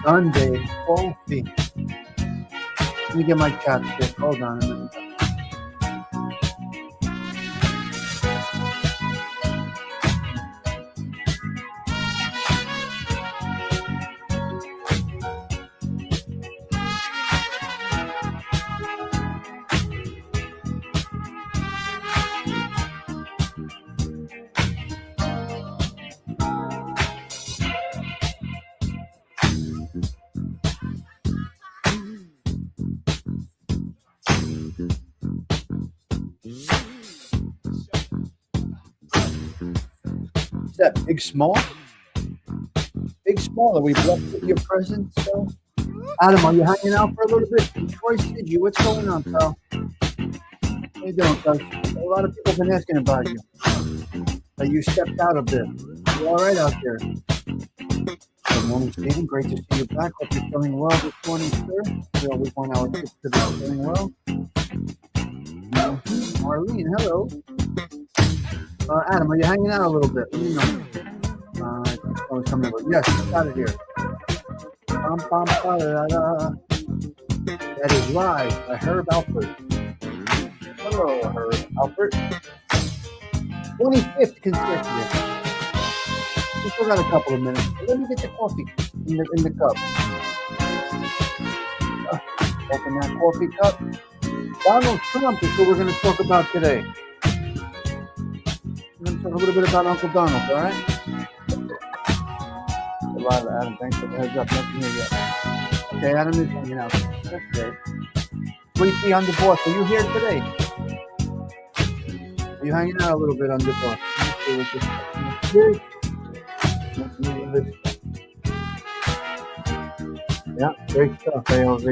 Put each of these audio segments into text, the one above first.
Sunday, Kawfee. Let me get my chapstick. Hold on a minute. Is that big small? Big small. Are we blessed with your presence? So? Adam, are you hanging out for a little bit? Troy Stidgy, what's going on, pal? How you doing, cuz? A lot of people have been asking about you. You stepped out a bit. You all right out there? Good morning, Stephen. Great to see you back. Hope you're feeling well this morning, sir. We always want our kids to be feeling well. Marlene, hello. Adam, are you hanging out a little bit? Let me know. Coming over. Yes, get out of here. That is live by Herb Alpert. Hello, Herb Alpert. 25th consecutive. We still got a couple of minutes. Let me get the coffee in the cup. Open that coffee cup. Donald Trump is what we're going to talk about today. We're going to talk a little bit about Uncle Donald, all right? Live, Adam. Thanks for the heads up. Nothing here yet. Okay, Adam is hanging out. Okay. Sweetie on the boss. Are you here today? Are you hanging out a little bit on the boss? Yeah, great stuff, ALV.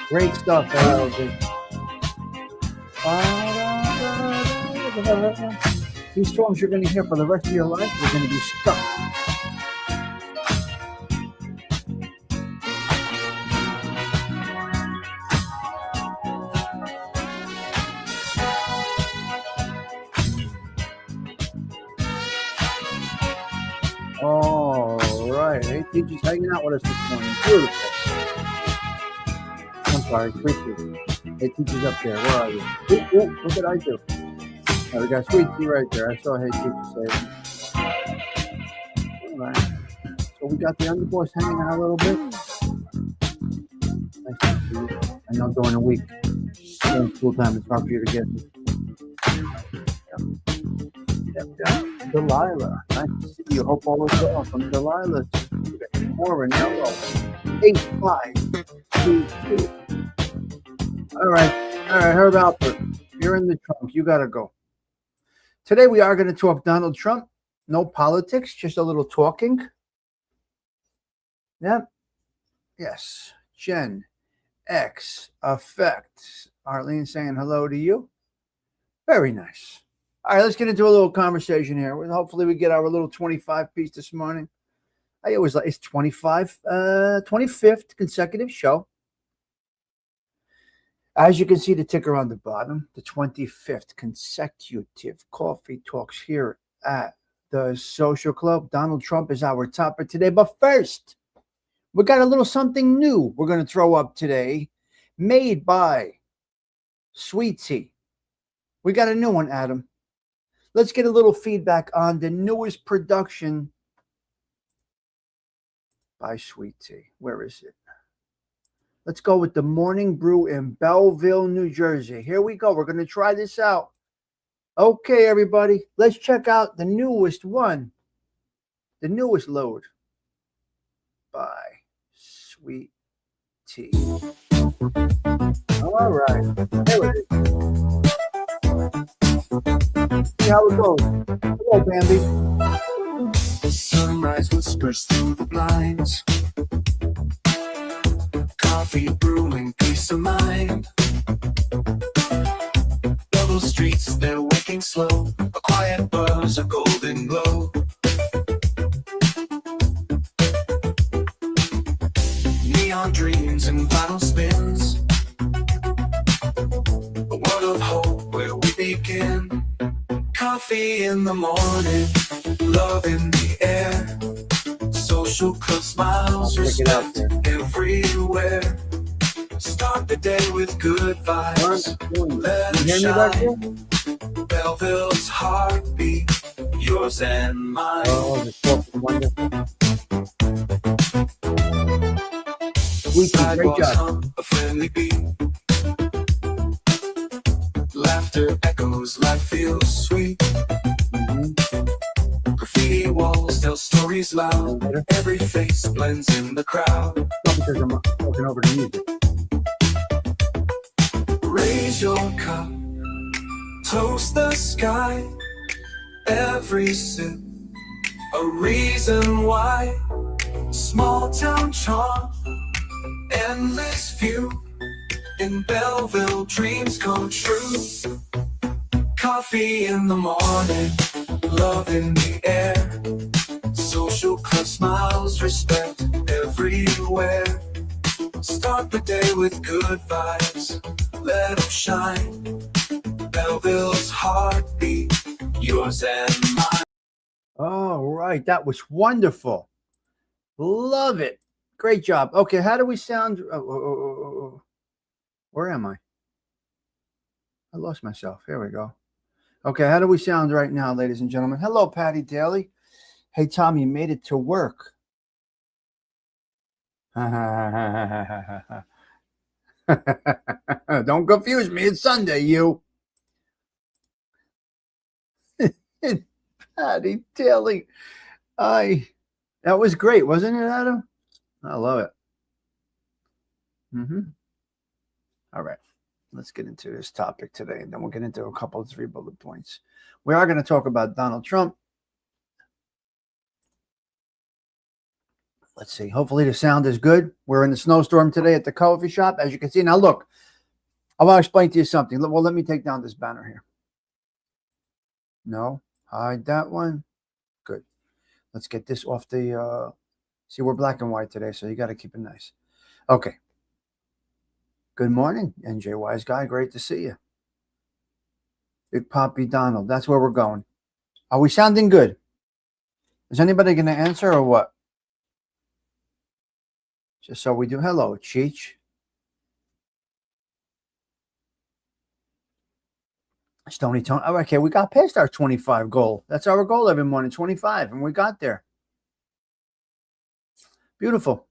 Great stuff, ALV. These songs you're going to hear for the rest of your life, you're going to be stuck. All right. Hey, teachers hanging out with us this morning. Beautiful. I'm sorry, sweet tea. Hey, teachers up there. Where are you? Ooh, what did I do? Oh, we got sweet tea right there. I saw Hey Teacher say it. All right. So we got the underboss hanging out a little bit. Nice to see you. I know during the week, during school time, it's hard for you to get me. Yep. Delilah. Nice to see you. Hope all is well. From Delilah to Warren, hello. 8522. All right, Herb Alpert. You're in the trunk. You got to go. Today we are going to talk Donald Trump. No politics, just a little talking. Yep. Yes. Gen X Effect. Arlene saying hello to you. Very nice. All right, let's get into a little conversation here. Hopefully we get our little 25 piece this morning. I always like it's 25th consecutive show. As you can see the ticker on the bottom, the 25th consecutive coffee talks here at the Social Club. Donald Trump is our topper today. But first, we got a little something new we're going to throw up today, made by Sweet Tea. We got a new one, Adam. Let's get a little feedback on the newest production by Sweet Tea. Where is it? Let's go with the Morning Brew in Belleville, New Jersey. Here we go. We're going to try this out. Okay, everybody. Let's check out the newest one. The newest load by Sweet Tea. All right. Here it is. See how it goes. Hello, Bambi. The sunrise whispers through the blinds. Coffee brewing, peace of mind. Double streets, they're waking slow. A quiet buzz, a golden glow. Neon dreams and vinyl spins. A world of hope where we begin. Coffee in the morning, love in the air. Social club smiles, Check it out respect there. everywhere. Start the day with good vibes. Let You it hear me back there? shine. Belleville's heartbeat, yours and mine. Oh, the talk is wonderful. Sweet, great Sidewalks job. hum a friendly beat. Laughter echoes, life feels sweet. Mm-hmm. Graffiti walls tell stories loud. Every face blends in the crowd. Not because I'm looking over the music. Raise your cup, toast the sky. Every sip, a reason why. Small town charm, endless view. In Belleville, dreams come true. Coffee in the morning, love in the air. Social club smiles, respect everywhere. Start the day with good vibes, let them shine. Belleville's heartbeat, yours and mine. All right, that was wonderful. Love it. Great job. Okay, how do we sound? Where am I? I lost myself. Here we go. Okay, how do we sound right now, ladies and gentlemen? Hello, Patty Daly. Hey, Tom, you made it to work. Don't confuse me. It's Sunday, you. Patty Daly. That was great, wasn't it, Adam? I love it. All right. Let's get into this topic today, and then we'll get into a couple of 3 bullet points. We are going to talk about Donald Trump. Let's see. Hopefully the sound is good. We're in the snowstorm today at the Kawfee shop, as you can see. Now, look, I want to explain to you something. Well, let me take down this banner here. No, hide that one. Good. Let's get this off the, see, we're black and white today, so you got to keep it nice. Okay. Good morning, NJ Wise Guy. Great to see you. Big Poppy Donald. That's where we're going. Are we sounding good? Is anybody going to answer or what? Just so we do. Hello, Cheech. Stony Tone. Oh, okay, we got past our 25 goal. That's our goal every morning, 25, and we got there. Beautiful.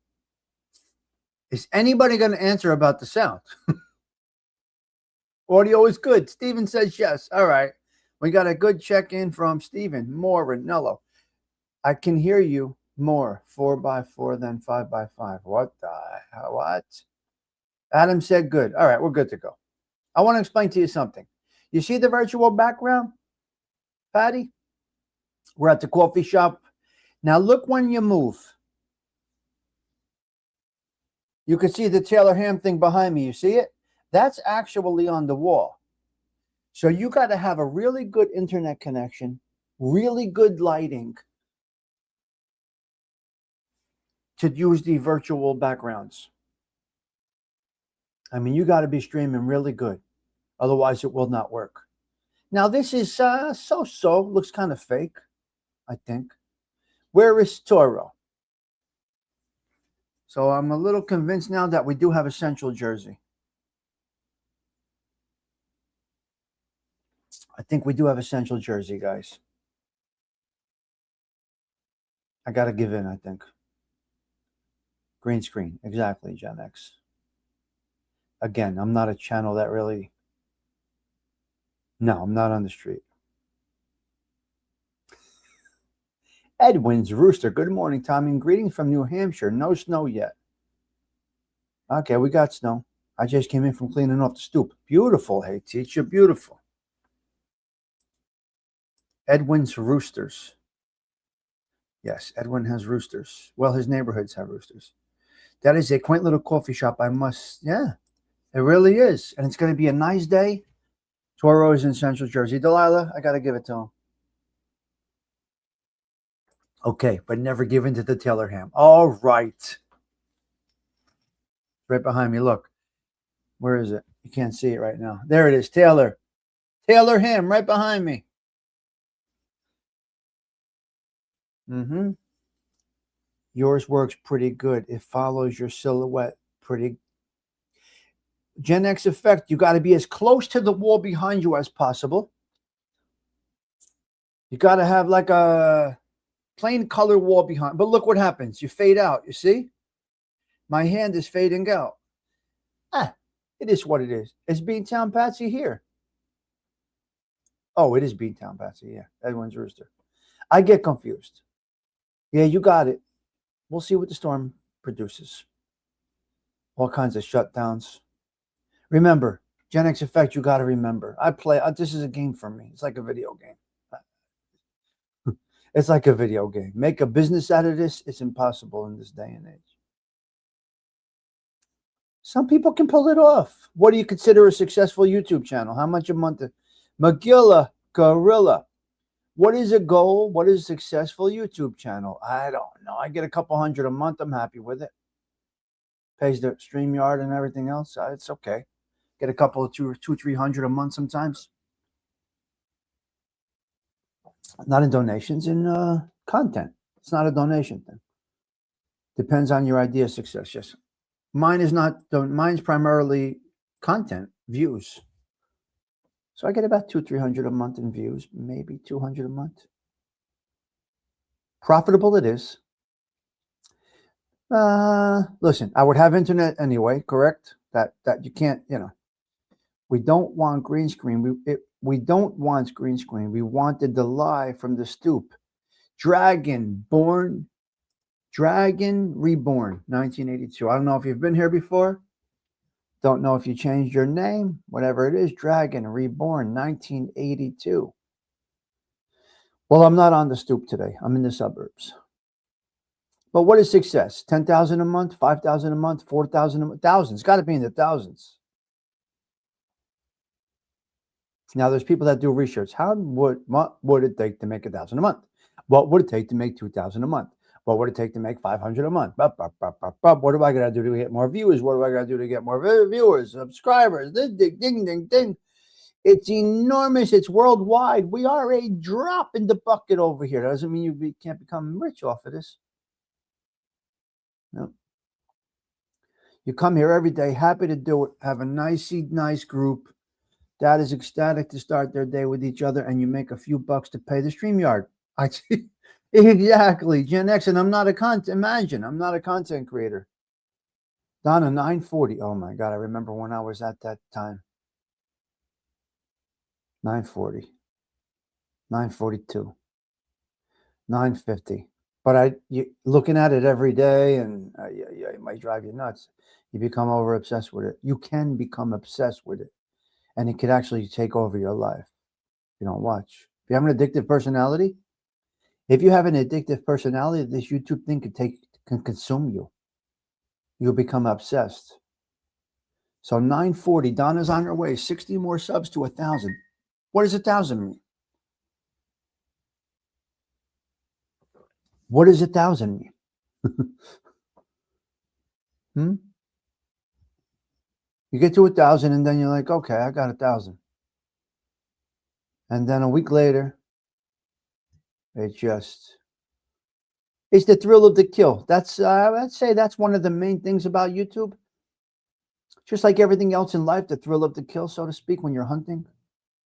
Is anybody going to answer about the sound? Audio is good. Steven says yes. All right. We got a good check-in from Steven. More Ranello. I can hear you more 4x4 than 5x5. What the hell? What? Adam said good. All right, we're good to go. I want to explain to you something. You see the virtual background, Patty? We're at the coffee shop. Now look when you move. You can see the Taylor Ham thing behind me. You see it? That's actually on the wall. So you got to have a really good internet connection, really good lighting to use the virtual backgrounds. I mean, you got to be streaming really good. Otherwise, it will not work. Now, this is so-so. Looks kind of fake, I think. Where is Toro? So I'm a little convinced now that we do have a central jersey. I think we do have a central jersey, guys. I got to give in, I think. Green screen. Exactly, Gen X. Again, I'm not a channel that really... No, I'm not on the street. Edwin's Rooster. Good morning, Tommy. And greetings from New Hampshire. No snow yet. Okay, we got snow. I just came in from cleaning off the stoop. Beautiful, hey, teacher. Beautiful. Edwin's Roosters. Yes, Edwin has roosters. Well, his neighborhoods have roosters. That is a quaint little coffee shop. Yeah, it really is. And it's going to be a nice day. Toro is in Central Jersey. Delilah, I got to give it to him. Okay, but never give in to the Taylor Ham. All right. Right behind me. Look. Where is it? You can't see it right now. There it is. Taylor. Taylor Ham right behind me. Yours works pretty good. It follows your silhouette pretty. Gen X effect, you got to be as close to the wall behind you as possible. You got to have like a plain color wall behind. But look what happens. You fade out. You see? My hand is fading out. It is what it is. Is Beantown Patsy here? Oh, it is Beantown Patsy. Yeah, Edwin's Rooster. I get confused. Yeah, you got it. We'll see what the storm produces. All kinds of shutdowns. Remember, Gen X effect, you got to remember. This is a game for me. It's like a video game. It's like a video game. Make a business out of this. It's impossible in this day and age. Some people can pull it off. What do you consider a successful YouTube channel? How much a month? Magilla Gorilla. What is a goal? What is a successful YouTube channel? I don't know. I get a couple hundred a month. I'm happy with it. Pays the StreamYard and everything else. It's okay. Get a couple of 300 a month sometimes. Not in donations, in content. It's not a donation thing. Depends on your idea of success. Yes. Mine is not. Mine's primarily content, views. So I get about 200-300 a month in views, maybe 200 a month. Profitable it is. Listen, I would have internet anyway, correct? That you can't, We don't want green screen. We don't want green screen. We wanted the lie from the stoop. Dragon Reborn, 1982. I don't know if you've been here before. Don't know if you changed your name. Whatever it is, Dragon Reborn, 1982. Well, I'm not on the stoop today. I'm in the suburbs. But what is success? 10,000 a month, 5,000 a month, 4,000 a month, thousands. It's got to be in the thousands. Now, there's people that do research. What would it take to make 1,000 a month? What would it take to make 2,000 a month? What would it take to make 500 a month? What do I got to do to get more views? What do I got to do to get more viewers, subscribers? Ding, ding, ding, ding. It's enormous. It's worldwide. We are a drop in the bucket over here. That doesn't mean you can't become rich off of this. No. You come here every day, happy to do it. Have a nice group. Dad is ecstatic to start their day with each other, and you make a few bucks to pay the StreamYard. Exactly, Gen X, and I'm not a content creator. Donna, 940. Oh my God, I remember when I was at that time. 940, 942, 950. But you looking at it every day, and it might drive you nuts. You become over obsessed with it. You can become obsessed with it. And it could actually take over your life if you don't watch. If you have an addictive personality, this YouTube thing can consume you. You'll become obsessed. So 940, Donna's on her way. 60 more subs to 1,000. What does 1,000 mean? What does 1,000 mean? You get to 1,000 and then you're like, okay, I got 1,000. And then a week later, it's the thrill of the kill. That's I'd say that's one of the main things about YouTube. Just like everything else in life, the thrill of the kill, so to speak, when you're hunting,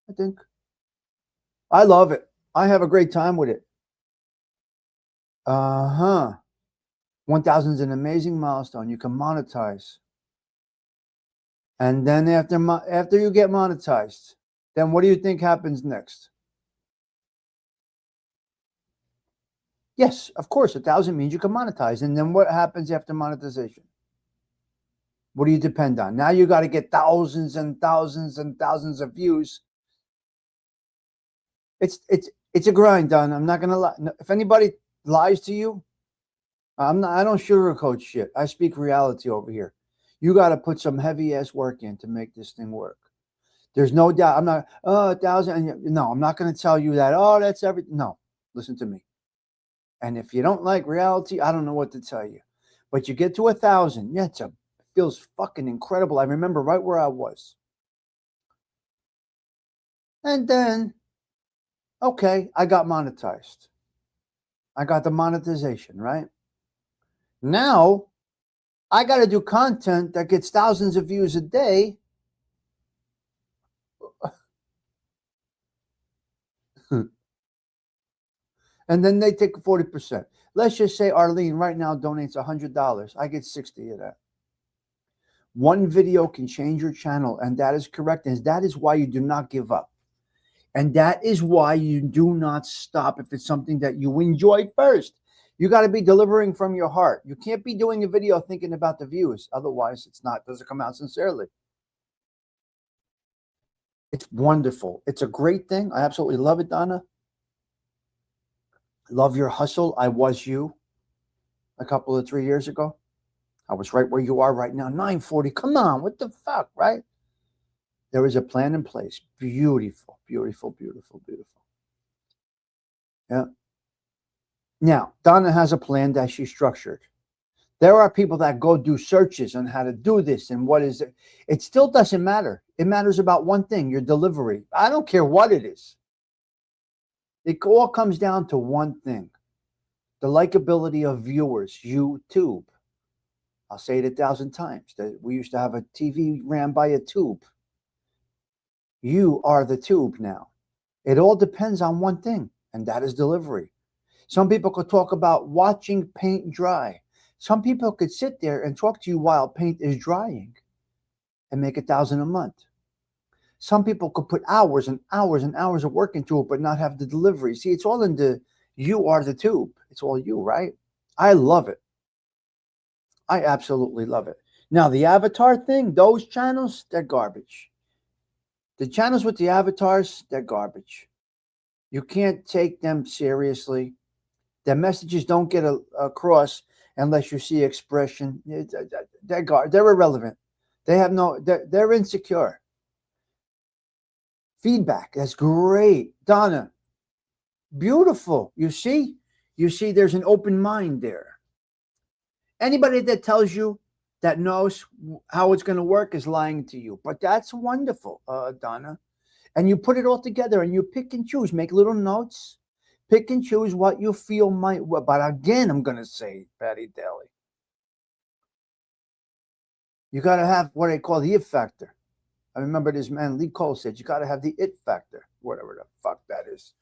I think. I love it. I have a great time with it. 1,000 is an amazing milestone. You can monetize. And then after you get monetized, then what do you think happens next? Yes, of course, 1,000 means you can monetize. And then what happens after monetization? What do you depend on? Now you got to get thousands and thousands and thousands of views. It's a grind, Don. I'm not gonna lie. If anybody lies to you, I don't sugarcoat shit. I speak reality over here. You got to put some heavy ass work in to make this thing work. There's no doubt. I'm not, 1,000. No, I'm not going to tell you that. Oh, that's everything. No, listen to me. And if you don't like reality, I don't know what to tell you. But you get to 1,000. Yeah, it feels fucking incredible. I remember right where I was. And then, okay, I got monetized. I got the monetization, right? Now I got to do content that gets thousands of views a day. And then they take 40%. Let's just say Arlene right now donates $100. I get 60 of that. One video can change your channel, and that is correct. And that is why you do not give up. And that is why you do not stop if it's something that you enjoy first. You got to be delivering from your heart. You can't be doing a video thinking about the views. Otherwise, doesn't come out sincerely. It's wonderful. It's a great thing. I absolutely love it, Donna. Love your hustle. I was you a couple of 3 years ago. I was right where you are right now. 940. Come on. What the fuck, right? There is a plan in place. Beautiful, beautiful, beautiful, beautiful. Yeah. Now, Donna has a plan that she structured. There are people that go do searches on how to do this and what is it. It still doesn't matter. It matters about one thing, your delivery. I don't care what it is. It all comes down to one thing. The likability of viewers, YouTube. I'll say it 1,000 times. We used to have a TV ran by a tube. You are the tube now. It all depends on one thing, and that is delivery. Some people could talk about watching paint dry. Some people could sit there and talk to you while paint is drying and make $1,000 a month. Some people could put hours and hours and hours of work into it, but not have the delivery. See, it's all in the, you are the tube. It's all you, right? I love it. I absolutely love it. Now, the avatar thing, those channels, they're garbage. The channels with the avatars, they're garbage. You can't take them seriously. Their messages don't get across unless you see expression. They're irrelevant. They have no, they're insecure. Feedback, that's great. Donna, beautiful. You see there's an open mind there. Anybody that tells you that knows how it's going to work is lying to you. But that's wonderful, Donna. And you put it all together and you pick and choose, make little notes, pick and choose what you feel might work. But again, I'm going to say, Patty Daly, you got to have what I call the it factor. I remember this man, Lee Cole, said, you got to have the it factor, whatever the fuck that is.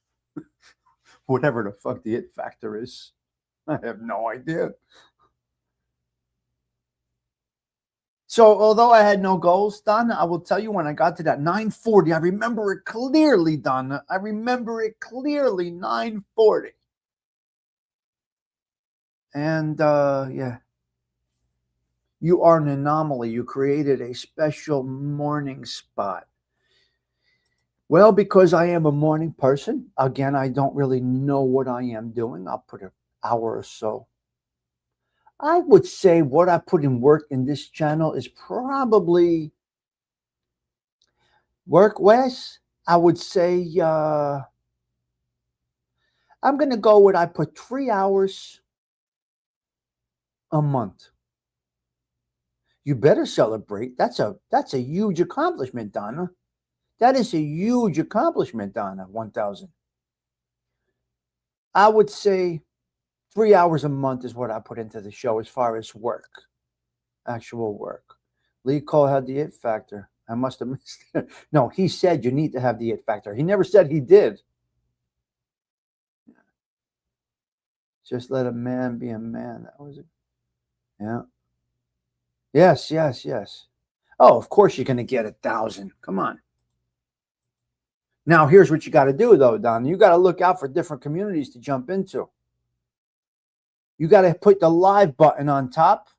Whatever the fuck the it factor is. I have no idea. So although I had no goals, Donna, I will tell you when I got to that 940, I remember it clearly, Donna. I remember it clearly, 940. And yeah, you are an anomaly. You created a special morning spot. Well, because I am a morning person, again, I don't really know what I am doing. I'll put an hour or so. I would say what I put in work in this channel is probably work-wise. I would say I'm going to go with I put 3 hours a month. You better celebrate. That's a huge accomplishment, Donna. That is a huge accomplishment, Donna. 1,000. I would say 3 hours a month is what I put into the show as far as work, actual work. Lee Cole had the it factor. I must have missed it. No, he said you need to have the it factor. He never said he did. Just let a man be a man. That was it. Yeah. Yes, yes, yes. Oh, of course you're going to get 1,000. Come on. Now, here's what you got to do, though, Don. You got to look out for different communities to jump into. You got to put the live button on top.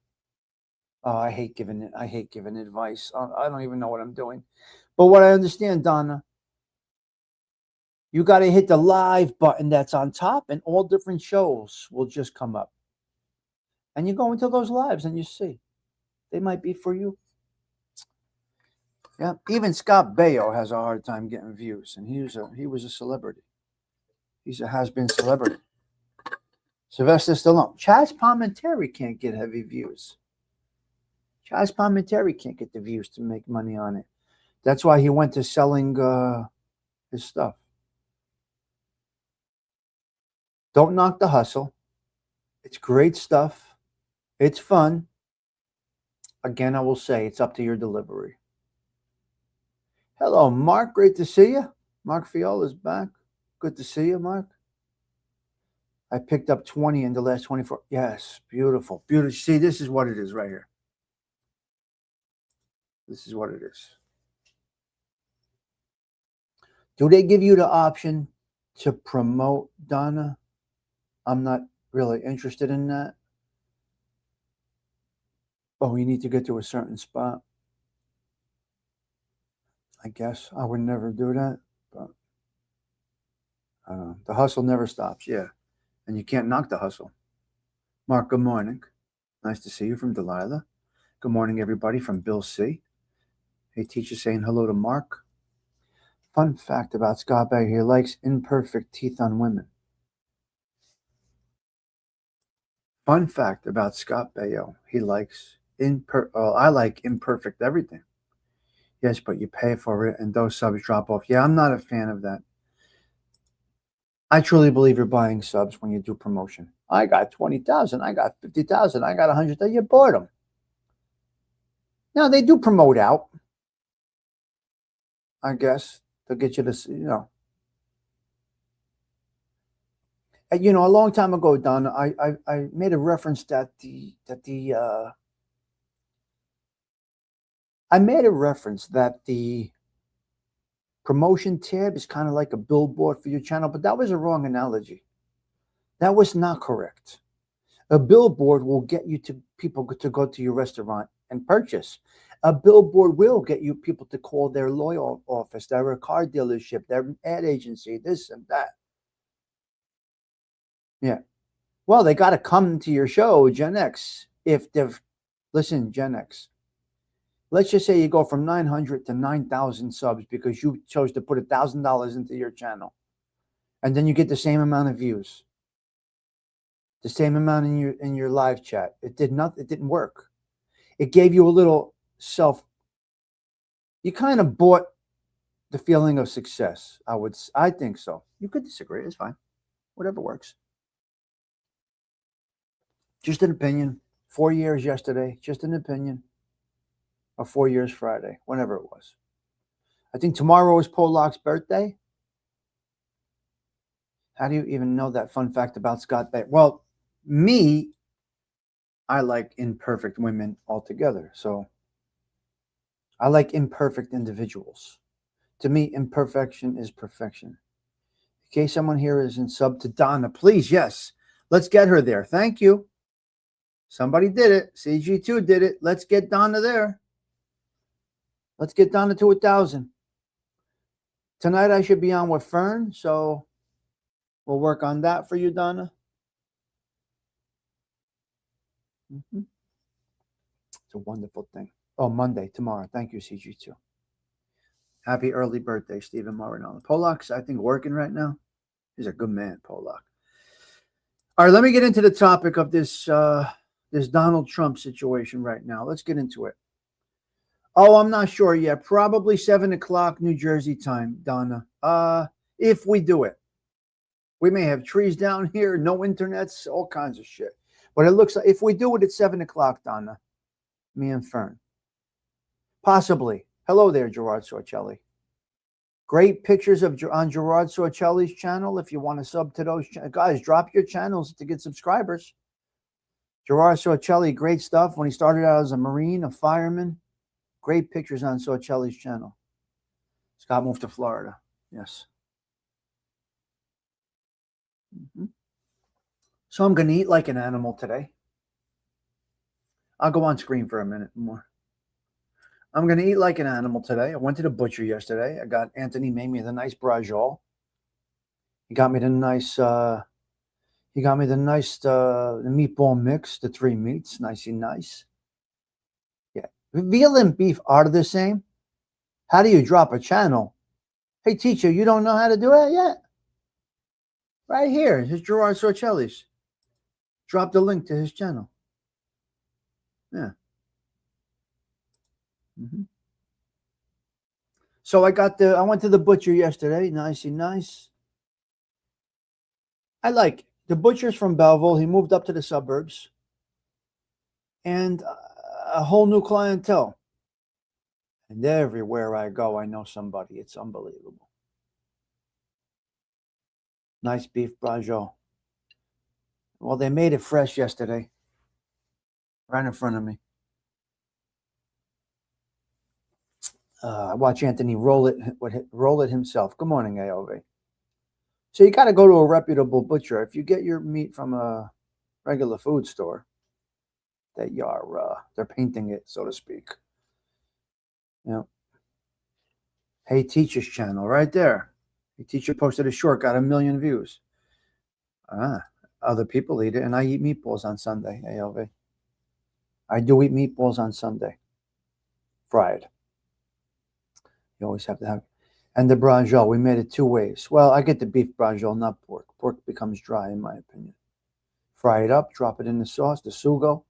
Oh, I hate giving advice. I don't even know what I'm doing. But what I understand, Donna, you got to hit the live button that's on top, and all different shows will just come up. And you go into those lives and you see. They might be for you. Yeah, even Scott Baio has a hard time getting views, and he was a celebrity. He's a has-been celebrity. Sylvester Stallone. Chaz Palminteri can't get heavy views. Chaz Palminteri can't get the views to make money on it. That's why he went to selling his stuff. Don't knock the hustle. It's great stuff. It's fun. Again, I will say it's up to your delivery. Hello, Mark. Great to see you. Mark Fiola's back. Good to see you, Mark. I picked up 20 in the last 24. Yes, beautiful. Beautiful. See, this is what it is right here. This is what it is. Do they give you the option to promote, Donna? I'm not really interested in that. Oh, you need to get to a certain spot. I guess I would never do that, but I don't know. The hustle never stops. Yeah. And you can't knock the hustle. Mark, good morning. Nice to see you from Delilah. Good morning, everybody, from Bill C. Hey, teacher saying hello to Mark. Fun fact about Scott Baker, he likes imperfect teeth on women. Fun fact about Scott Baio, he likes I like imperfect everything. Yes, but you pay for it and those subs drop off. Yeah, I'm not a fan of that. I truly believe you're buying subs when you do promotion. I got 20,000, I got 50,000, I got 100,000. You bought them. Now they do promote out. I guess to get you to, a long time ago, Don, I made a reference that the promotion tab is kind of like a billboard for your channel, but that was a wrong analogy. That was not correct. A billboard will get you to people to go to your restaurant and purchase. A billboard will get you people to call their lawyer office, their car dealership, their ad agency, this and that. Yeah. Well, they got to come to your show, Gen X. Listen, Gen X. Let's just say you go from 900 to 9,000 subs because you chose to put $1,000 into your channel. And then you get the same amount of views. The same amount in your live chat. It didn't work. It gave you a little you kind of bought the feeling of success. I think so. You could disagree, it's fine. Whatever works. Just an opinion. 4 years yesterday, just an opinion. Or 4 years Friday, whenever it was. I think tomorrow is Polak's birthday. How do you even know that fun fact about Scott Baio? Well, I like imperfect women altogether. So I like imperfect individuals. To me, imperfection is perfection. In case someone here isn't sub to Donna, please, yes. Let's get her there. Thank you. Somebody did it. CG2 did it. Let's get Donna there. Let's get Donna to 1,000. Tonight I should be on with Fern, so we'll work on that for you, Donna. It's a wonderful thing. Oh, Monday, tomorrow. Thank you, CG2. Happy early birthday, Stephen Marinello. Polak's, I think, working right now. He's a good man, Polak. All right, let me get into the topic of this Donald Trump situation right now. Let's get into it. Oh, I'm not sure yet. Probably 7 o'clock New Jersey time, Donna. If we do it. We may have trees down here, no internets, all kinds of shit. But it looks like if we do it at 7 o'clock, Donna, me and Fern. Possibly. Hello there, Gerard Sorcelli. Great pictures on Gerard Sorcelli's channel. If you want to sub to those guys, drop your channels to get subscribers. Gerard Sorcelli, great stuff. When he started out as a Marine, a fireman. Great pictures on Sorcelli's channel. Scott moved to Florida. Yes. So I'm going to eat like an animal today. I'll go on screen for a minute more. I'm going to eat like an animal today. I went to the butcher yesterday. Anthony made me the nice brajol. He got me the nice the meatball mix, the 3 meats, nicey nice. Yeah. Veal and beef are the same. How do you drop a channel? Hey, teacher, you don't know how to do it yet? Right here. Here's Gerard Sorcelli's. Drop the link to his channel. Yeah. So I went to the butcher yesterday. Nicey nice. I like the butcher's from Belleville. He moved up to the suburbs. and a whole new clientele. And everywhere I go, I know somebody. It's unbelievable. Nice beef brajol. Well, they made it fresh yesterday, right in front of me. I watch Anthony roll it himself. Good morning, AOV. So you got to go to a reputable butcher. If you get your meat from a regular food store, they're painting it, so to speak. You know, Hey Teacher's channel right there. Hey Teacher posted a short, got 1 million views. Other people eat it, and I eat meatballs on Sunday, AOV. I do eat meatballs on Sunday, fried. You always have to have. And the brajol, we made it 2 ways. Well, I get the beef brajol, not pork. Pork becomes dry, in my opinion. Fry it up, drop it in the sauce, the sugo.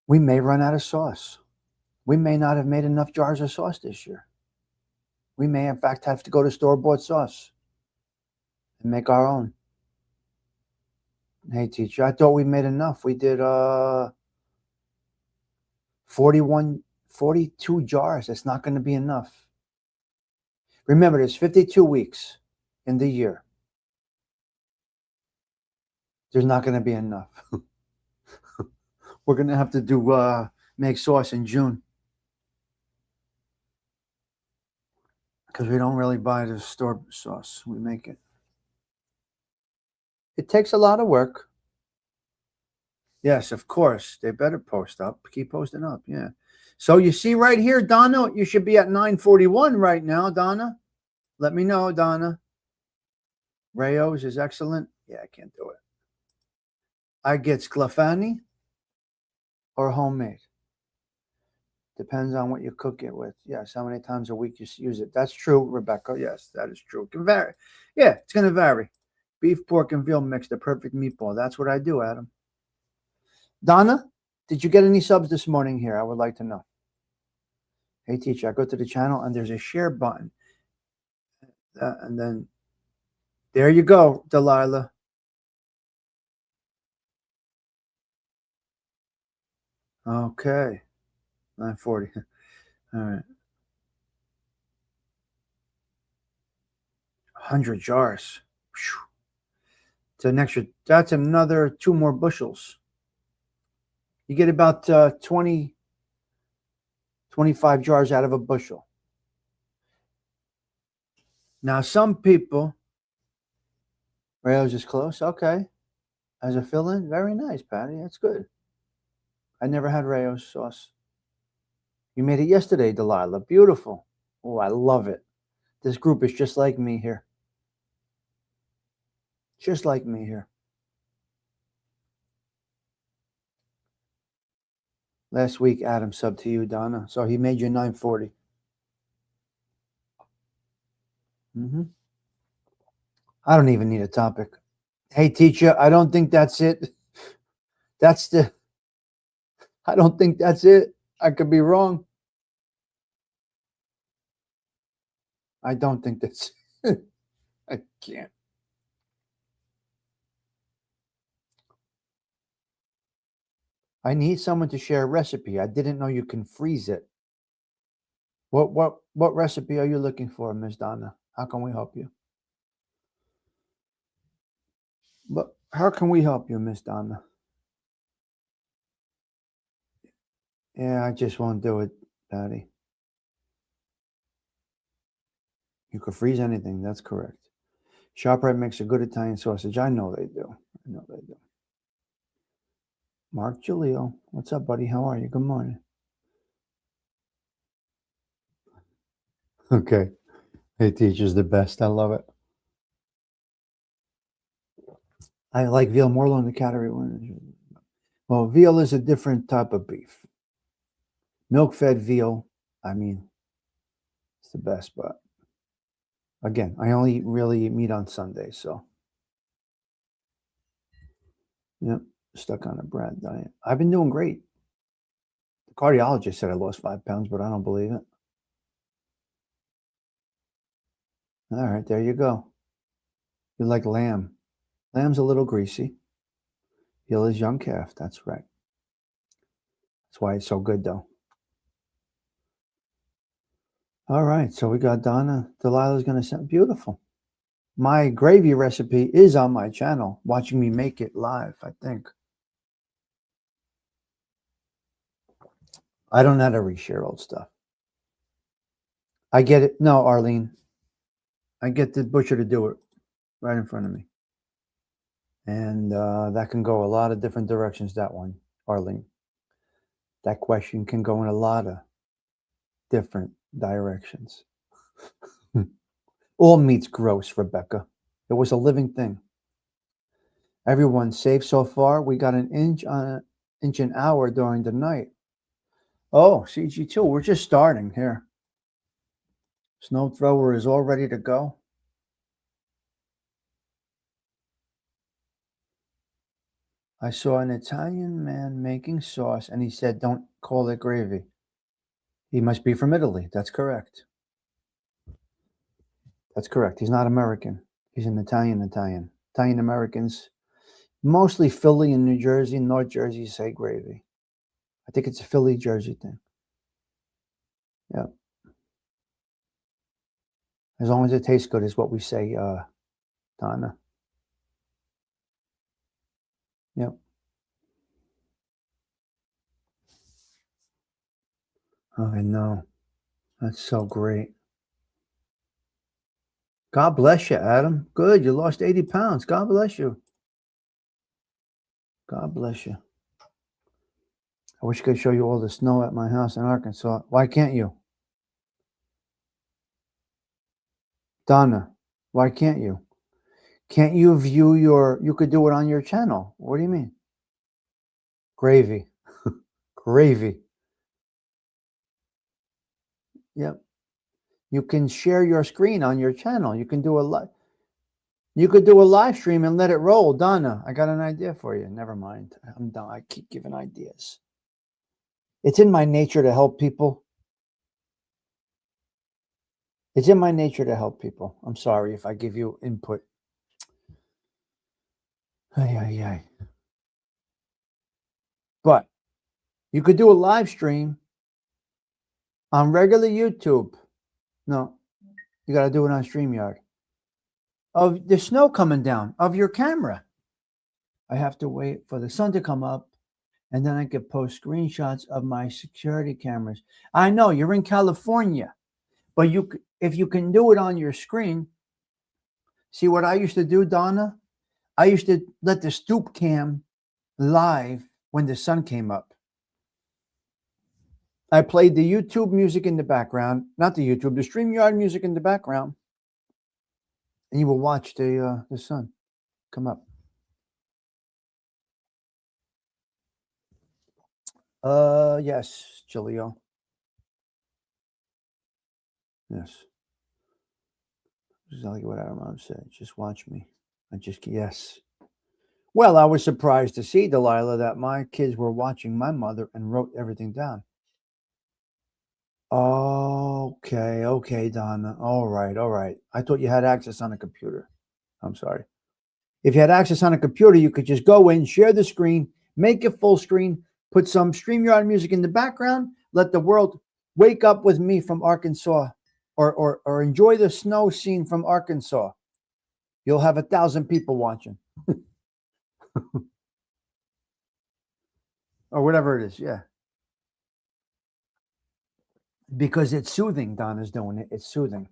We may run out of sauce. We may not have made enough jars of sauce this year. We may, in fact, have to go to store-bought sauce and make our own. Hey, teacher, I thought we made enough. We did 42 jars. That's not going to be enough. Remember, there's 52 weeks in the year. There's not going to be enough. We're going to have to do make sauce in June, because we don't really buy the store sauce. We make it. It takes a lot of work. Yes, of course. They better post up. Keep posting up. Yeah. So you see right here, Donna, you should be at 941 right now, Donna. Let me know, Donna. Rayo's is excellent. Yeah, I can't do it. I get sclafani or homemade. Depends on what you cook it with. Yes, how many times a week you use it. That's true, Rebecca. Yes, that is true. It can vary. Yeah, it's going to vary. Beef, pork, and veal mix, the perfect meatball. That's what I do, Adam. Donna, did you get any subs this morning here? I would like to know. Hey, teacher, I go to the channel and there's a share button. And then there you go, Delilah. Okay. 940. All right. 100 jars. That's another 2 more bushels. You get about 20, 25 jars out of a bushel. Now, some people, Rayo's is close. Okay. As a fill-in, very nice, Patty. That's good. I never had Rayo's sauce. You made it yesterday, Delilah. Beautiful. Oh, I love it. This group is just like me here. Just like me here. Last week, Adam subbed to you, Donna. So he made you 940. I don't even need a topic. Hey, teacher, I don't think that's it. I don't think that's it. I could be wrong. I don't think that's I can't. I need someone to share a recipe. I didn't know you can freeze it. What recipe are you looking for, Miss Donna? How can we help you? But how can we help you, Miss Donna? Yeah, I just won't do it, Patty. You could freeze anything. That's correct. ShopRite makes a good Italian sausage. I know they do. Mark Giulio. What's up, buddy? How are you? Good morning. Okay. Hey, teacher's the best. I love it. I like veal more than the cattery one. Well, veal is a different type of beef. Milk-fed veal, I mean, it's the best, but again, I only really eat meat on Sundays, so. Yep, stuck on a Brad diet. I've been doing great. The cardiologist said I lost 5 pounds, but I don't believe it. All right, there you go. You like lamb. Lamb's a little greasy. Heal his young calf. That's right. That's why it's so good, though. All right, so we got Donna. Delilah's going to send. Beautiful. My gravy recipe is on my channel, watching me make it live, I think. I don't know how to reshare old stuff. I get it. No, Arlene. I get the butcher to do it right in front of me. And that can go a lot of different directions, that one, Arlene. That question can go in a lot of different directions. All meat's gross, Rebecca. It was a living thing. Everyone's safe so far. We got an inch an hour during the night. Oh, CG2, we're just starting here. Snow thrower is all ready to go. I saw an Italian man making sauce and he said, don't call it gravy. He must be from Italy. That's correct. That's correct. He's not American. He's an Italian. Italian Americans, mostly Philly and New Jersey, North Jersey, say gravy. I think it's a Philly, Jersey thing. Yeah. As long as it tastes good is what we say, Donna. Yep. Oh, I know. That's so great. God bless you, Adam. Good. You lost 80 pounds. God bless you. God bless you. I wish I could show you all the snow at my house in Arkansas. Why can't you? Donna, why can't you? Can't you view you could do it on your channel. What do you mean? Gravy. Gravy. Yep. You can share your screen on your channel. You can do you could do a live stream and let it roll. Donna, I got an idea for you. Never mind. I'm done. I keep giving ideas. It's in my nature to help people. It's in my nature to help people. I'm sorry if I give you input. Ay. But you could do a live stream on regular YouTube. No, you got to do it on StreamYard. Of the snow coming down, of your camera. I have to wait for the sun to come up, and then I can post screenshots of my security cameras. I know you're in California, but if you can do it on your screen. See what I used to do, Donna? I used to let the stoop cam live when the sun came up. I played the YouTube music in the background, not the YouTube, the StreamYard music in the background, and you will watch the sun come up. Yes, Julio. Yes. Exactly what our mom said. Just watch me. Yes. Well, I was surprised to see, Delilah, that my kids were watching my mother and wrote everything down. Okay, Donna. All right. I thought you had access on a computer. I'm sorry. If you had access on a computer, you could just go in, share the screen, make it full screen, put some StreamYard music in the background, let the world wake up with me from Arkansas, or enjoy the snow scene from Arkansas. You'll have 1,000 people watching. Or whatever it is, yeah. Because it's soothing, Donna's doing it. It's soothing.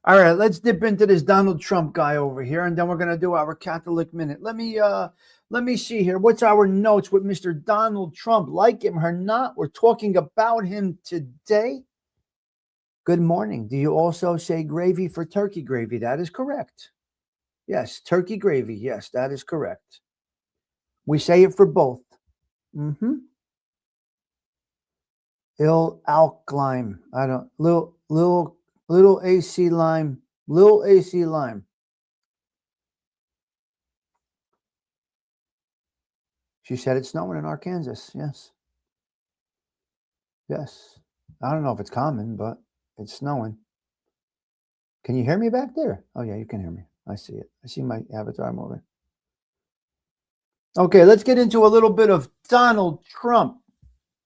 All right, let's dip into this Donald Trump guy over here, and then we're going to do our Catholic Minute. Let me see here. What's our notes with Mr. Donald Trump? Like him or not, we're talking about him today. Good morning. Do you also say gravy for turkey gravy? That is correct. Yes, turkey gravy. Yes, that is correct. We say it for both. Alkaline. I don't. Little AC lime. Little AC lime. She said it's snowing in Arkansas. Yes. Yes. I don't know if it's common, but it's snowing. Can you hear me back there? Oh, yeah, you can hear me. I see it. I see my avatar moving. Okay, let's get into a little bit of Donald Trump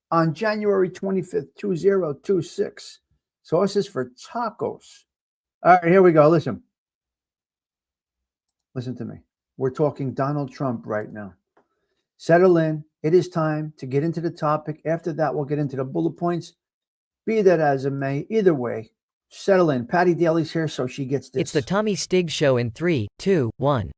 on January 25th, 2026. Sauces for tacos. All right, here we go. Listen. Listen to me. We're talking Donald Trump right now. Settle in. It is time to get into the topic. After that, we'll get into the bullet points. Be that as it may, either way, settle in. Patty Daly's here, so she gets this. It's the Tommy Stigs Show in 3, 2, 1.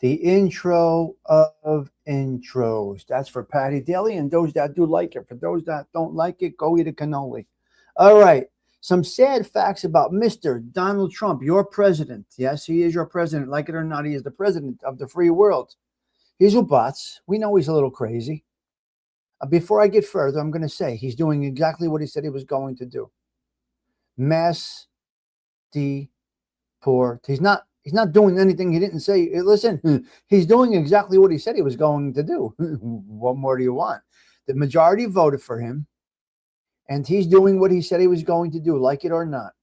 The intro of intros. That's for Patty Daly and those that do like it. For those that don't like it, go eat a cannoli. All right. Some sad facts about Mr. Donald Trump, your president. Yes, he is your president. Like it or not, he is the president of the free world. He's a bots. We know he's a little crazy. Before I get further, I'm going to say he's doing exactly what he said he was going to do. Mass deport. He's not doing anything he didn't say. Listen, he's doing exactly what he said he was going to do. What more do you want? The majority voted for him, and he's doing what he said he was going to do, like it or not.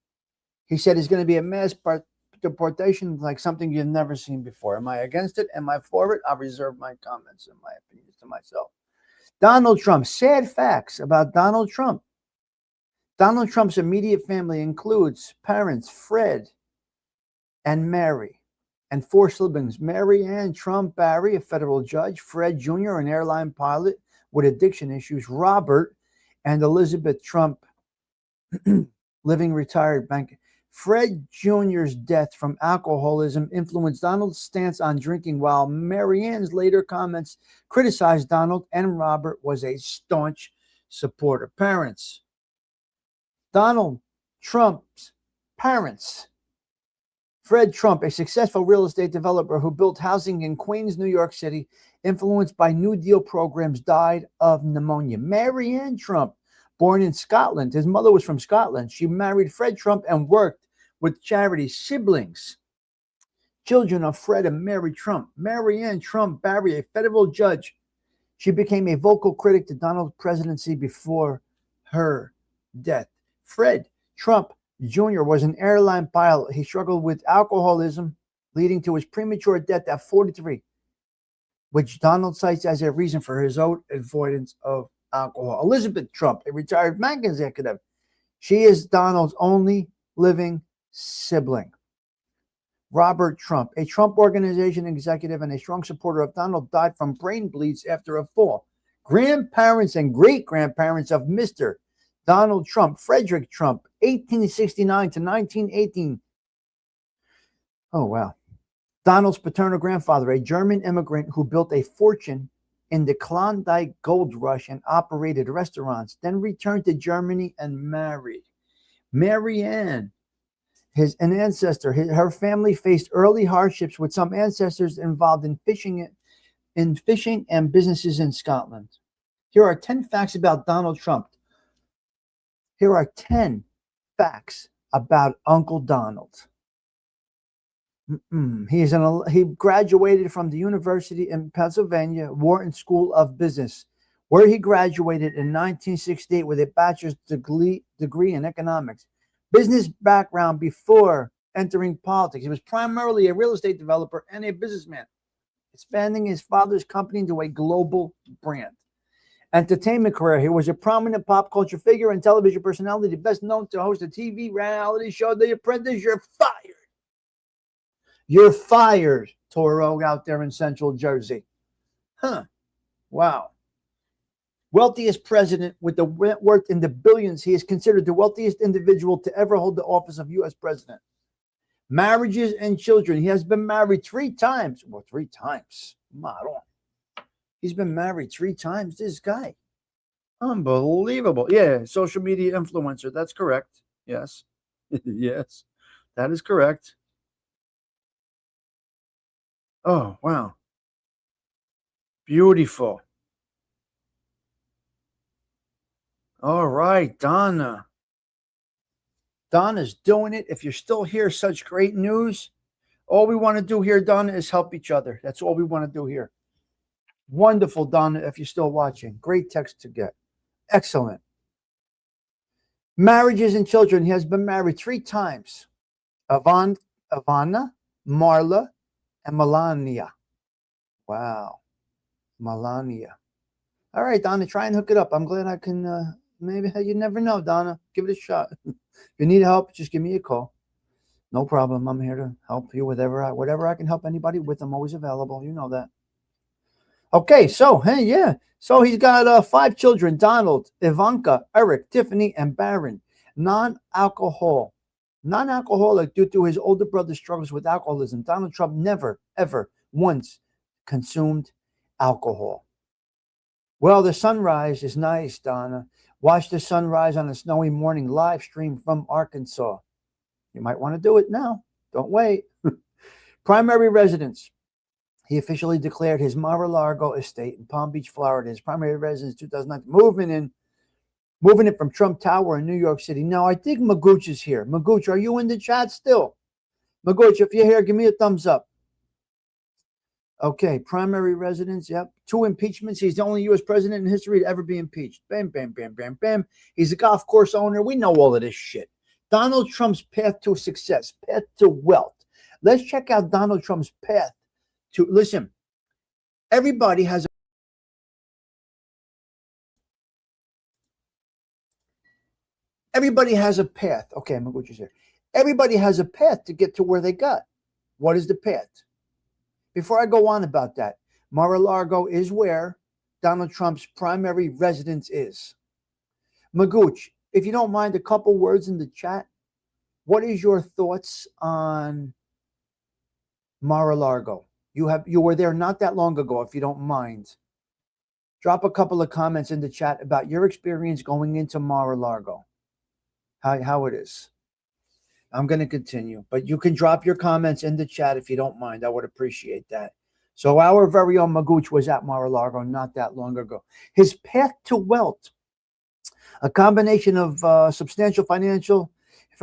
He said it's going to be a mass deportation, like something you've never seen before. Am I against it? Am I for it? I'll reserve my comments and my opinions to myself. Donald Trump. Sad facts about Donald Trump. Donald Trump's immediate family includes parents Fred and Mary, and 4 siblings: Mary Ann Trump Barry, a federal judge; Fred Jr., an airline pilot with addiction issues; Robert and Elizabeth Trump, living retired bank. Fred Jr.'s death from alcoholism influenced Donald's stance on drinking, while Mary Ann's later comments criticized Donald, and Robert was a staunch supporter. Parents. Donald Trump's parents. Fred Trump, a successful real estate developer who built housing in Queens, New York City, influenced by New Deal programs, died of pneumonia. Mary Ann Trump, born in Scotland. His mother was from Scotland. She married Fred Trump and worked with charity. Siblings. Children of Fred and Mary Trump. Mary Ann Trump Barry, a federal judge. She became a vocal critic to Donald's presidency before her death. Fred Trump Jr. was an airline pilot. He struggled with alcoholism, leading to his premature death at 43, which Donald cites as a reason for his own avoidance of alcohol. Elizabeth Trump, a retired bank executive. She is Donald's only living sibling. Robert Trump, a Trump Organization executive and a strong supporter of Donald, died from brain bleeds after a fall. Grandparents and great-grandparents of Mr. Donald Trump: Frederick Trump, 1869 to 1918. Oh, wow. Donald's paternal grandfather, a German immigrant who built a fortune in the Klondike Gold Rush and operated restaurants, then returned to Germany and married. Mary Ann, an ancestor. Her family faced early hardships, with some ancestors involved in fishing and businesses in Scotland. Here are 10 facts about Donald Trump. Here are 10 facts about Uncle Donald. He graduated from the University in Pennsylvania, Wharton School of Business, where he graduated in 1968 with a bachelor's degree in economics. Business background before entering politics. He was primarily a real estate developer and a businessman, expanding his father's company into a global brand. Entertainment career. He was a prominent pop culture figure and television personality, best known to host a TV reality show, The Apprentice. You're fired. You're fired, Toro, out there in Central Jersey. Wow. Wealthiest president with the worth in the billions. He is considered the wealthiest individual to ever hold the office of U.S. president. Marriages and children. He has been married 3 times. Well, 3 times. He's been married 3 times. This guy. Unbelievable. Yeah, social media influencer. That's correct. Yes. Yes, that is correct. Oh, wow. Beautiful. All right, Donna. Donna's doing it. If you're still here, such great news. All we want to do here, Donna, is help each other. That's all we want to do here. Wonderful, Donna, if you're still watching. Great text to get. Excellent. Marriages and children. He has been married 3 times. Ivana, Marla, and Melania. Wow. Melania. All right, Donna, try and hook it up. I'm glad I can, maybe you never know, Donna. Give it a shot. If you need help, just give me a call. No problem. I'm here to help you with whatever I can help anybody with. I'm always available. You know that. Okay, so, hey, yeah. So he's got 5 children: Donald, Ivanka, Eric, Tiffany, and Barron. Non-alcoholic due to his older brother's struggles with alcoholism. Donald Trump never, ever once consumed alcohol. Well, the sunrise is nice, Donna. Watch the sunrise on a snowy morning, live stream from Arkansas. You might want to do it now. Don't wait. Primary residence. He officially declared his Mar-a-Lago estate in Palm Beach, Florida, his primary residence 2019. Moving it from Trump Tower in New York City. Now, I think Magooch is here. Magooch, are you in the chat still? Magooch, if you're here, give me a thumbs up. Okay, primary residence, yep. 2 impeachments. He's the only U.S. president in history to ever be impeached. Bam, bam, bam, bam, bam. He's a golf course owner. We know all of this shit. Donald Trump's path to success, path to wealth. Let's check out Donald Trump's path to, listen, everybody has a path. Okay, I'm going to say everybody has a path to get to where they got. What is the path? Before I go on about that, Mar-a-Lago is where Donald Trump's primary residence is. Magooch, if you don't mind, a couple words in the chat. What is your thoughts on Mar-a-Lago? You were there not that long ago, if you don't mind. Drop a couple of comments in the chat about your experience going into Mar-a-Lago. How it is. I'm going to continue, but you can drop your comments in the chat if you don't mind. I would appreciate that. So our very own Magooch was at Mar-a-Lago not that long ago. His path to wealth, a combination of substantial financial.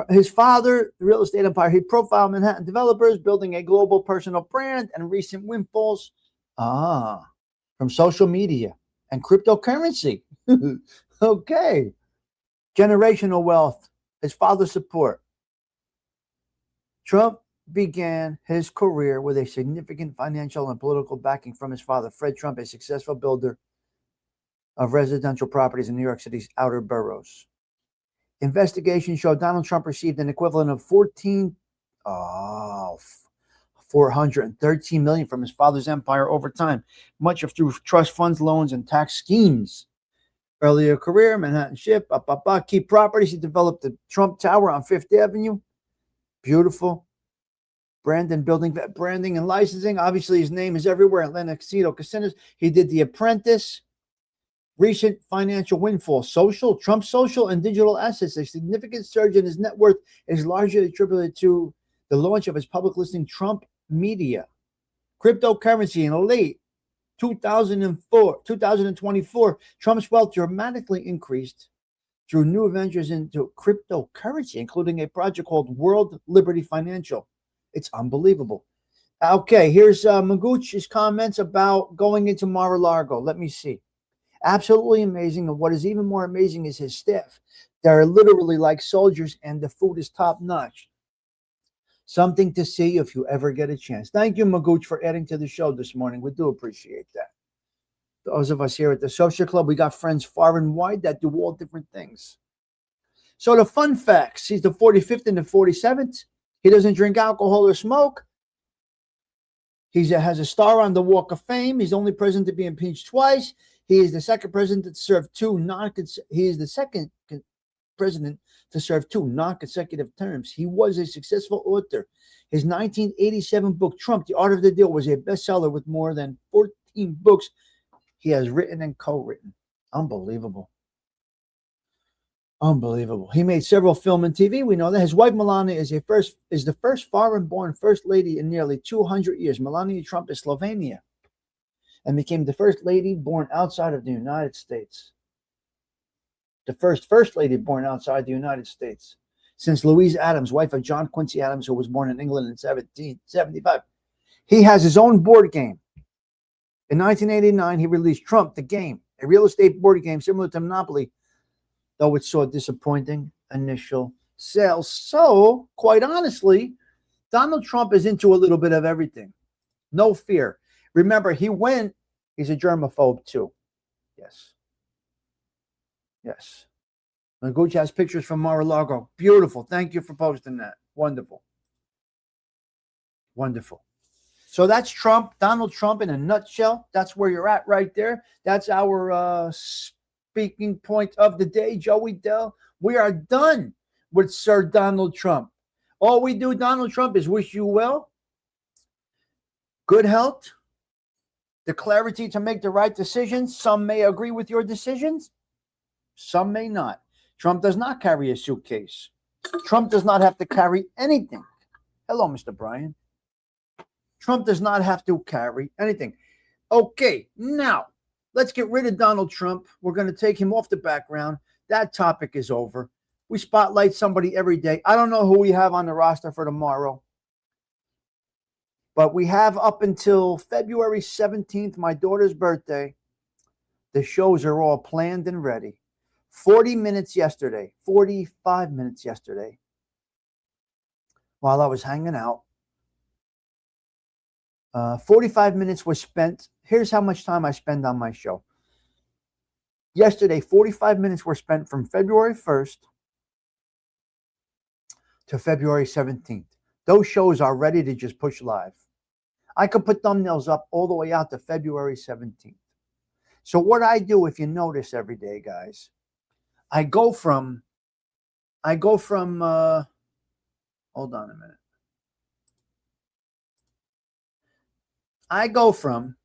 His father, the real estate empire, he profiled Manhattan developers, building a global personal brand, and recent windfalls from social media and cryptocurrency. Okay. Generational wealth, his father's support. Trump began his career with a significant financial and political backing from his father, Fred Trump, a successful builder of residential properties in New York City's outer boroughs. Investigations show Donald Trump received an equivalent of $413 million from his father's empire over time, much of through trust funds, loans, and tax schemes. Earlier career, Manhattan Ship, key properties. He developed the Trump Tower on Fifth Avenue. Beautiful. Branding and licensing. Obviously, his name is everywhere. Atlantic Casinos. He did The Apprentice. Recent financial windfall. Trump social and digital assets. A significant surge in his net worth is largely attributed to the launch of his public listing, Trump Media. Cryptocurrency in late 2024, Trump's wealth dramatically increased through new ventures into cryptocurrency, including a project called World Liberty Financial. It's unbelievable. Okay, here's Magooch's comments about going into Mar-a-Lago. Let me see. Absolutely amazing. And what is even more amazing is his staff. They're literally like soldiers, and the food is top notch. Something to see if you ever get a chance. Thank you, Magooch, for adding to the show this morning. We do appreciate that. Those of us here at the Social Club, we got friends far and wide that do all different things. So the fun facts: he's the 45th and the 47th. He doesn't drink alcohol or smoke. He has a star on the Walk of Fame. He's the only president to be impeached twice. He is the second president to serve two non-consecutive terms. He was a successful author. His 1987 book, Trump, The Art of the Deal, was a bestseller with more than 14 books he has written and co-written. Unbelievable. Unbelievable. He made several film and TV. We know that his wife Melania is the first foreign-born first lady in nearly 200 years. Melania Trump is Slovenia and became the first lady born outside of the United States. The first lady born outside the United States since Louise Adams, wife of John Quincy Adams, who was born in England in 1775. He has his own board game. In 1989, he released Trump the Game, a real estate board game similar to Monopoly, though it saw disappointing initial sales. So, quite honestly, Donald Trump is into a little bit of everything. No fear. Remember, he's a germaphobe too. Yes. Yes. Gucci has pictures from Mar-a-Lago. Beautiful. Thank you for posting that. Wonderful. Wonderful. So that's Trump, Donald Trump in a nutshell. That's where you're at right there. That's our speaking point of the day, Joey Dell. We are done with Sir Donald Trump. All we do, Donald Trump, is wish you well, good health, the clarity to make the right decisions. Some may agree with your decisions. Some may not. Trump does not carry a suitcase. Trump does not have to carry anything. Hello, Mr. Brian. Trump does not have to carry anything. Okay, now let's get rid of Donald Trump. We're going to take him off the background. That topic is over. We spotlight somebody every day. I don't know who we have on the roster for tomorrow, but we have up until February 17th, my daughter's birthday. The shows are all planned and ready. 45 minutes yesterday, while I was hanging out. 45 minutes was spent. Here's how much time I spend on my show. Yesterday, 45 minutes were spent from February 1st to February 17th. Those shows are ready to just push live. I could put thumbnails up all the way out to February 17th. So what I do, if you notice every day, guys, I go from hold on a minute. I go from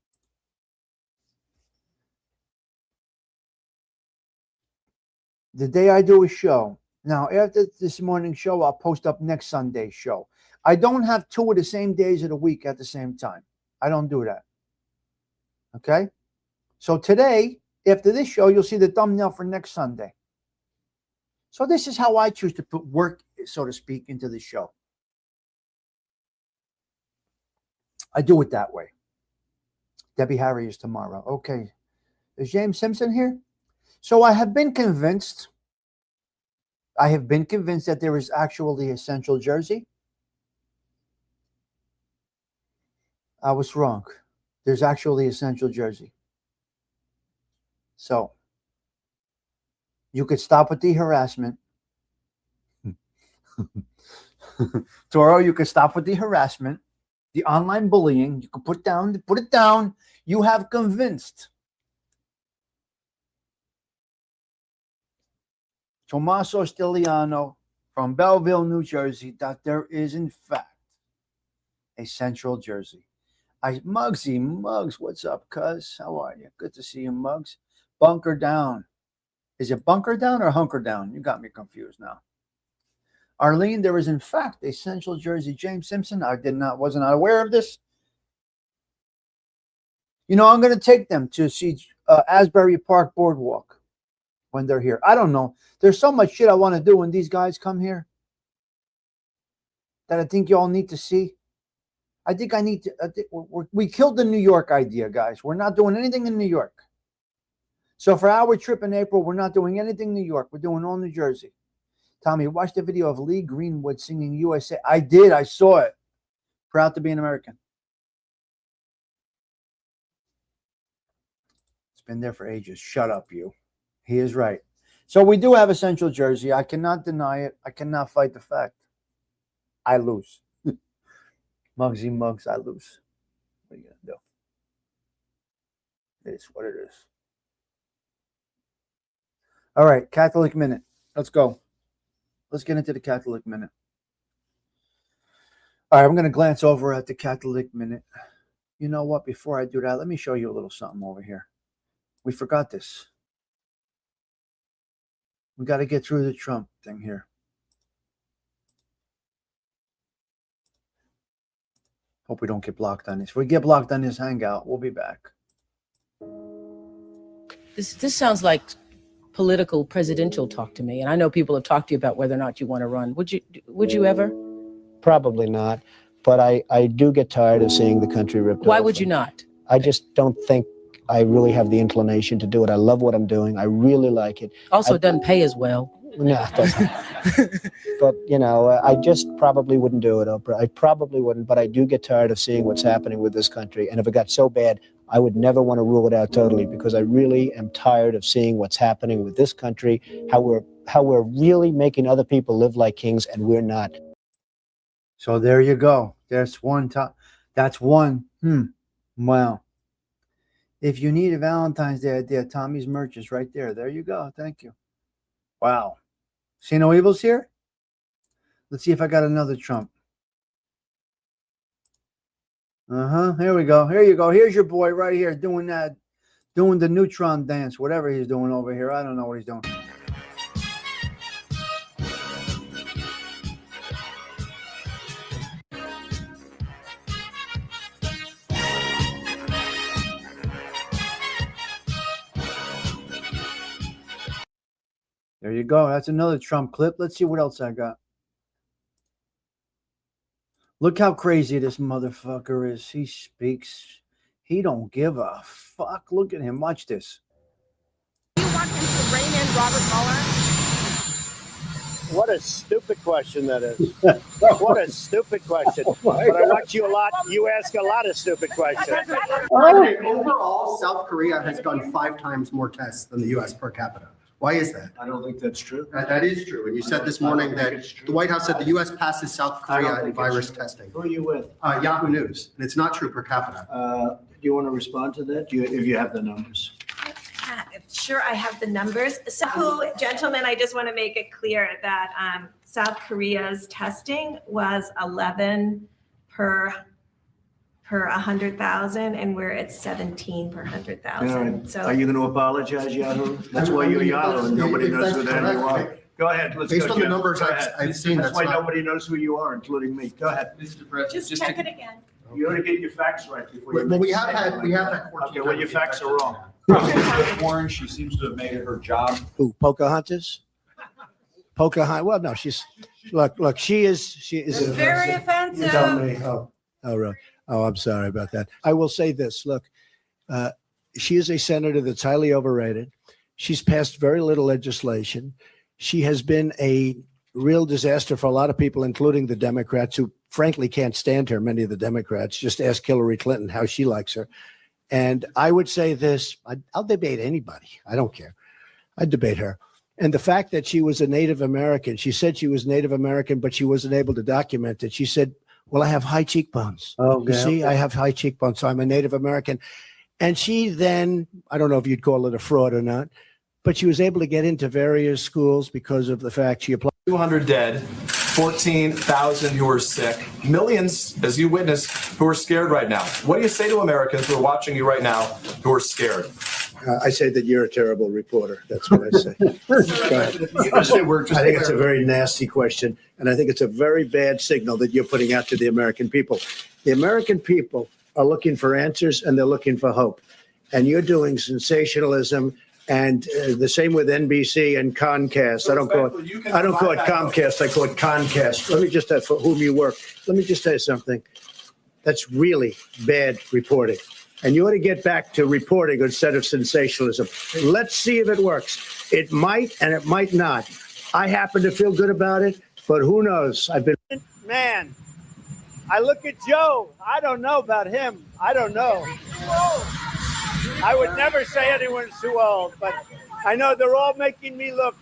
the day I do a show. Now, after this morning's show, I'll post up next Sunday's show. I don't have two of the same days of the week at the same time. I don't do that. Okay? So today, after this show, you'll see the thumbnail for next Sunday. So this is how I choose to put work, so to speak, into the show. I do it that way. Debbie Harry is tomorrow. Okay. Is James Simpson here? So I have been convinced that there is actually a Central Jersey. I was wrong. There's actually a Central Jersey. So you could stop with the harassment. Toro, you could stop with the harassment, the online bullying. You could put it down. You have convinced Tommaso Stiliano from Belleville, New Jersey, that there is, in fact, a Central Jersey. Muggs, what's up, cuz? How are you? Good to see you, Muggs. Bunker down. Is it bunker down or hunker down? You got me confused now. Arlene, there is, in fact, a Central Jersey. James Simpson, wasn't not aware of this. You know, I'm going to take them to see Asbury Park Boardwalk when they're here. I don't know. There's so much shit I want to do when these guys come here that I think y'all need to see. We killed the New York idea, guys. We're not doing anything in New York. So for our trip in April, we're not doing anything in New York. We're doing all New Jersey. Tommy, watch the video of Lee Greenwood singing USA. I did. I saw it. Proud to be an American. It's been there for ages. Shut up, you. He is right. So we do have a Central Jersey. I cannot deny it. I cannot fight the fact. I lose. Muggsy Muggs, I lose. What are you going to do? It is what it is. All right, Catholic Minute. Let's go. Let's get into the Catholic Minute. All right, I'm going to glance over at the Catholic Minute. You know what? Before I do that, let me show you a little something over here. We forgot this. We got to get through the Trump thing here. Hope we don't get blocked on this. If we get blocked on this hangout, we'll be back. This sounds like political presidential talk to me, and I know people have talked to you about whether or not you want to run. Would you ever? Probably not, but I do get tired of seeing the country ripped Why off. would you not? I just don't think I really have the inclination to do it. I love what I'm doing. I really like it. Also, it doesn't pay as well. No, it doesn't. But, you know, I just probably wouldn't do it, Oprah. I probably wouldn't, but I do get tired of seeing what's happening with this country. And if it got so bad, I would never want to rule it out totally, because I really am tired of seeing what's happening with this country, how we're really making other people live like kings and we're not. So there you go. There's one top. That's one. Wow. If you need a Valentine's Day idea, Tommy's merch is right there. There you go. Thank you. Wow. See no evils here? Let's see if I got another Trump. Here we go. Here you go. Here's your boy right here doing that, doing the neutron dance, whatever he's doing over here. I don't know what he's doing. There you go. That's another Trump clip. Let's see what else I got. Look how crazy this motherfucker is. He speaks. He don't give a fuck. Look at him. Watch this. You want him to rein in Robert Mueller? What a stupid question that is. What a stupid question. But I watch you a lot. You ask a lot of stupid questions. Overall, South Korea has done 5 times more tests than the U.S. per capita. Why is that? I don't think that's true. That is true. And you said this morning that the White House said the U.S. passes South Korea in virus testing. Who are you with? Yahoo News. And it's not true per capita. Do you want to respond to that? If you have the numbers. Sure, I have the numbers. So, gentlemen, I just want to make it clear that South Korea's testing was 11 per 100,000, and we're at 17 per 100,000. So, are you going to apologize, Yahoo? That's why you're Yahoo, and nobody knows who the hell you are. Go ahead. Let's Based go, on the Jeff. numbers I've seen, that's why nobody knows who you are, including me. Go ahead. Mr. President, just check it again. You ought to get your facts right before you. Well, we have had 14 Okay, well, your facts are wrong. Warren, she seems to have made it her job. Who, Pocahontas? Pocahontas. Well, no, she's look. She is. Very offensive. Tell me. Oh, really? Oh, I'm sorry about that. I will say this. Look, she is a senator that's highly overrated. She's passed very little legislation. She has been a real disaster for a lot of people, including the Democrats, who frankly can't stand her. Many of the Democrats. Just ask Hillary Clinton how she likes her. And I would say this, I'll debate anybody. I don't care. I'd debate her. And the fact that she was a Native American, she said she was Native American, but she wasn't able to document it. She said, well, I have high cheekbones. Oh, you see, I have high cheekbones, so I'm a Native American. And she then, I don't know if you'd call it a fraud or not, but she was able to get into various schools because of the fact she applied. 200 dead, 14,000 who are sick, millions, as you witnessed, who are scared right now. What do you say to Americans who are watching you right now who are scared? I say that you're a terrible reporter. That's what I say. I think it's a very nasty question, and I think it's a very bad signal that you're putting out to the American people. The American people are looking for answers, and they're looking for hope. And you're doing sensationalism, and the same with NBC and Comcast. I don't call it Comcast. I call it Concast. Let me just say for whom you work. Let me just say something. That's really bad reporting. And you ought to get back to reporting instead of sensationalism. Let's see if it works. It might and it might not. I happen to feel good about it, but who knows? Man, I look at Joe. I don't know about him. I don't know. I would never say anyone's too old, but I know they're all making me look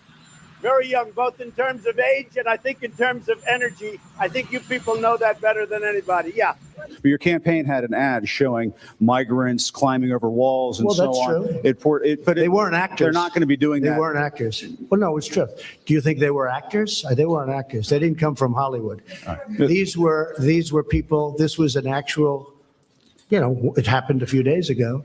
very young, both in terms of age and I think in terms of energy. I think you people know that better than anybody. Yeah. But your campaign had an ad showing migrants climbing over walls and so on. That's true. But they weren't actors. They're not going to be doing that. They weren't actors. Well, no, it's true. Do you think they were actors? They weren't actors. They didn't come from Hollywood. These were people. This was an actual, it happened a few days ago.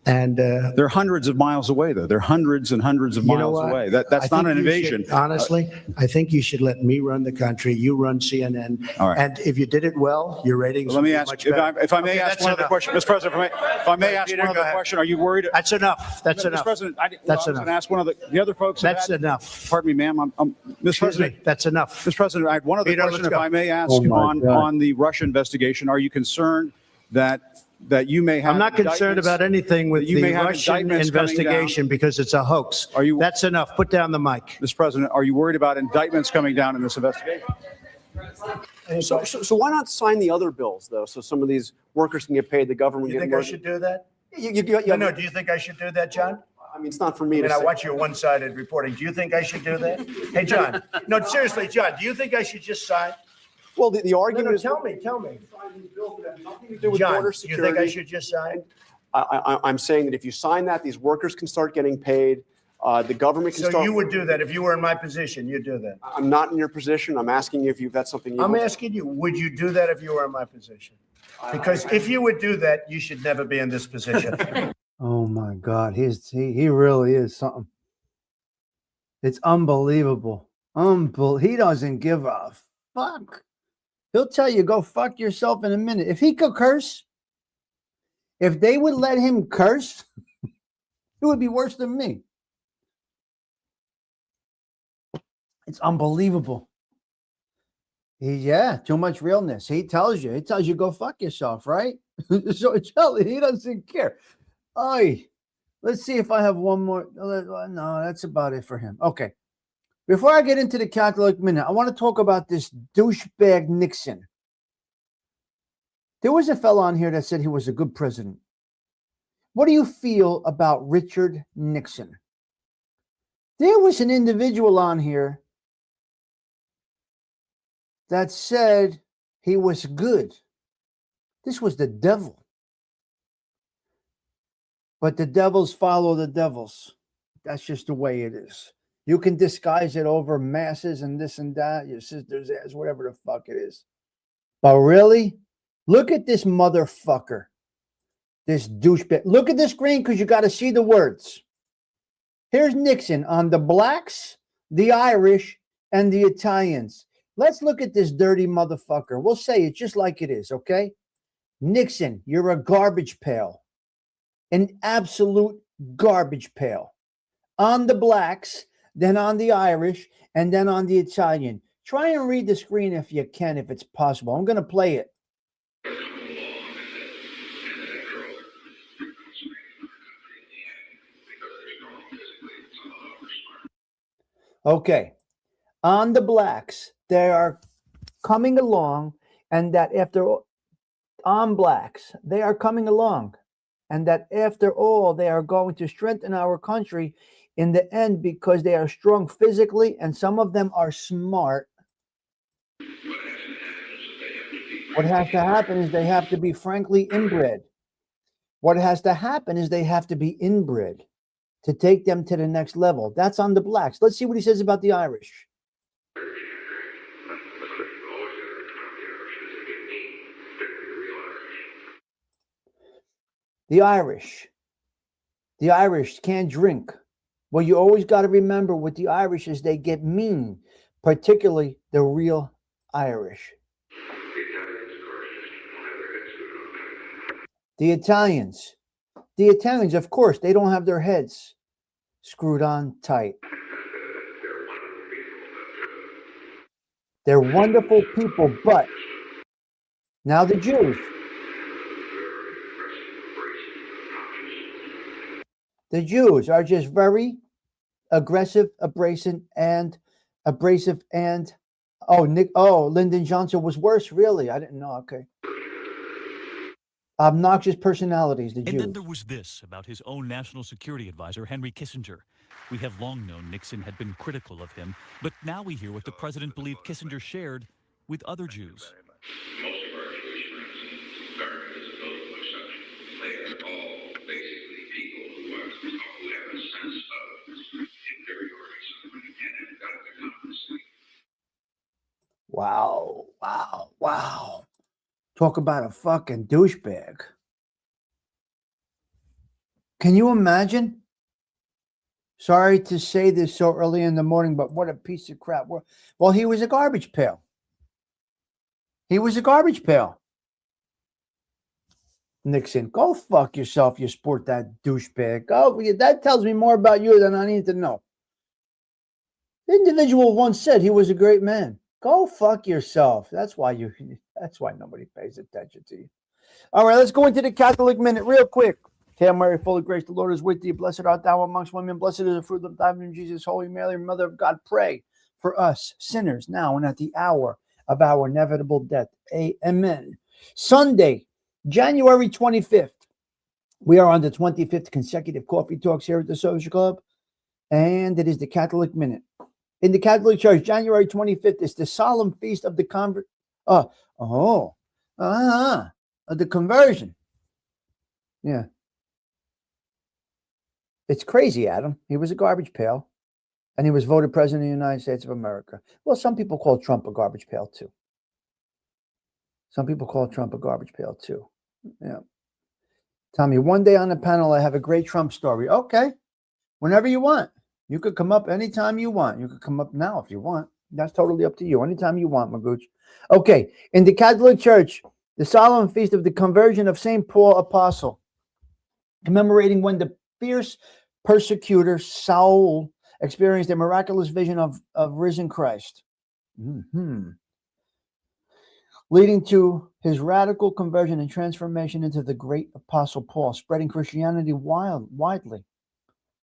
And They're hundreds of miles away, though. They're hundreds and hundreds of you know miles what? away. I That's not think an you invasion. should- honestly, I think you should let me run the country. You run CNN. All right. And if you did it well, your ratings Let would me be ask, much if better. I may Okay, ask that's one other enough. question, Mr. President, if I may ask Peter, one go other ahead. question, are you worried? That's enough. That's Mr. enough. President, That's I was enough. going to ask one of the other folks. have That's had- enough. Pardon me, ma'am. Mr. Excuse President, me. That's enough. Mr. President, I had one other Peter, question, let's if go. I may ask, Oh my on God. the Russia investigation. Are you concerned that you may have? I'm not concerned indictments- about anything with that you the may have Russian indictments coming investigation because it's a hoax. Are you? That's enough. Put down the mic. Mr. President, are you worried about indictments coming down in this investigation? So why not sign the other bills, though, so some of these workers can get paid, the government You get think I more? should do that? You- No, do you think I should do that, John? I mean, it's not for me I to mean, I say. watch your one-sided reporting. Do you think I should do that? Hey, John. No, seriously, John, do you think I should just sign? Well, the argument is. Tell me. Do with John, border do you think I security. should just sign? I'm saying that if you sign that, these workers can start getting paid. The government can So start. you would do that if you were in my position, you'd do that? I'm not in your position. I'm asking you if that's something you. I'm asking you, would you do that if you were in my position? Because if you would do that, you should never be in this position. Oh my God, he really is something. It's unbelievable. He doesn't give a fuck. He'll tell you go fuck yourself in a minute. If he could curse, if they would let him curse, it would be worse than me. It's unbelievable. Too much realness. He tells you go fuck yourself, right? So he doesn't care. Let's see if I have one more. No, that's about it for him. Okay. Before I get into the Catholic minute, I want to talk about this douchebag Nixon. There was a fellow on here that said he was a good president. What do you feel about Richard Nixon? There was an individual on here that said he was good. This was the devil. But the devils follow the devils. That's just the way it is. You can disguise it over masses and this and that, your sister's ass, whatever the fuck it is. But really, look at this motherfucker. This douchebag. Look at the screen because you got to see the words. Here's Nixon on the blacks, the Irish, and the Italians. Let's look at this dirty motherfucker. We'll say it just like it is, okay? Nixon, you're a garbage pail. An absolute garbage pail. On the blacks, then on the Irish, and then on the Italian. Try and read the screen if you can, if it's possible. I'm going to play it. Okay. On the blacks, they are coming along, and that on blacks, they are coming along, and that after all, they are going to strengthen our country in the end because they are strong physically, and some of them are smart. What has to happen is they have to be frankly inbred. What has to happen is they have to be inbred to take them to the next level. That's on the blacks. Let's see what he says about the Irish. The Irish can't drink. Well, you always got to remember with the Irish is they get mean, particularly the real Irish. The Italians, of course, they don't have their heads screwed on tight. They're wonderful people, but now the Jews. The Jews are just very aggressive, abrasive, and Lyndon Johnson was worse. Really, I didn't know. Okay, obnoxious personalities. The And Jews. then there was this about his own national security advisor, Henry Kissinger. We have long known Nixon had been critical of him, but now we hear what the president believed Kissinger shared with other Jews. Wow. Talk about a fucking douchebag. Can you imagine? Sorry to say this so early in the morning, but what a piece of crap. Well, he was a garbage pail. He was a garbage pail. Nixon, go fuck yourself, you sport that douchebag. That tells me more about you than I need to know. The individual once said he was a great man. Go fuck yourself. That's why nobody pays attention to you. All right, let's go into the Catholic Minute real quick. Hail Mary, full of grace, the Lord is with thee. Blessed art thou amongst women. Blessed is the fruit of thy womb, Jesus. Holy Mary, Mother of God, pray for us sinners now and at the hour of our inevitable death. Amen. Sunday, January 25th. We are on the 25th consecutive coffee talks here at the Social Club, and it is the Catholic Minute. In the Catholic Church, January 25th is the solemn feast of the the conversion. Yeah. It's crazy, Adam. He was a garbage pail, and he was voted president of the United States of America. Well, some people call Trump a garbage pail, too. Yeah. Tommy, one day on the panel, I have a great Trump story. Okay. Whenever you want. You could come up anytime you want. You could come up now if you want. That's totally up to you. Anytime you want, Magooch. Okay. In the Catholic Church, the solemn feast of the conversion of St. Paul Apostle, commemorating when the fierce persecutor Saul experienced a miraculous vision of risen Christ, leading to his radical conversion and transformation into the great Apostle Paul, spreading Christianity widely.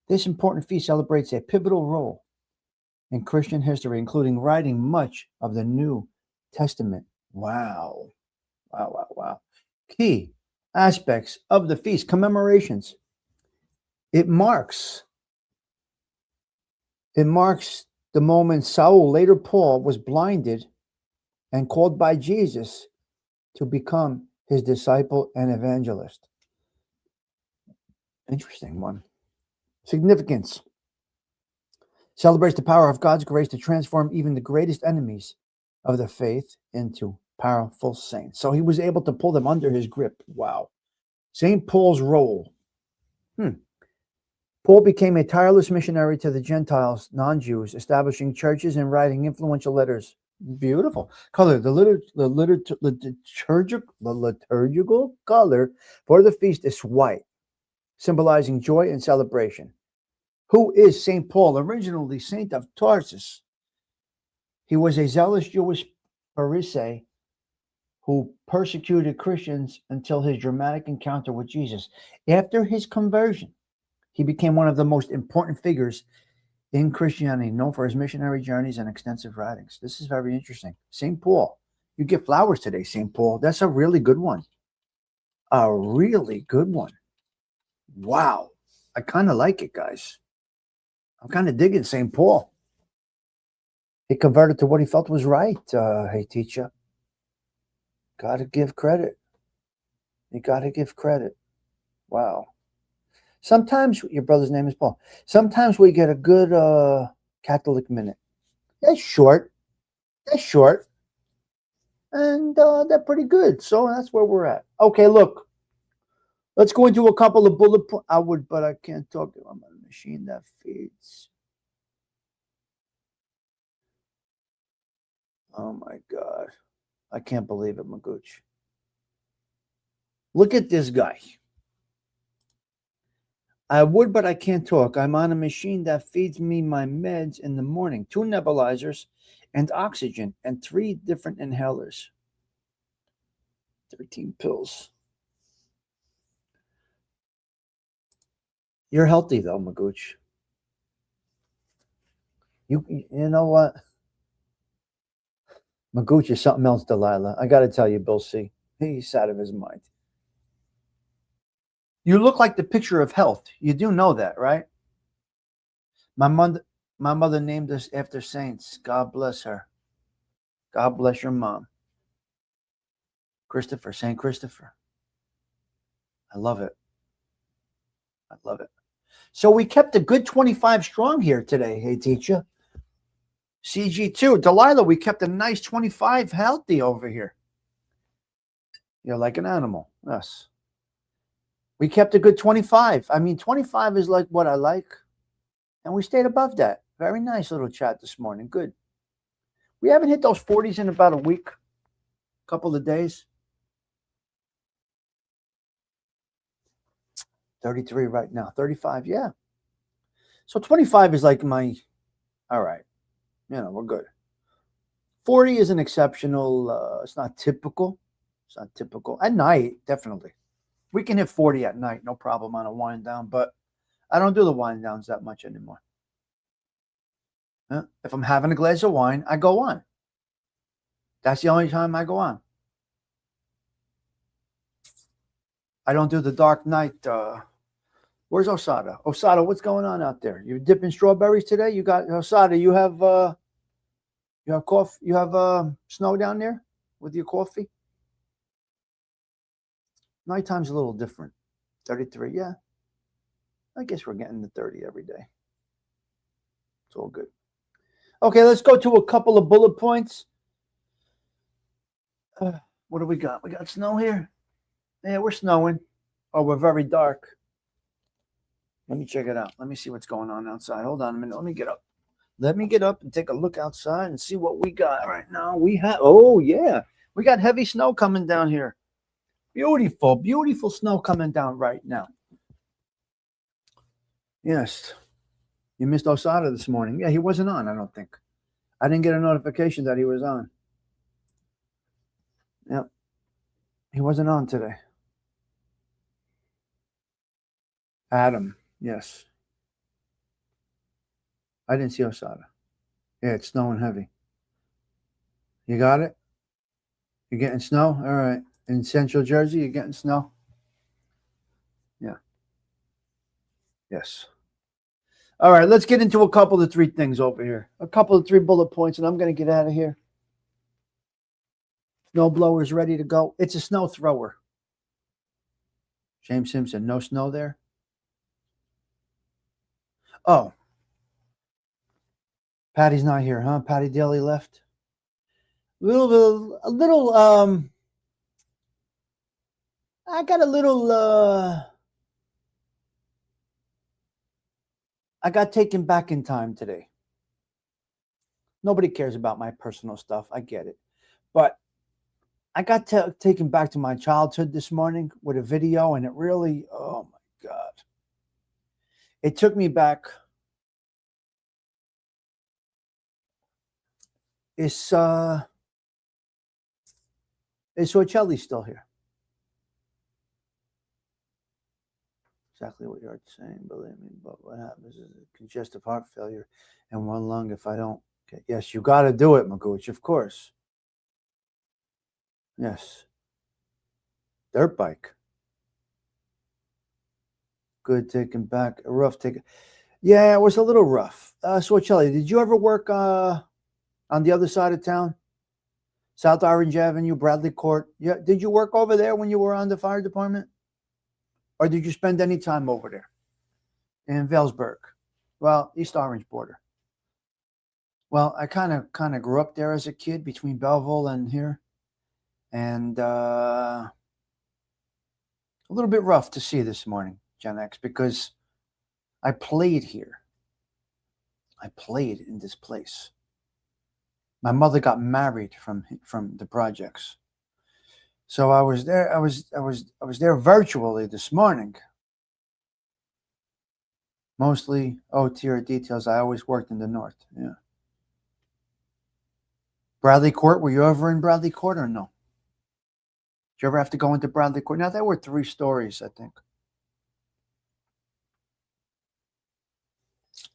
This important feast celebrates a pivotal role in Christian history, including writing much of the New Testament. Wow. Key aspects of the feast, commemorations. It marks the moment Saul, later Paul, was blinded and called by Jesus to become his disciple and evangelist. Interesting one. Significance. Celebrates the power of God's grace to transform even the greatest enemies of the faith into powerful saints. So he was able to pull them under his grip. Wow. St. Paul's role. Paul became a tireless missionary to the Gentiles, non-Jews, establishing churches and writing influential letters. Beautiful. Color. The liturgical color for the feast is white, symbolizing joy and celebration. Who is St. Paul? Originally Saint of Tarsus. He was a zealous Jewish Pharisee who persecuted Christians until his dramatic encounter with Jesus. After his conversion, he became one of the most important figures in Christianity, known for his missionary journeys and extensive writings. This is very interesting. St. Paul. You get flowers today, St. Paul. That's a really good one. A really good one. Wow. I kind of like it, guys. I'm kind of digging St. Paul. He converted to what he felt was right. Hey, teacher. Got to give credit. You got to give credit. Wow. Sometimes, your brother's name is Paul. Sometimes we get a good Catholic minute. That's short. And they're pretty good. So that's where we're at. Okay, look. Let's go into a couple of bullet points. I would, but I can't talk. I'm on a machine that feeds. Oh, my God. I can't believe it, Magooch. Look at this guy. I would, but I can't talk. I'm on a machine that feeds me my meds in the morning. 2 nebulizers and oxygen and 3 different inhalers. 13 pills. You're healthy, though, Magooch. You know what? Magooch is something else, Delilah. I got to tell you, Bill C. He's out of his mind. You look like the picture of health. You do know that, right? My mother named us after saints. God bless her. God bless your mom. Christopher, St. Christopher. I love it. So we kept a good 25 strong here today, hey, teacher. CG2. Delilah, we kept a nice 25 healthy over here. You're like an animal. Yes. We kept a good 25. I mean, 25 is like what I like. And we stayed above that. Very nice little chat this morning. Good. We haven't hit those 40s in about a week, couple of days. 33 right now. 35, yeah. So 25 is like my, all right. We're good. 40 is an exceptional, it's not typical. It's not typical. At night, definitely. We can hit 40 at night, no problem on a wind down, but I don't do the wind downs that much anymore. If I'm having a glass of wine, I go on. That's the only time I go on. I don't do the dark night. Where's Osada? Osada, what's going on out there? You're dipping strawberries today? You got Osada, you have coffee, you have snow down there with your coffee? Nighttime's a little different. 33, yeah. I guess we're getting to 30 every day. It's all good. Okay, let's go to a couple of bullet points. What do we got? We got snow here. Yeah, we're snowing. Oh, we're very dark. Let me check it out. Let me see what's going on outside. Hold on a minute. Let me get up. Let me get up and take a look outside and see what we got right now. We have, oh, yeah. We got heavy snow coming down here. Beautiful, beautiful snow coming down right now. Yes. You missed Osada this morning. Yeah, he wasn't on, I don't think. I didn't get a notification that he was on. Yep. He wasn't on today. Adam, yes. I didn't see Osada. Yeah, it's snowing heavy. You got it? You're getting snow? All right. In Central Jersey, you're getting snow? Yeah. Yes. All right, let's get into a couple of three things over here. A couple of three bullet points, and I'm going to get out of here. Snow blower's ready to go. It's a snow thrower. James Simpson, no snow there? Oh. Patty's not here, huh? Patty Daly left. I got a little, I got taken back in time today. Nobody cares about my personal stuff. I get it. But I got taken back to my childhood this morning with a video, and it really, oh my God. It took me back. Is Sorcelli still here? Exactly what you're saying, believe me. But what happens is congestive heart failure and one lung if I don't. Okay. Yes, you got to do it, Magooch, of course. Yes. Dirt bike. Good taking back. A rough take. Yeah, it was a little rough. Sorcelli, did you ever work on the other side of town? South Orange Avenue, Bradley Court. Yeah, did you work over there when you were on the fire department? Or did you spend any time over there? In Vailsburg. Well, East Orange border. Well, I kind of grew up there as a kid between Belleville and here. And a little bit rough to see this morning, Gen X, because I played here. I played in this place. My mother got married from the projects. So I was there. I was there virtually this morning. Mostly OT details. I always worked in the north. Yeah. Bradley Court. Were you ever in Bradley Court or no? Did you ever have to go into Bradley Court? Now there were 3 stories, I think,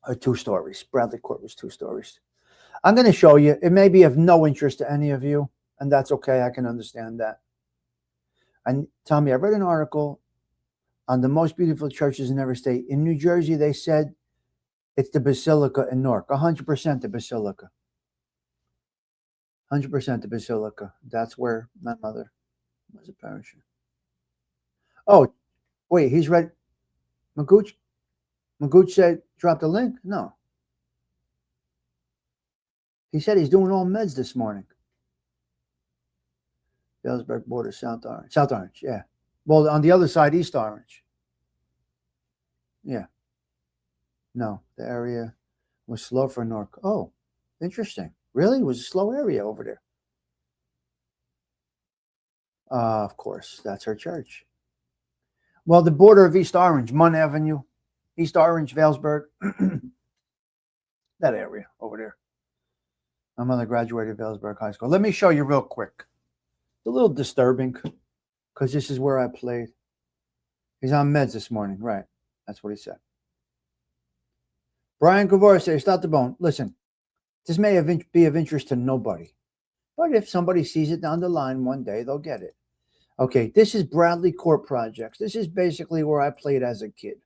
or 2 stories. Bradley Court was 2 stories. I'm going to show you. It may be of no interest to any of you, and that's okay. I can understand that. And Tommy, I read an article on the most beautiful churches in every state. In New Jersey, they said it's the Basilica in Newark. 100% the Basilica. 100% the Basilica. That's where my mother was a parishioner. Oh, wait, he's read. Magooch said, drop the link? No. He said he's doing all meds this morning. Galesburg border, South Orange. South Orange, yeah. Well, on the other side, East Orange. Yeah. No, the area was slow for North. Oh, interesting. Really? It was a slow area over there. Of course, that's her church. Well, the border of East Orange, Munn Avenue, East Orange, Valesburg, that area over there. My mother graduated Valesburg High School. Let me show you real quick. It's a little disturbing because this is where I played. He's on meds this morning. Right. That's what he said. Brian Gavor says, stop the bone. Listen, this may be of interest to nobody. But if somebody sees it down the line one day, they'll get it. Okay, this is Bradley Court Projects. This is basically where I played as a kid.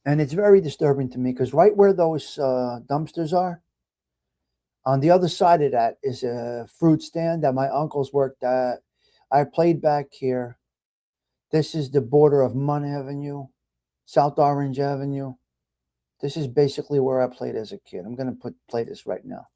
And it's very disturbing to me because right where those dumpsters are, on the other side of that is a fruit stand that my uncles worked at. I played back here. This is the border of Munn Avenue, South Orange Avenue. This is basically where I played as a kid. I'm going to play this right now.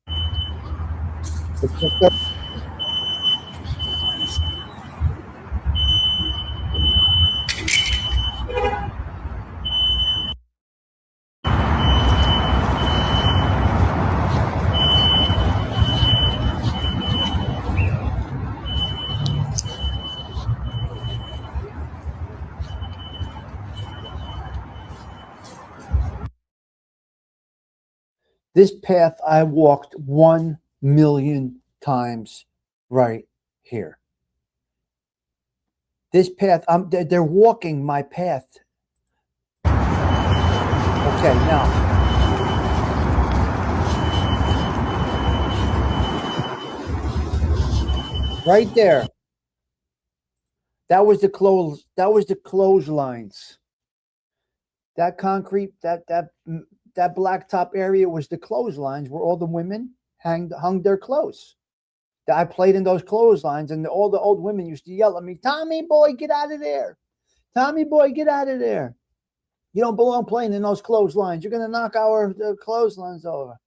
This path I walked 1 million times right here. This path, they're walking my path. Okay, now. Right there. That was the clotheslines. That concrete, that blacktop area was the clotheslines where all the women hung their clothes. I played in those clotheslines, and all the old women used to yell at me, Tommy boy, get out of there. Tommy boy, get out of there. You don't belong playing in those clotheslines. You're going to knock our clotheslines over.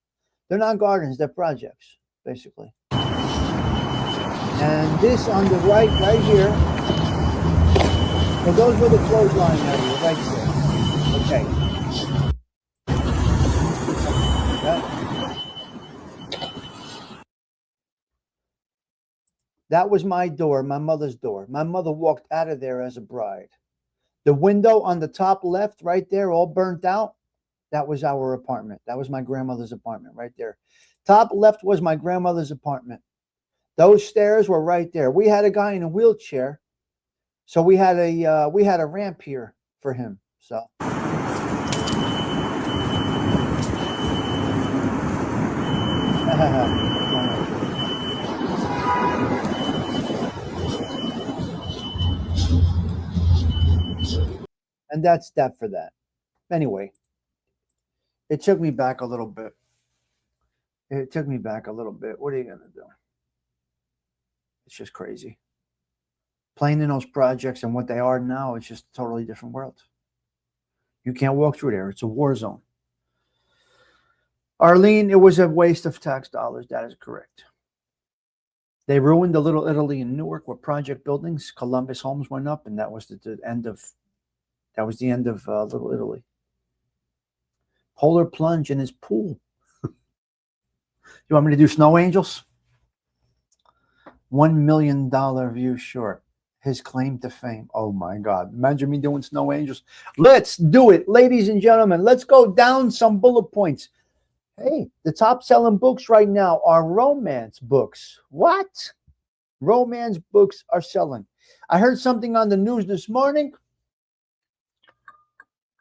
They're not gardens, they're projects, basically. And this on the right here, so those were the clothesline area right there. Okay. That was my door, my mother's door. My mother walked out of there as a bride. The window on the top left, right there, all burnt out, that was our apartment. That was my grandmother's apartment right there. Top left was my grandmother's apartment. Those stairs were right there. We had a guy in a wheelchair, so we had a ramp here for him. So. And that's that for that. Anyway, it took me back a little bit. What are you going to do? It's just crazy. Playing in those projects and what they are now, it's just a totally different world. You can't walk through there. It's a war zone. Arlene, it was a waste of tax dollars. That is correct. They ruined the Little Italy in Newark with project buildings. Columbus Homes went up, and that was the end of Little Italy. Polar plunge in his pool. You want me to do snow angels? $1 million view short. His claim to fame. Oh my God. Imagine me doing snow angels. Let's do it, ladies and gentlemen. Let's go down some bullet points. Hey, the top selling books right now are romance books. What? Romance books are selling. I heard something on the news this morning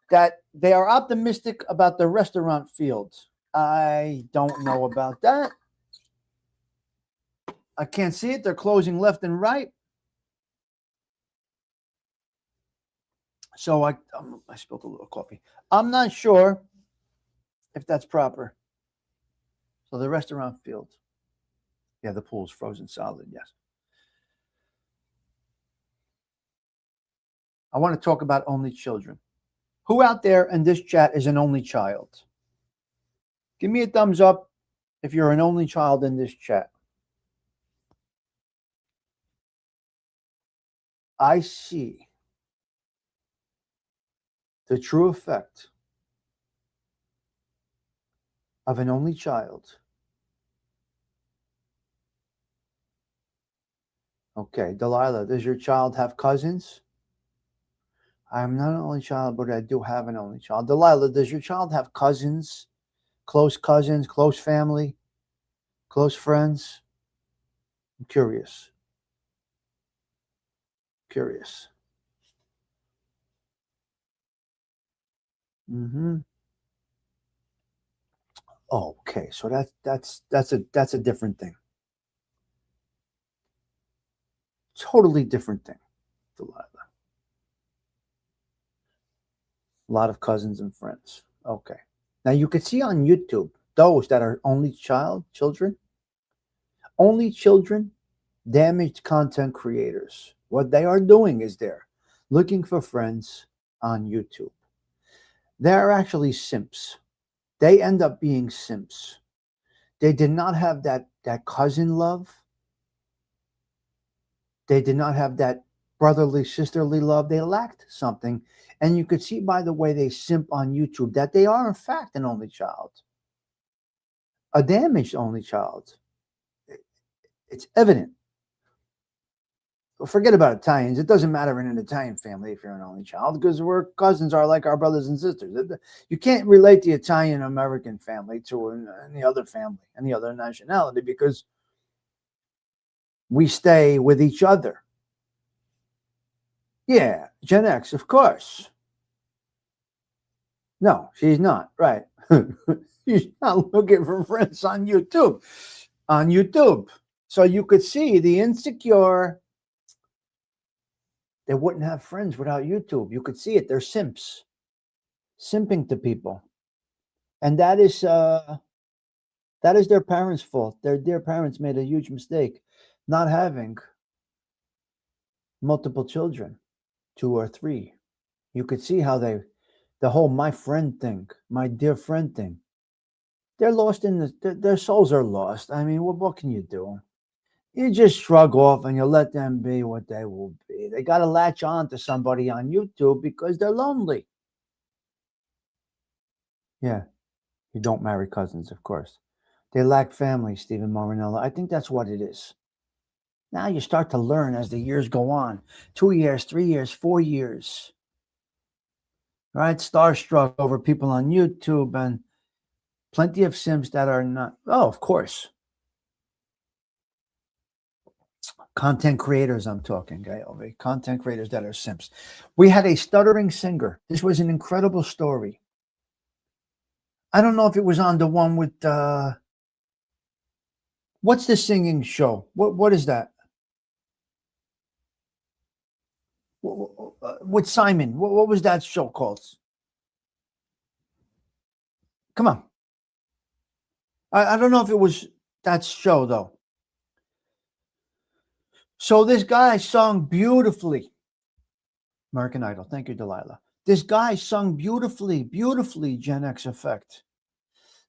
that they are optimistic about the restaurant fields. I don't know about that. I can't see it. They're closing left and right. So I spilled a little coffee. I'm not sure if that's proper. So the restaurant fields. Yeah, the pool's frozen solid, yes. I want to talk about only children. Who out there in this chat is an only child? Give me a thumbs up if you're an only child in this chat. I see the true effect of an only child. Okay, Delilah, does your child have cousins? I'm not an only child, but I do have an only child. Delilah, does your child have cousins, close family, close friends? I'm curious. Mm-hmm. Okay, so that's a different thing. Totally different thing, Delilah. A lot of cousins and friends. Okay. Now you can see on YouTube those that are only children, damaged content creators. What they are doing is they're looking for friends on YouTube. They're actually simps. They end up being simps. They did not have that cousin love. They did not have that brotherly, sisterly love. They lacked something. And you could see by the way they simp on YouTube that they are, in fact, an only child, a damaged only child. It's evident. Well, forget about Italians. It doesn't matter in an Italian family if you're an only child because we're cousins are like our brothers and sisters. You can't relate the Italian American family to any other family, any other nationality because we stay with each other. Yeah, Gen X, of course. No, she's not. Right. She's not looking for friends on YouTube. So you could see the insecure. They wouldn't have friends without YouTube. You could see it. They're simps. Simping to people. And that is their parents' fault. Their parents made a huge mistake not having multiple children, 2 or 3. You could see how the whole my friend thing, my dear friend thing, they're lost in their souls are lost. I mean, what can you do? You just shrug off and you let them be what they will be. They got to latch on to somebody on YouTube because they're lonely. Yeah, you don't marry cousins, of course. They lack family, Stephen Marinella. I think that's what it is. Now you start to learn as the years go on. 2 years, 3 years, 4 years. Right? Starstruck over people on YouTube and plenty of Sims that are not. Oh, of course. Content creators, I'm talking, Gail. Content creators that are Sims. We had a stuttering singer. This was an incredible story. I don't know if it was on the one with what's the singing show? What is that? With Simon. What was that show called? Come on. I don't know if it was that show though. So this guy sung beautifully. American Idol. Thank you, Delilah. This guy sung beautifully, Gen X effect.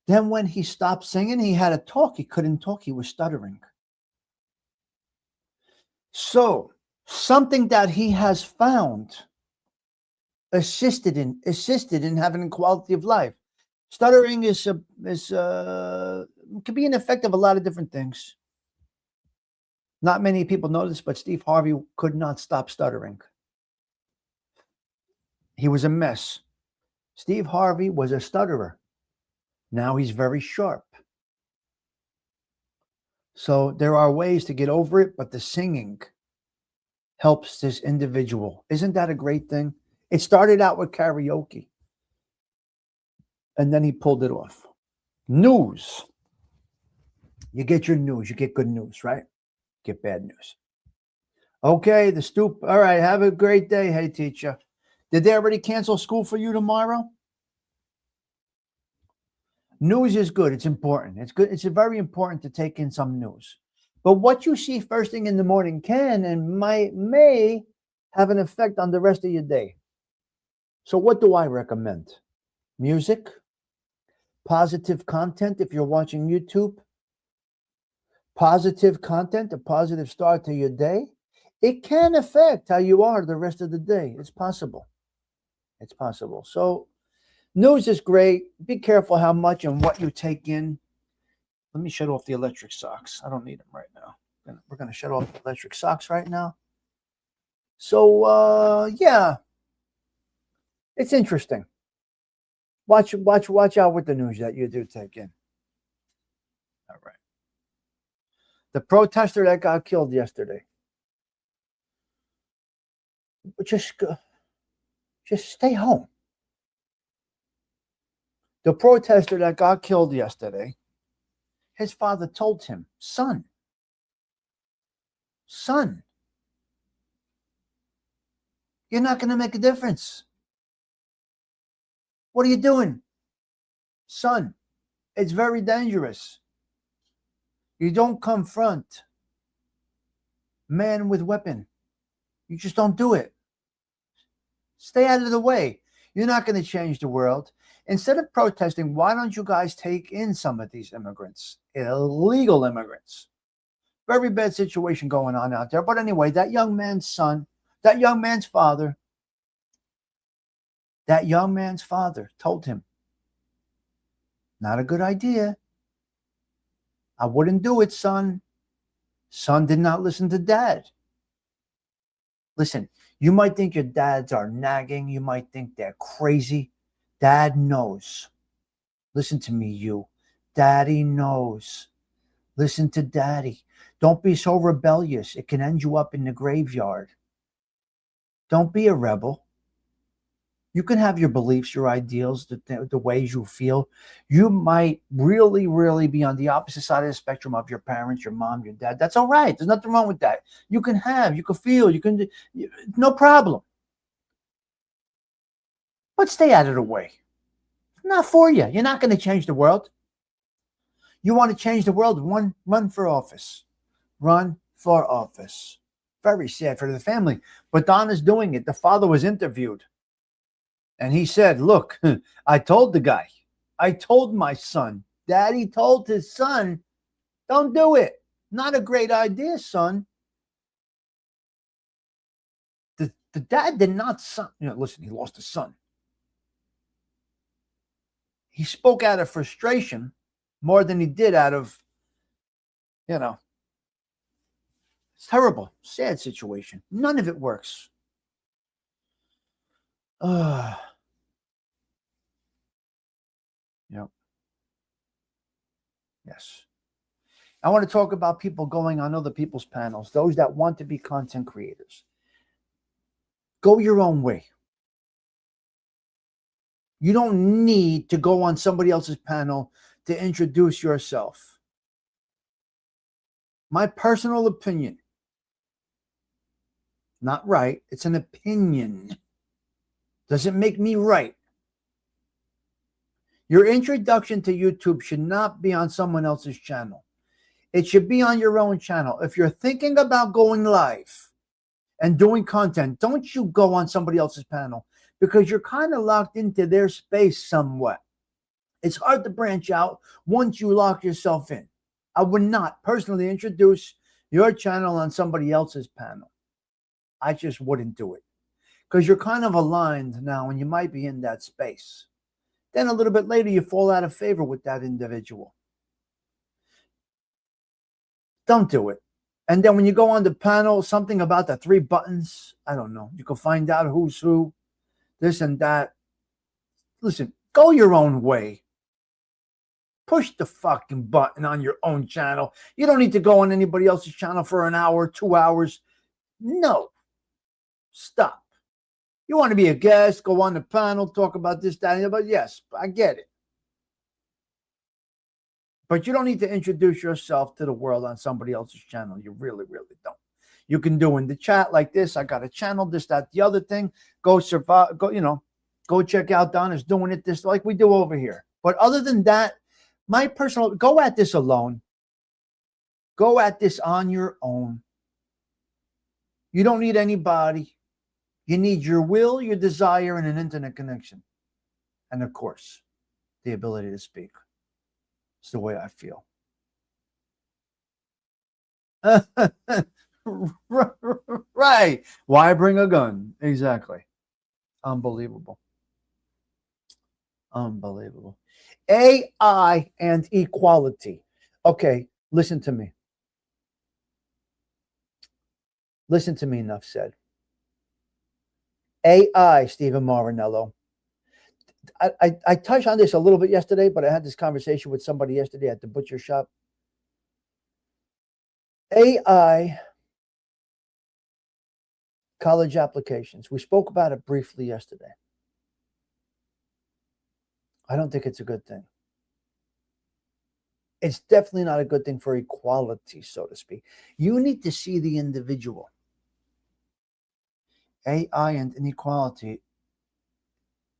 Then when he stopped singing, he had to talk. He couldn't talk. He was stuttering. So something that he has found assisted in having quality of life. Stuttering could be an effect of a lot of different things. Not many people know this, but Steve Harvey could not stop stuttering. He was a mess. Steve Harvey was a stutterer. Now he's very sharp. So there are ways to get over it, but the singing helps this individual. Isn't that a great thing? It started out with karaoke, and then he pulled it off. News. You get your news. You get good news, right? Get bad news. Okay, the stoop. All right, have a great day. Hey, teacher. Did they already cancel school for you tomorrow? News is good. It's important. It's good. It's very important to take in some news. But what you see first thing in the morning can and may have an effect on the rest of your day. So what do I recommend? Music, positive content if you're watching YouTube, positive content, a positive start to your day. It can affect how you are the rest of the day. It's possible. It's possible. So news is great. Be careful how much and what you take in. Let me shut off the electric socks. I don't need them right now. We're going to shut off the electric socks right now. So, yeah, it's interesting. Watch out with the news that you do take in. All right. The protester that got killed yesterday. Just stay home. The protester that got killed yesterday, his father told him, son, you're not going to make a difference. What are you doing? Son, it's very dangerous. You don't confront man with weapon. You just don't do it. Stay out of the way. You're not going to change the world. Instead of protesting, why don't you guys take in some of these immigrants, illegal immigrants? Very bad situation going on out there. But anyway, that young man's son, that young man's father told him, not a good idea. I wouldn't do it, son. Son did not listen to dad. Listen, you might think your dads are nagging. You might think they're crazy. Dad knows. Listen to me, you. Daddy knows. Listen to daddy. Don't be so rebellious. It can end you up in the graveyard. Don't be a rebel. You can have your beliefs, your ideals, the ways you feel. You might really, really be on the opposite side of the spectrum of your parents, your mom, your dad. That's all right. There's nothing wrong with that. You can feel, no problem. But stay out of the way. It's not for you. You're not going to change the world. You want to change the world? Run for office. Run for office. Very sad for the family. But Don is doing it. The father was interviewed. And he said, look, I told the guy. I told my son. Daddy told his son, don't do it. Not a great idea, son. The dad did not, listen, he lost a son. He spoke out of frustration more than he did out of, it's terrible, sad situation. None of it works. Yep. Yes. I want to talk about people going on other people's panels, those that want to be content creators. Go your own way. You don't need to go on somebody else's panel to introduce yourself. My personal opinion, not right, it's an opinion. Doesn't make me right. Your introduction to YouTube should not be on someone else's channel. It should be on your own channel. If you're thinking about going live and doing content, don't you go on somebody else's panel, because you're kind of locked into their space somewhat. It's hard to branch out once you lock yourself in. I would not personally introduce your channel on somebody else's panel. I just wouldn't do it, because you're kind of aligned now and you might be in that space. Then a little bit later, you fall out of favor with that individual. Don't do it. And then when you go on the panel, something about the 3 buttons, I don't know. You can find out who's who, this and that. Listen, go your own way. Push the fucking button on your own channel. You don't need to go on anybody else's channel for an hour, 2 hours. No. Stop. You want to be a guest, go on the panel, talk about this, that, and the other. But yes, I get it. But you don't need to introduce yourself to the world on somebody else's channel. You really, really don't. You can do in the chat like this. I got a channel, this, that, the other thing. Go survive, go check out Donna's doing it this like we do over here. But other than that, my personal, go at this alone. Go at this on your own. You don't need anybody. You need your will, your desire, and an internet connection. And of course, the ability to speak. It's the way I feel. Right. Why bring a gun? Exactly. Unbelievable. Unbelievable. AI and equality. Okay, listen to me. Listen to me, enough said. AI, Stephen Marinello. I touched on this a little bit yesterday, but I had this conversation with somebody yesterday at the butcher shop. AI college applications. We spoke about it briefly yesterday. I don't think it's a good thing. It's definitely not a good thing for equality, so to speak. You need to see the individual. AI and inequality.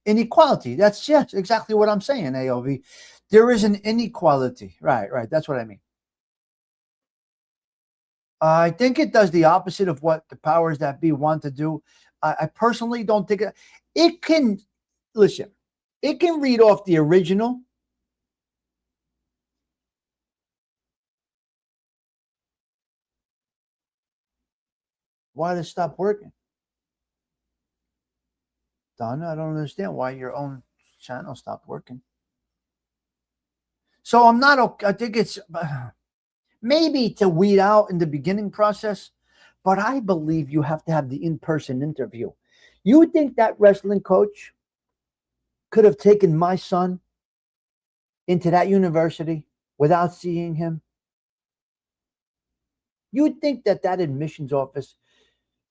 Inequality. That's yes, exactly what I'm saying, AOV. There is an inequality. Right. That's what I mean. I think it does the opposite of what the powers that be want to do. I personally don't think it can. Listen, it can read off the original. Why did it stop working? Donna, I don't understand why your own channel stopped working. So I'm not okay. I think it's maybe to weed out in the beginning process, but I believe you have to have the in-person interview. You would think that wrestling coach could have taken my son into that university without seeing him? You would think that admissions office,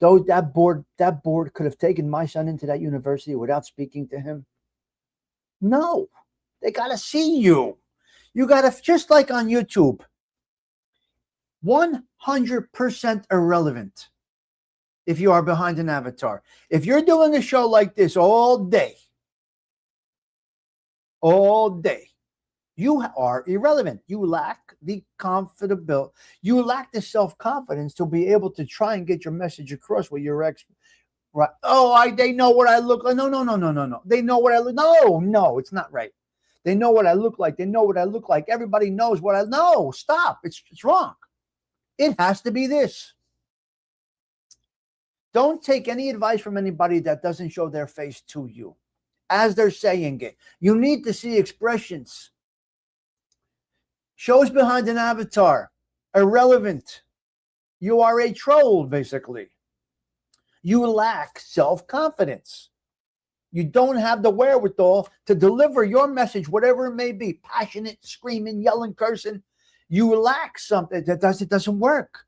that board could have taken my son into that university without speaking to him? No, they got to see you. You got to, just like on YouTube, 100% irrelevant if you are behind an avatar. If you're doing a show like this all day, you are irrelevant. You lack the comfortability. You lack the self-confidence to be able to try and get your message across with your ex. Right? Oh, they know what I look like. No. They know what I look. No, it's not right. They know what I look like. They know what I look like. Everybody knows what I. No, stop. It's wrong. It has to be this. Don't take any advice from anybody that doesn't show their face to you as they're saying it. You need to see expressions. Shows behind an avatar, irrelevant. You are a troll, basically. You lack self-confidence. You don't have the wherewithal to deliver your message, whatever it may be, passionate, screaming, yelling, cursing. You lack something that doesn't work.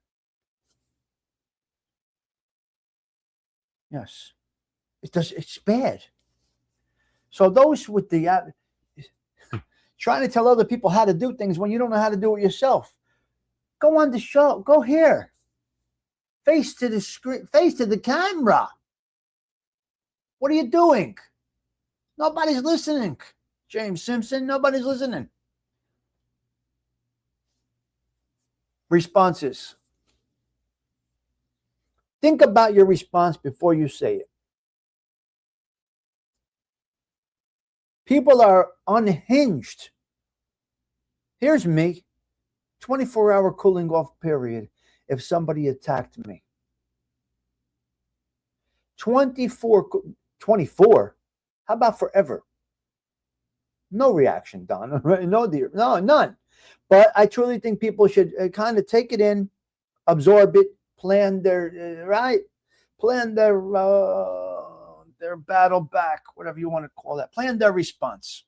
Yes. It's bad. So those with the trying to tell other people how to do things when you don't know how to do it yourself. Go on the show. Go here. Face to the screen. Face to the camera. What are you doing? Nobody's listening. James Simpson, nobody's listening. Responses. Think about your response before you say it. People are unhinged. Here's me. 24-hour cooling off period if somebody attacked me. 24. How about forever? No reaction, Donna. No, dear. No, none. But I truly think people should kind of take it in, absorb it, plan their plan their battle back, whatever you want to call that. Plan their response.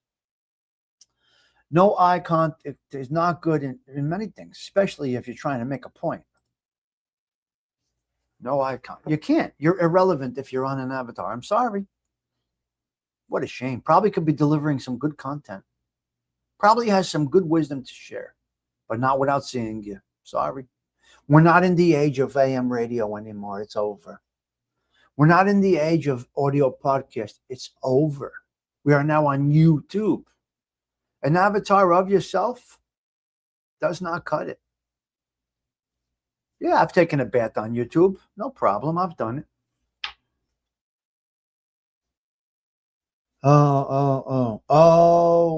No eye contact is not good in many things, especially if you're trying to make a point. No eye contact. You can't. You're irrelevant if you're on an avatar. I'm sorry. What a shame. Probably could be delivering some good content. Probably has some good wisdom to share, but not without seeing you. Sorry. We're not in the age of AM radio anymore. It's over. We're not in the age of audio podcast. It's over. We are now on YouTube. An avatar of yourself does not cut it. Yeah, I've taken a bath on YouTube. No problem. I've done it. Oh.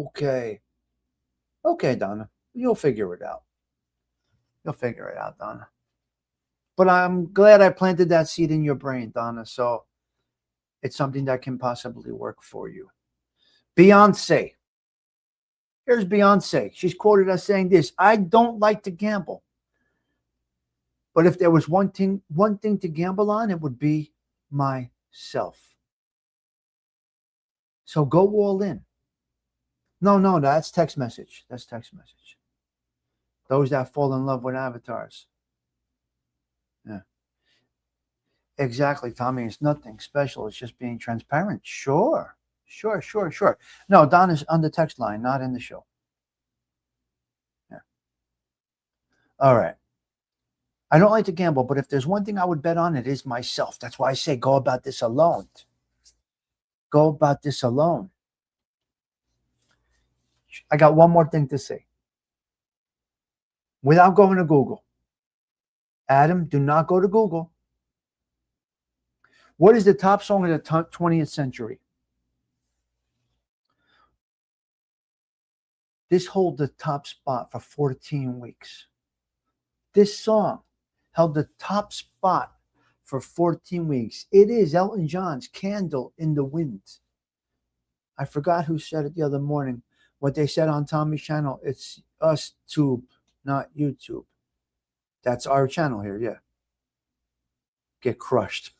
Okay. Okay, Donna. You'll figure it out. You'll figure it out, Donna. But I'm glad I planted that seed in your brain, Donna. So it's something that can possibly work for you. Beyonce. Here's Beyonce. She's quoted as saying this: I don't like to gamble. But if there was one thing to gamble on, it would be myself. So go all in. No, that's text message. That's text message. Those that fall in love with avatars. Yeah. Exactly, Tommy. It's nothing special. It's just being transparent. Sure. No, Don is on the text line, not in the show. Yeah. All right. I don't like to gamble, but if there's one thing I would bet on, it is myself. That's why I say go about this alone. Go about this alone. I got one more thing to say. Without going to Google. Adam, do not go to Google. What is the top song of the 20th century? This held the top spot for 14 weeks. This song held the top spot for 14 weeks. It is Elton John's Candle in the Wind. I forgot who said it the other morning. What they said on Tommy's channel, it's us tube, not YouTube. That's our channel here, yeah. Get crushed.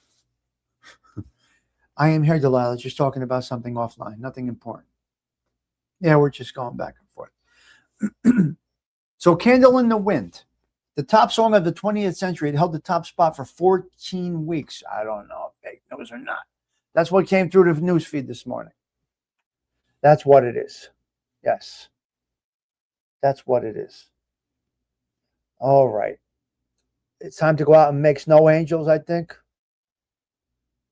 I am here, Delilah, just talking about something offline, nothing important. Yeah, we're just going back and forth. So Candle in the Wind, the top song of the 20th century, it held the top spot for 14 weeks. I don't know if fake news or not. That's what came through the news feed this morning. That's what it is. Yes. That's what it is. All right. It's time to go out and make snow angels, I think.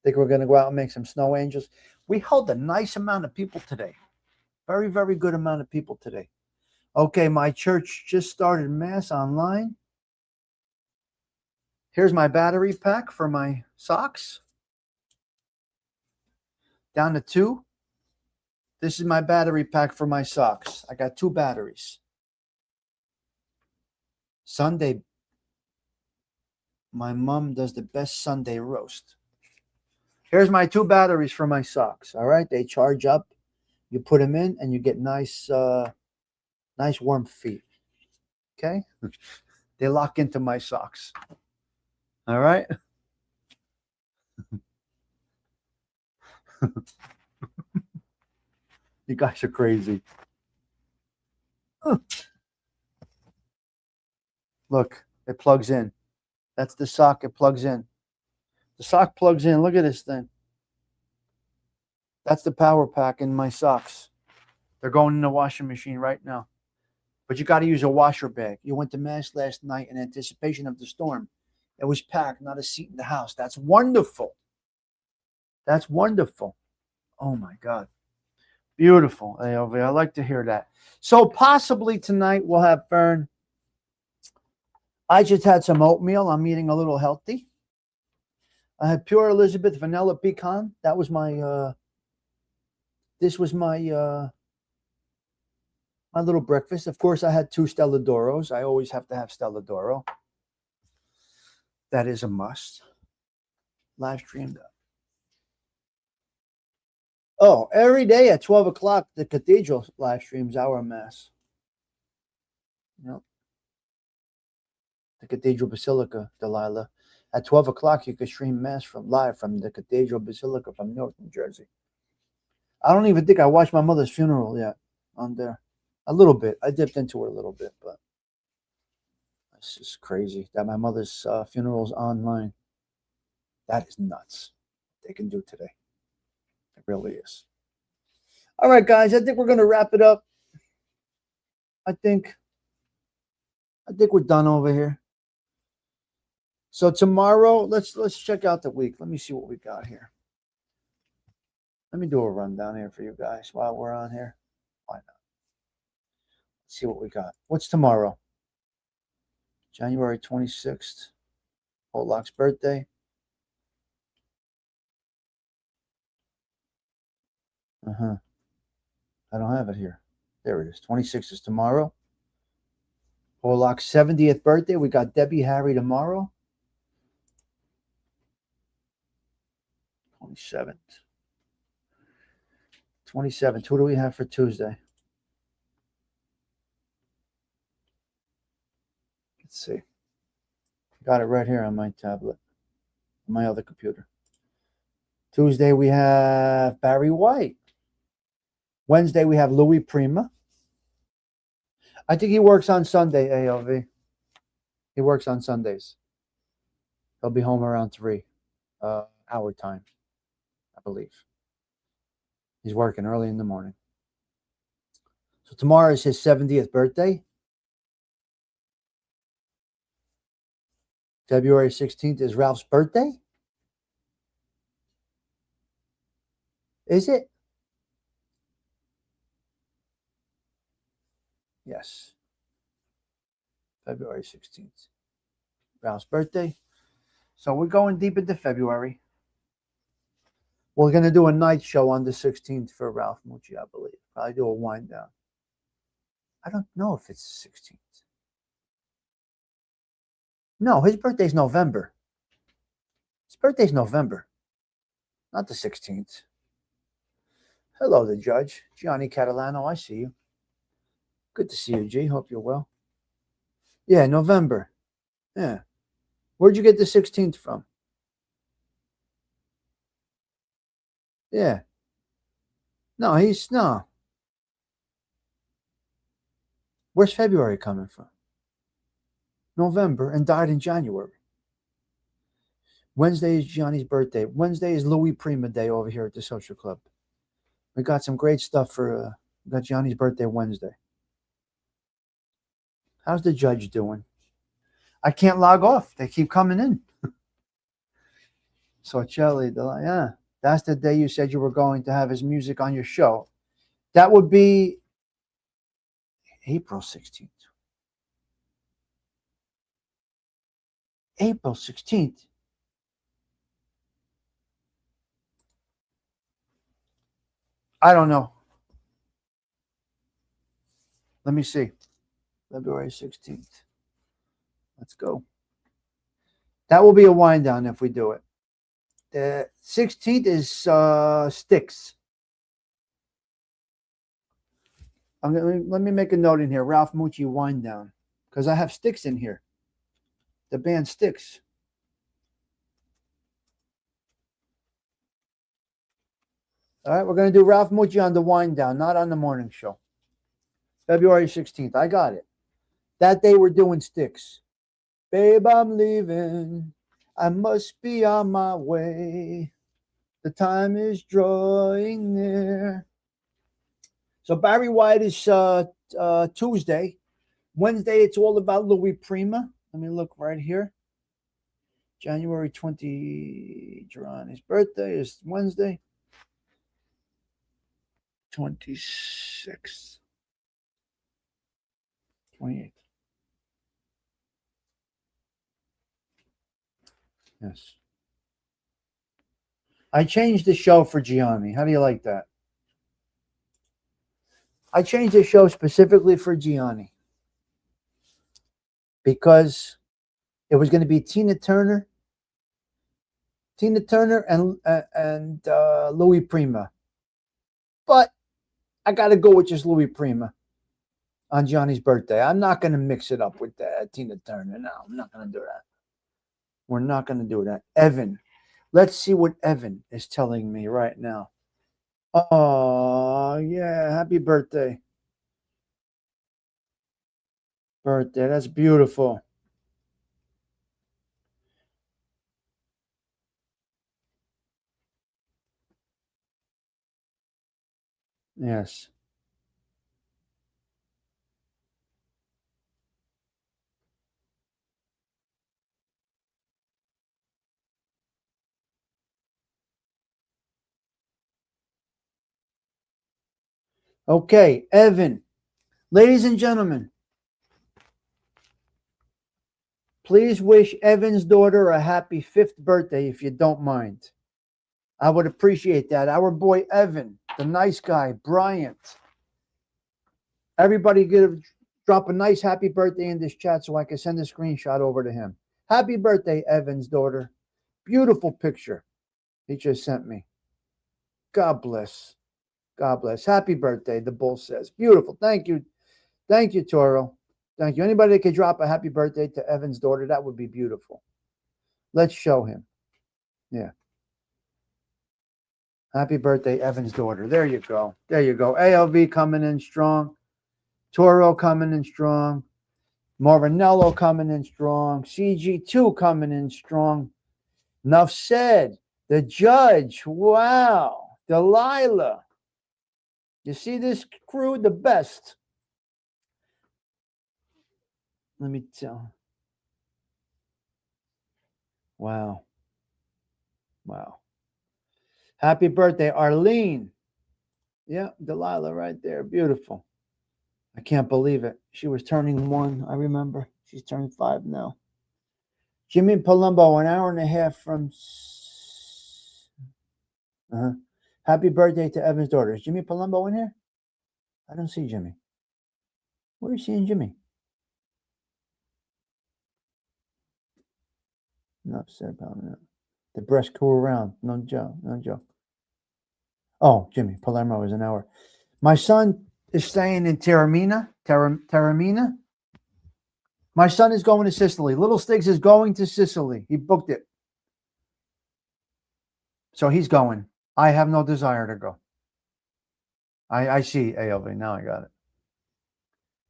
Think we're going to go out and make some snow angels. We held a nice amount of people today. Very, very good amount of people today. Okay, my church just started mass online. Here's my battery pack for my socks. Down to 2. This is my battery pack for my socks. I got 2 batteries. Sunday, my mom does the best Sunday roast. Here's my 2 batteries for my socks. All right, they charge up. You put them in, and you get nice warm feet. Okay, they lock into my socks. All right. You guys are crazy. Look, it plugs in. That's the sock. It plugs in. The sock plugs in. Look at this thing. That's the power pack in my socks. They're going in the washing machine right now. But you got to use a washer bag. You went to mass last night in anticipation of the storm. It was packed, not a seat in the house. That's wonderful. That's wonderful. Oh, my God. Beautiful, AOV. I like to hear that. So possibly tonight we'll have Fern. I just had some oatmeal. I'm eating a little healthy. I had pure Elizabeth vanilla pecan. That was my this was my my little breakfast. Of course, I had 2 Stella Doros. I always have to have Stella Doro. That is a must. Live streamed up. Oh, every day at 12 o'clock, the cathedral live streams our mass. Yep. The Cathedral Basilica, Delilah. At 12 o'clock, you can stream mass live from the Cathedral Basilica from Newark, New Jersey. I don't even think I watched my mother's funeral yet on there. A little bit. I dipped into it a little bit, but it's just crazy that my mother's funeral is online. That is nuts. They can do today. It really is. All right, guys. I think we're going to wrap it up. I think we're done over here. So tomorrow, let's check out the week. Let me see what we got here. Let me do a rundown here for you guys while we're on here. Why not? Let's see what we got. What's tomorrow? January 26th. Hollock's birthday. I don't have it here. There it is. 26th is tomorrow. Hollock's 70th birthday. We got Debbie Harry tomorrow. 27th. 27th. Who do we have for Tuesday? Let's see. Got it right here on my tablet, on my other computer. Tuesday, we have Barry White. Wednesday, we have Louis Prima. I think he works on Sunday, ALV. He works on Sundays. He'll be home around 3 our time, I believe. He's working early in the morning. So tomorrow is his 70th birthday. February 16th is Ralph's birthday. Is it? Yes. February 16th. Ralph's birthday. So we're going deep into February. We're going to do a night show on the 16th for Ralph Mucci, I believe. Probably do a wind down. I don't know if it's the 16th. No, his birthday's November. His birthday's November, not the 16th. Hello, the judge. Gianni Catalano, I see you. Good to see you, G. Hope you're well. Yeah, November. Yeah. Where'd you get the 16th from? Yeah. No. Where's February coming from? November, and died in January. Wednesday is Gianni's birthday. Wednesday is Louis Prima Day over here at the Social Club. We got some great stuff for we got Gianni's birthday Wednesday. How's the judge doing? I can't log off. They keep coming in. So Charlie, yeah, that's the day you said you were going to have his music on your show. That would be April 16th. April 16th. I don't know. Let me see. February 16th. Let's go. That will be a wind down if we do it. The 16th is Stigs. Let me make a note in here. Ralph Mucci wind down. Because I have Stigs in here. The band Stigs. All right, we're going to do Ralph Mucci on the wind down, not on the morning show. February 16th. I got it. That day we're doing Stigs. Babe, I'm leaving. I must be on my way. The time is drawing near. So Barry White is Tuesday. Wednesday, it's all about Louis Prima. Let me look right here. January 20, Geronimo's birthday is Wednesday. 26th. 28th. Yes. I changed the show for Gianni. How do you like that? I changed the show specifically for Gianni because it was going to be Tina Turner and Louis Prima. But I got to go with just Louis Prima on Gianni's birthday. I'm not going to mix it up with Tina Turner. No, I'm not going to do that. We're not going to do that. Evan. Let's see what Evan is telling me right now. Oh, yeah. Happy birthday. Birthday. That's beautiful. Yes. Okay, Evan. Ladies and gentlemen, please wish Evan's daughter a happy 5th birthday if you don't mind. I would appreciate that. Our boy Evan, the nice guy, Bryant. Everybody drop a nice happy birthday in this chat so I can send a screenshot over to him. Happy birthday, Evan's daughter. Beautiful picture he just sent me. God bless. God bless. Happy birthday, the bull says. Beautiful. Thank you. Thank you, Toro. Thank you. Anybody that could drop a happy birthday to Evan's daughter, that would be beautiful. Let's show him. Yeah. Happy birthday, Evan's daughter. There you go. There you go. ALV coming in strong. Toro coming in strong. Marinello coming in strong. CG2 coming in strong. Enough said. The judge. Wow. Delilah. You see this crew? The best. Let me tell. Wow. Wow. Happy birthday, Arlene. Yeah, Delilah right there. Beautiful. I can't believe it. She was turning 1, I remember. She's turning 5 now. Jimmy Palumbo, an hour and a half from... Happy birthday to Evan's daughter. Is Jimmy Palumbo in here? I don't see Jimmy. Where is seeing Jimmy? No, upset about it. The breast cool around. No Joe. No Joe. Oh, Jimmy Palermo is an hour. My son is staying in Taormina. Taormina. My son is going to Sicily. Little Stigs is going to Sicily. He booked it. So he's going. I have no desire to go. I see ALV. Now I got it.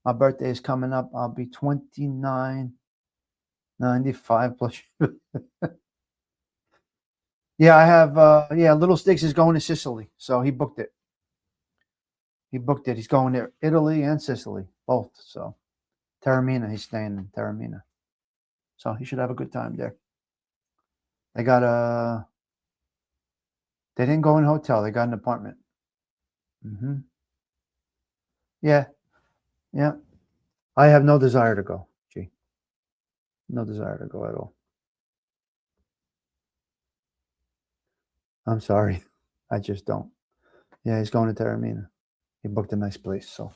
My birthday is coming up. I'll be 29, 95 plus. Yeah, I have, Little Stigs is going to Sicily. So he booked it. He booked it. He's going to Italy and Sicily, both. So Taormina, he's staying in Taormina. So he should have a good time there. They got they didn't go in a hotel. They got an apartment. Yeah. Yeah. I have no desire to go. Gee. No desire to go at all. I'm sorry. I just don't. Yeah, he's going to Taormina. He booked a nice place. So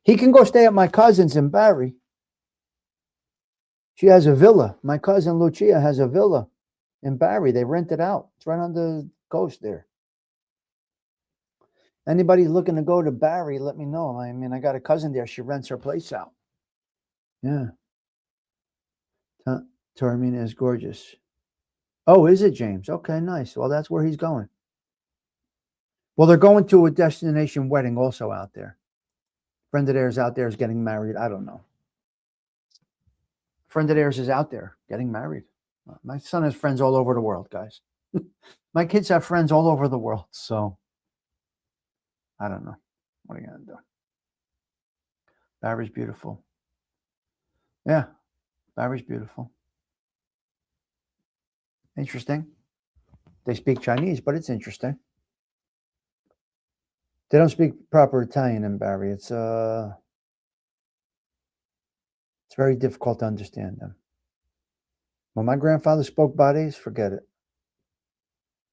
he can go stay at my cousin's in Barry. She has a villa. My cousin Lucia has a villa in Barry. They rent it out. It's right on the coast there. Anybody looking to go to Barry, let me know. I mean, I got a cousin there. She rents her place out. Yeah. Taormina is gorgeous. Oh, is it, James? Okay, nice. Well, that's where he's going. Well, they're going to a destination wedding also out there. Friend of theirs out there is getting married. I don't know. Friend of theirs is out there getting married. My son has friends all over the world, guys. My kids have friends all over the world. So I don't know. What are you going to do? Barry's beautiful. Yeah, Barry's beautiful. Interesting. They speak Chinese, but it's interesting. They don't speak proper Italian in Barry. It's very difficult to understand them. When my grandfather spoke Barese, forget it.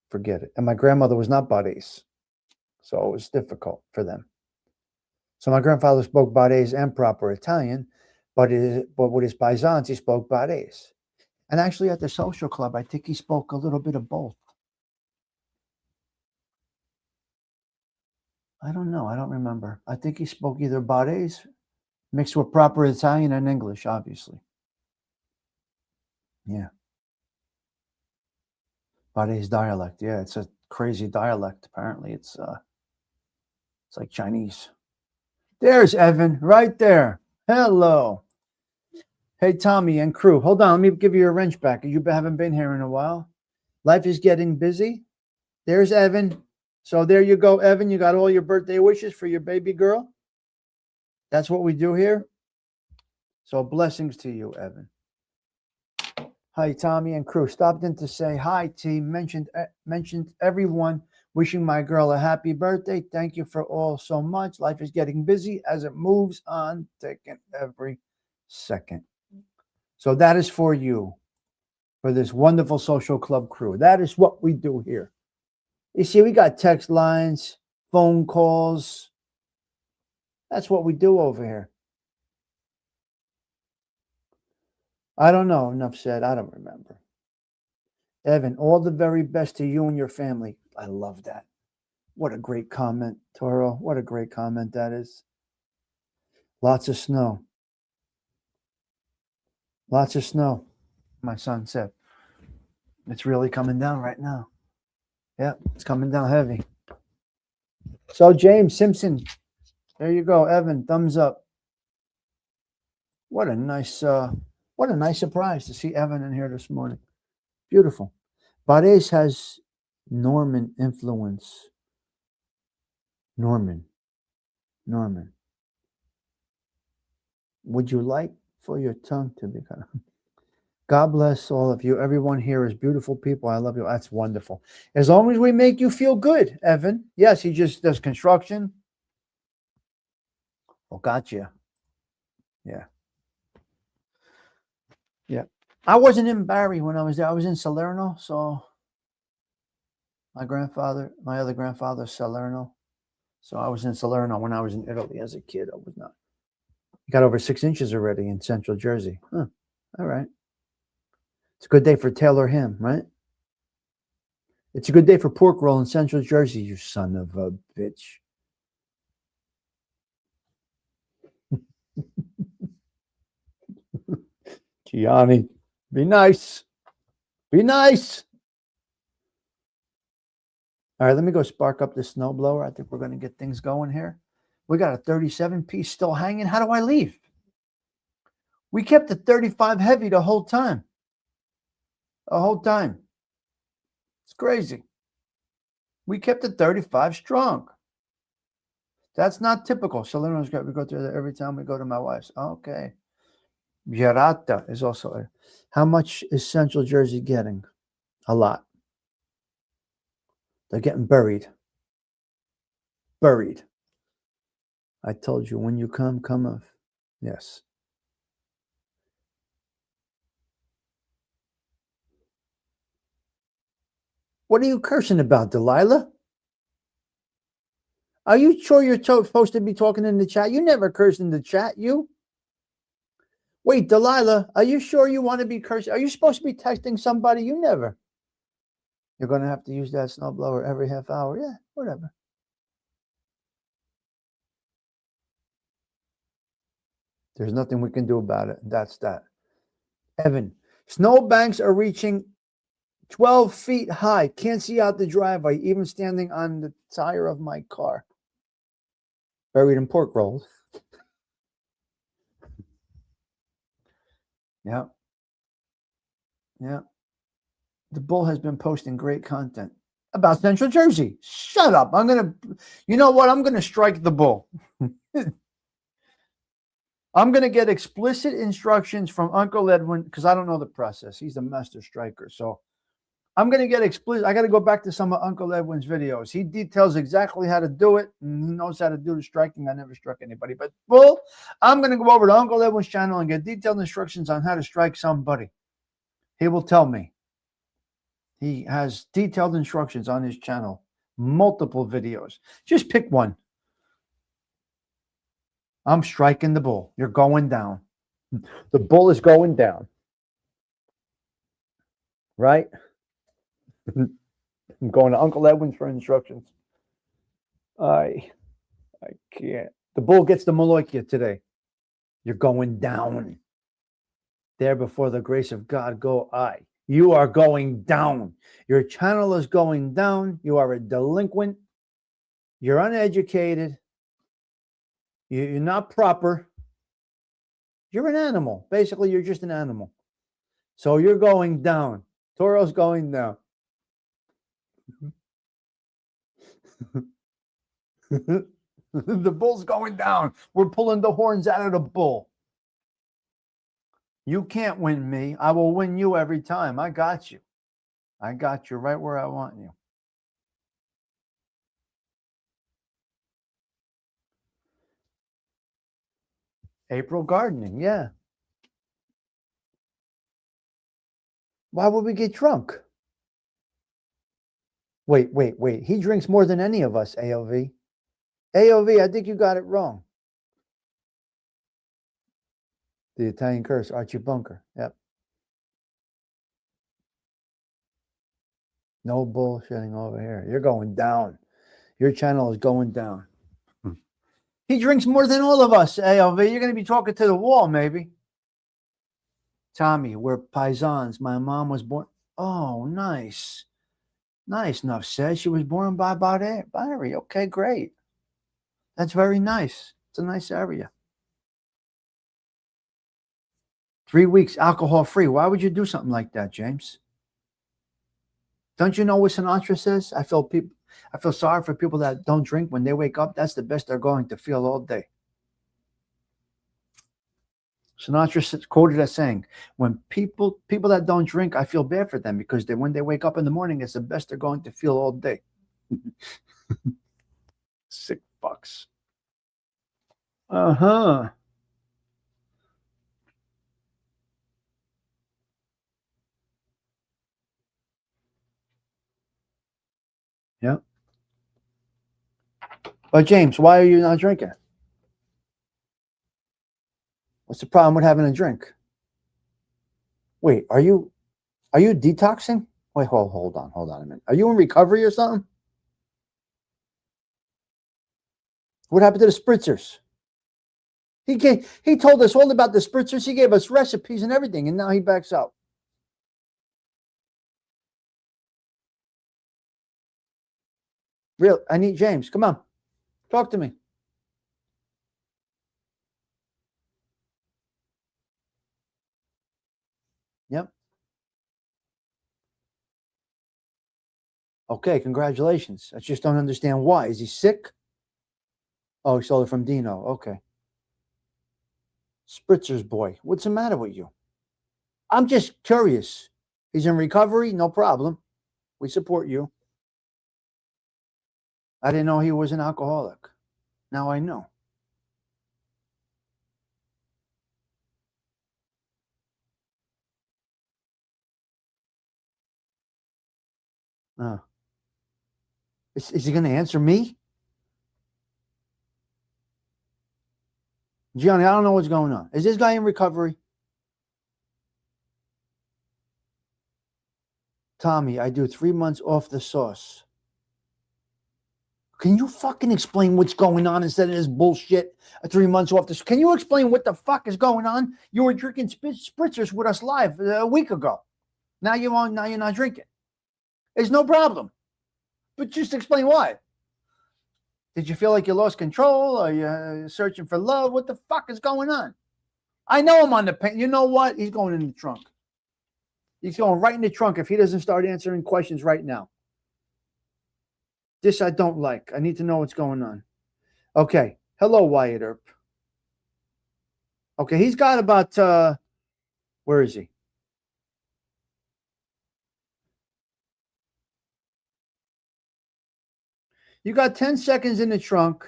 Forget it. And my grandmother was not Barese, so it was difficult for them. So my grandfather spoke Barese and proper Italian, but with his paisans, he spoke Barese. And actually at the social club, I think he spoke a little bit of both. I don't know. I don't remember. I think he spoke either Barese mixed with proper Italian and English, obviously. Yeah. Barese dialect. Yeah, it's a crazy dialect. Apparently, it's like Chinese. There's Evan right there. Hello. Hey, Tommy and crew. Hold on. Let me give you a wrench back. You haven't been here in a while. Life is getting busy. There's Evan. So there you go, Evan. You got all your birthday wishes for your baby girl. That's what we do here. So blessings to you, Evan. Hi, Tommy and crew. Stopped in to say hi, team. Mentioned everyone wishing my girl a happy birthday. Thank you for all so much. Life is getting busy as it moves on, taking every second. So that is for you, for this wonderful social club crew. That is what we do here. You see, we got text lines, phone calls. That's what we do over here. I don't know. Enough said. I don't remember. Evan, all the very best to you and your family. I love that. What a great comment, Toro. What a great comment that is. Lots of snow. Lots of snow, my son said. It's really coming down right now. Yeah, it's coming down heavy. So, James Simpson, there you go. Evan, thumbs up. What a nice surprise to see Evan in here this morning. Beautiful. Bades has Norman influence. Norman. Would you like for your tongue to be kind of... God bless all of you. Everyone here is beautiful people. I love you. That's wonderful. As long as we make you feel good, Evan. Yes, he just does construction. Oh, gotcha. Yeah. Yeah. I wasn't in Barry when I was there. I was in Salerno. So my other grandfather, Salerno. So I was in Salerno when I was in Italy as a kid. I was not. He got over 6 inches already in Central Jersey. Huh. All right. It's a good day for Taylor Ham, right? It's a good day for pork roll in Central Jersey, you son of a bitch. Gianni, be nice. Be nice. All right, let me go spark up this snowblower. I think we're going to get things going here. We got a 37 piece still hanging. How do I leave? We kept the 35 heavy the whole time. The whole time. It's crazy. We kept the 35 strong. That's not typical. Salerno's got, we go through there every time we go to my wife's. Okay. Girata is also there. How much is Central Jersey getting? A lot. They're getting buried. Buried. I told you, when you come of. Yes. What are you cursing about, Delilah? Are you sure you're supposed to be talking in the chat? You never curse in the chat, you. Wait, Delilah, are you sure you want to be cursing? Are you supposed to be texting somebody? You never. You're going to have to use that snowblower every half hour. Yeah, whatever. There's nothing we can do about it. That's that. Evan, snowbanks are reaching 12 feet high. Can't see out the driveway, even standing on the tire of my car. Buried in pork rolls. Yeah. Yeah. The Bull has been posting great content about Central Jersey. Shut up. You know what? I'm going to strike the Bull. I'm going to get explicit instructions from Uncle Edwin because I don't know the process. He's a master striker. So I'm going to get explicit. I got to go back to some of Uncle Edwin's videos. He details exactly how to do it. And he knows how to do the striking. I never struck anybody. But Bull, I'm going to go over to Uncle Edwin's channel and get detailed instructions on how to strike somebody. He will tell me. He has detailed instructions on his channel. Multiple videos. Just pick one. I'm striking the Bull. You're going down. The Bull is going down. Right? I'm going to Uncle Edwin's for instructions. I can't. The Bull gets the Maloikia today. You're going down. There before the grace of God go I. You are going down. Your channel is going down. You are a delinquent. You're uneducated. You're not proper. You're an animal. Basically, you're just an animal. So you're going down. Toro's going down. The Bull's going down. We're pulling the horns out of the Bull. You can't win me. I will win you every time. I got you. I got you right where I want you. April gardening, yeah. Why would we get drunk? Wait. He drinks more than any of us, AOV. AOV, I think you got it wrong. The Italian curse, Archie Bunker. Yep. No bullshitting over here. You're going down. Your channel is going down. He drinks more than all of us, ALV. You're going to be talking to the wall, maybe. Tommy, we're paisans. My mom was born. Oh, nice. Nice enough said. She was born by Barry. Okay, great. That's very nice. It's a nice area. 3 weeks alcohol free. Why would you do something like that, James? Don't you know what Sinatra says? I feel sorry for people that don't drink when they wake up. That's the best they're going to feel all day. Sinatra quoted as saying, when people that don't drink, I feel bad for them because when they wake up in the morning, it's the best they're going to feel all day. Sick fucks. Uh-huh. Yeah. But James, why are you not drinking? What's the problem with having a drink? Wait, are you detoxing? Wait, hold on a minute. Are you in recovery or something? What happened to the spritzers? He told us all about the spritzers. He gave us recipes and everything, and now he backs out. Real, I need James. Come on. Talk to me. Yep. Okay, congratulations. I just don't understand why. Is he sick? Oh, he stole it from Dino. Okay. Spritzer's boy. What's the matter with you? I'm just curious. He's in recovery? No problem. We support you. I didn't know he was an alcoholic. Now I know. Is he going to answer me? Gianni, I don't know what's going on. Is this guy in recovery? Tommy, I do 3 months off the sauce. Can you fucking explain what's going on instead of this bullshit? 3 months off the. Can you explain what the fuck is going on? You were drinking spritzers with us live a week ago. Now you're not drinking. It's no problem. But just explain why. Did you feel like you lost control? Are you searching for love? What the fuck is going on? I know I'm on the pen. You know what? He's going in the trunk. He's going right in the trunk if he doesn't start answering questions right now. This I don't like. I need to know what's going on. Okay. Hello, Wyatt Earp. Okay, he's got about, where is he? You got 10 seconds in the trunk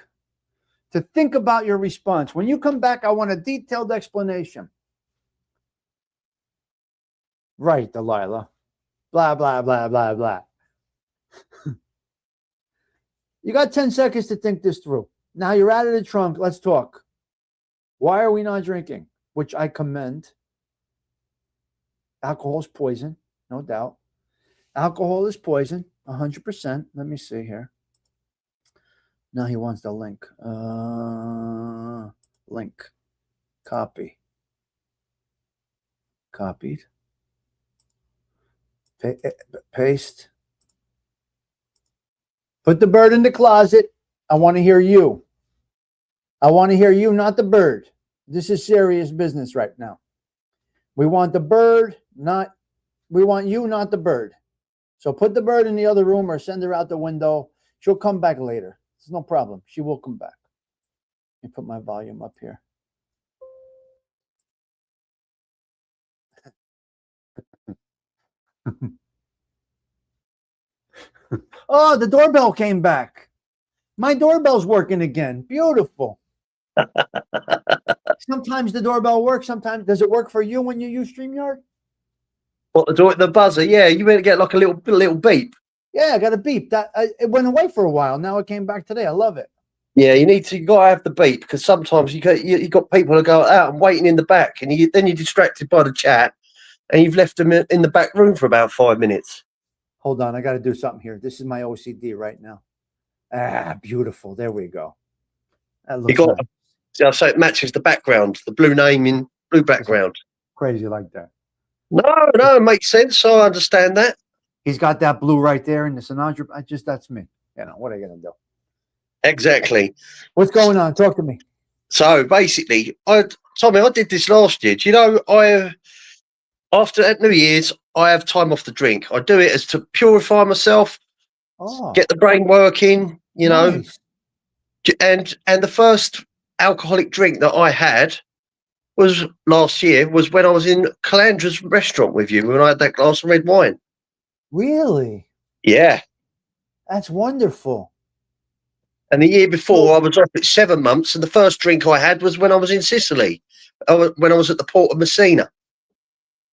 to think about your response. When you come back, I want a detailed explanation. Right, Delilah. Blah, blah, blah, blah, blah. You got 10 seconds to think this through. Now you're out of the trunk. Let's talk. Why are we not drinking? Which I commend. Alcohol is poison, no doubt. Alcohol is poison, 100%. Let me see here. Now he wants the link. Link. Copy. Copied. Paste. Put the bird in the closet. I want to hear you. I want to hear you, not the bird. This is serious business right now. We want the bird, we want you, not the bird. So put the bird in the other room or send her out the window. She'll come back later. It's no problem. She will come back. Let me put my volume up here. Oh, the doorbell came back. My doorbell's working again. Beautiful. Sometimes the doorbell works. Sometimes does it work for you when you use StreamYard? What, the buzzer? Yeah, you better get like a little beep. Yeah, I got a beep. It went away for a while. Now it came back today. I love it. Yeah, you got to have the beep because sometimes you got people who go out and waiting in the back, and then you're distracted by the chat, and you've left them in the back room for about 5 minutes. Hold on, I got to do something here. This is my OCD right now. Beautiful. There we go. That You looks got, nice. so it matches the background, the blue name in blue background. Crazy like that. No, it makes sense. I understand that. He's got that blue right there in the Sinatra. That's me. You know, what are you going to do? Exactly. What's going on? Talk to me. So basically, Tommy, I did this last year. Do you know, after at New Year's, I have time off the drink. I do it as to purify myself, get the brain working, you know. And the first alcoholic drink that I had was last year, was when I was in Calandra's restaurant with you, when I had that glass of red wine. Really? Yeah. That's wonderful. And the year before, I was off it 7 months, and the first drink I had was when I was in Sicily, when I was at the port of Messina.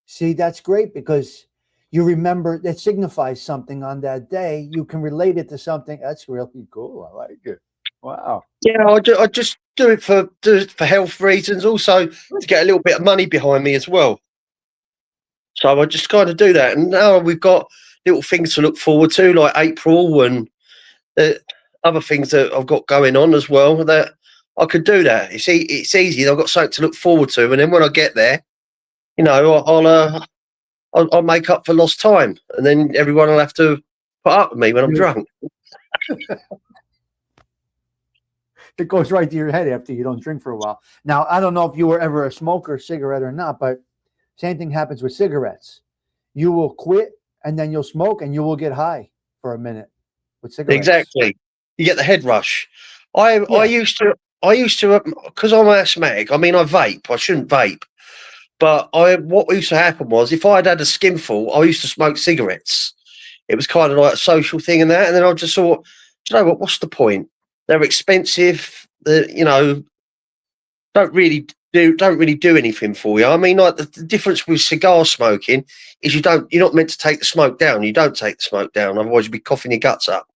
See, that's great because you remember that signifies something on that day. You can relate it to something. That's really cool. I like it. Wow. Yeah, I just do it for health reasons, also to get a little bit of money behind me as well. So I just kind of do that. And now we've got little things to look forward to, like April and other things that I've got going on as well, that I could do that. It's easy. I've got something to look forward to. And then when I get there, you know, I'll make up for lost time. And then everyone will have to put up with me when I'm drunk. It goes right to your head after you don't drink for a while. Now, I don't know if you were ever a smoker, cigarette or not, but same thing happens with cigarettes. You will quit and then you'll smoke and you will get high for a minute with cigarettes. Exactly. You get the head rush. I used to, because I'm asthmatic. I mean, I vape. I shouldn't vape, but what used to happen was if I'd had a skinful, I used to smoke cigarettes. It was kind of like a social thing and that. And then I just thought, do you know what? What's the point? They're expensive. You know, don't really do anything for you. I mean, like the difference with cigar smoking is you're not meant to take the smoke down. You don't take the smoke down, otherwise you'd be coughing your guts up.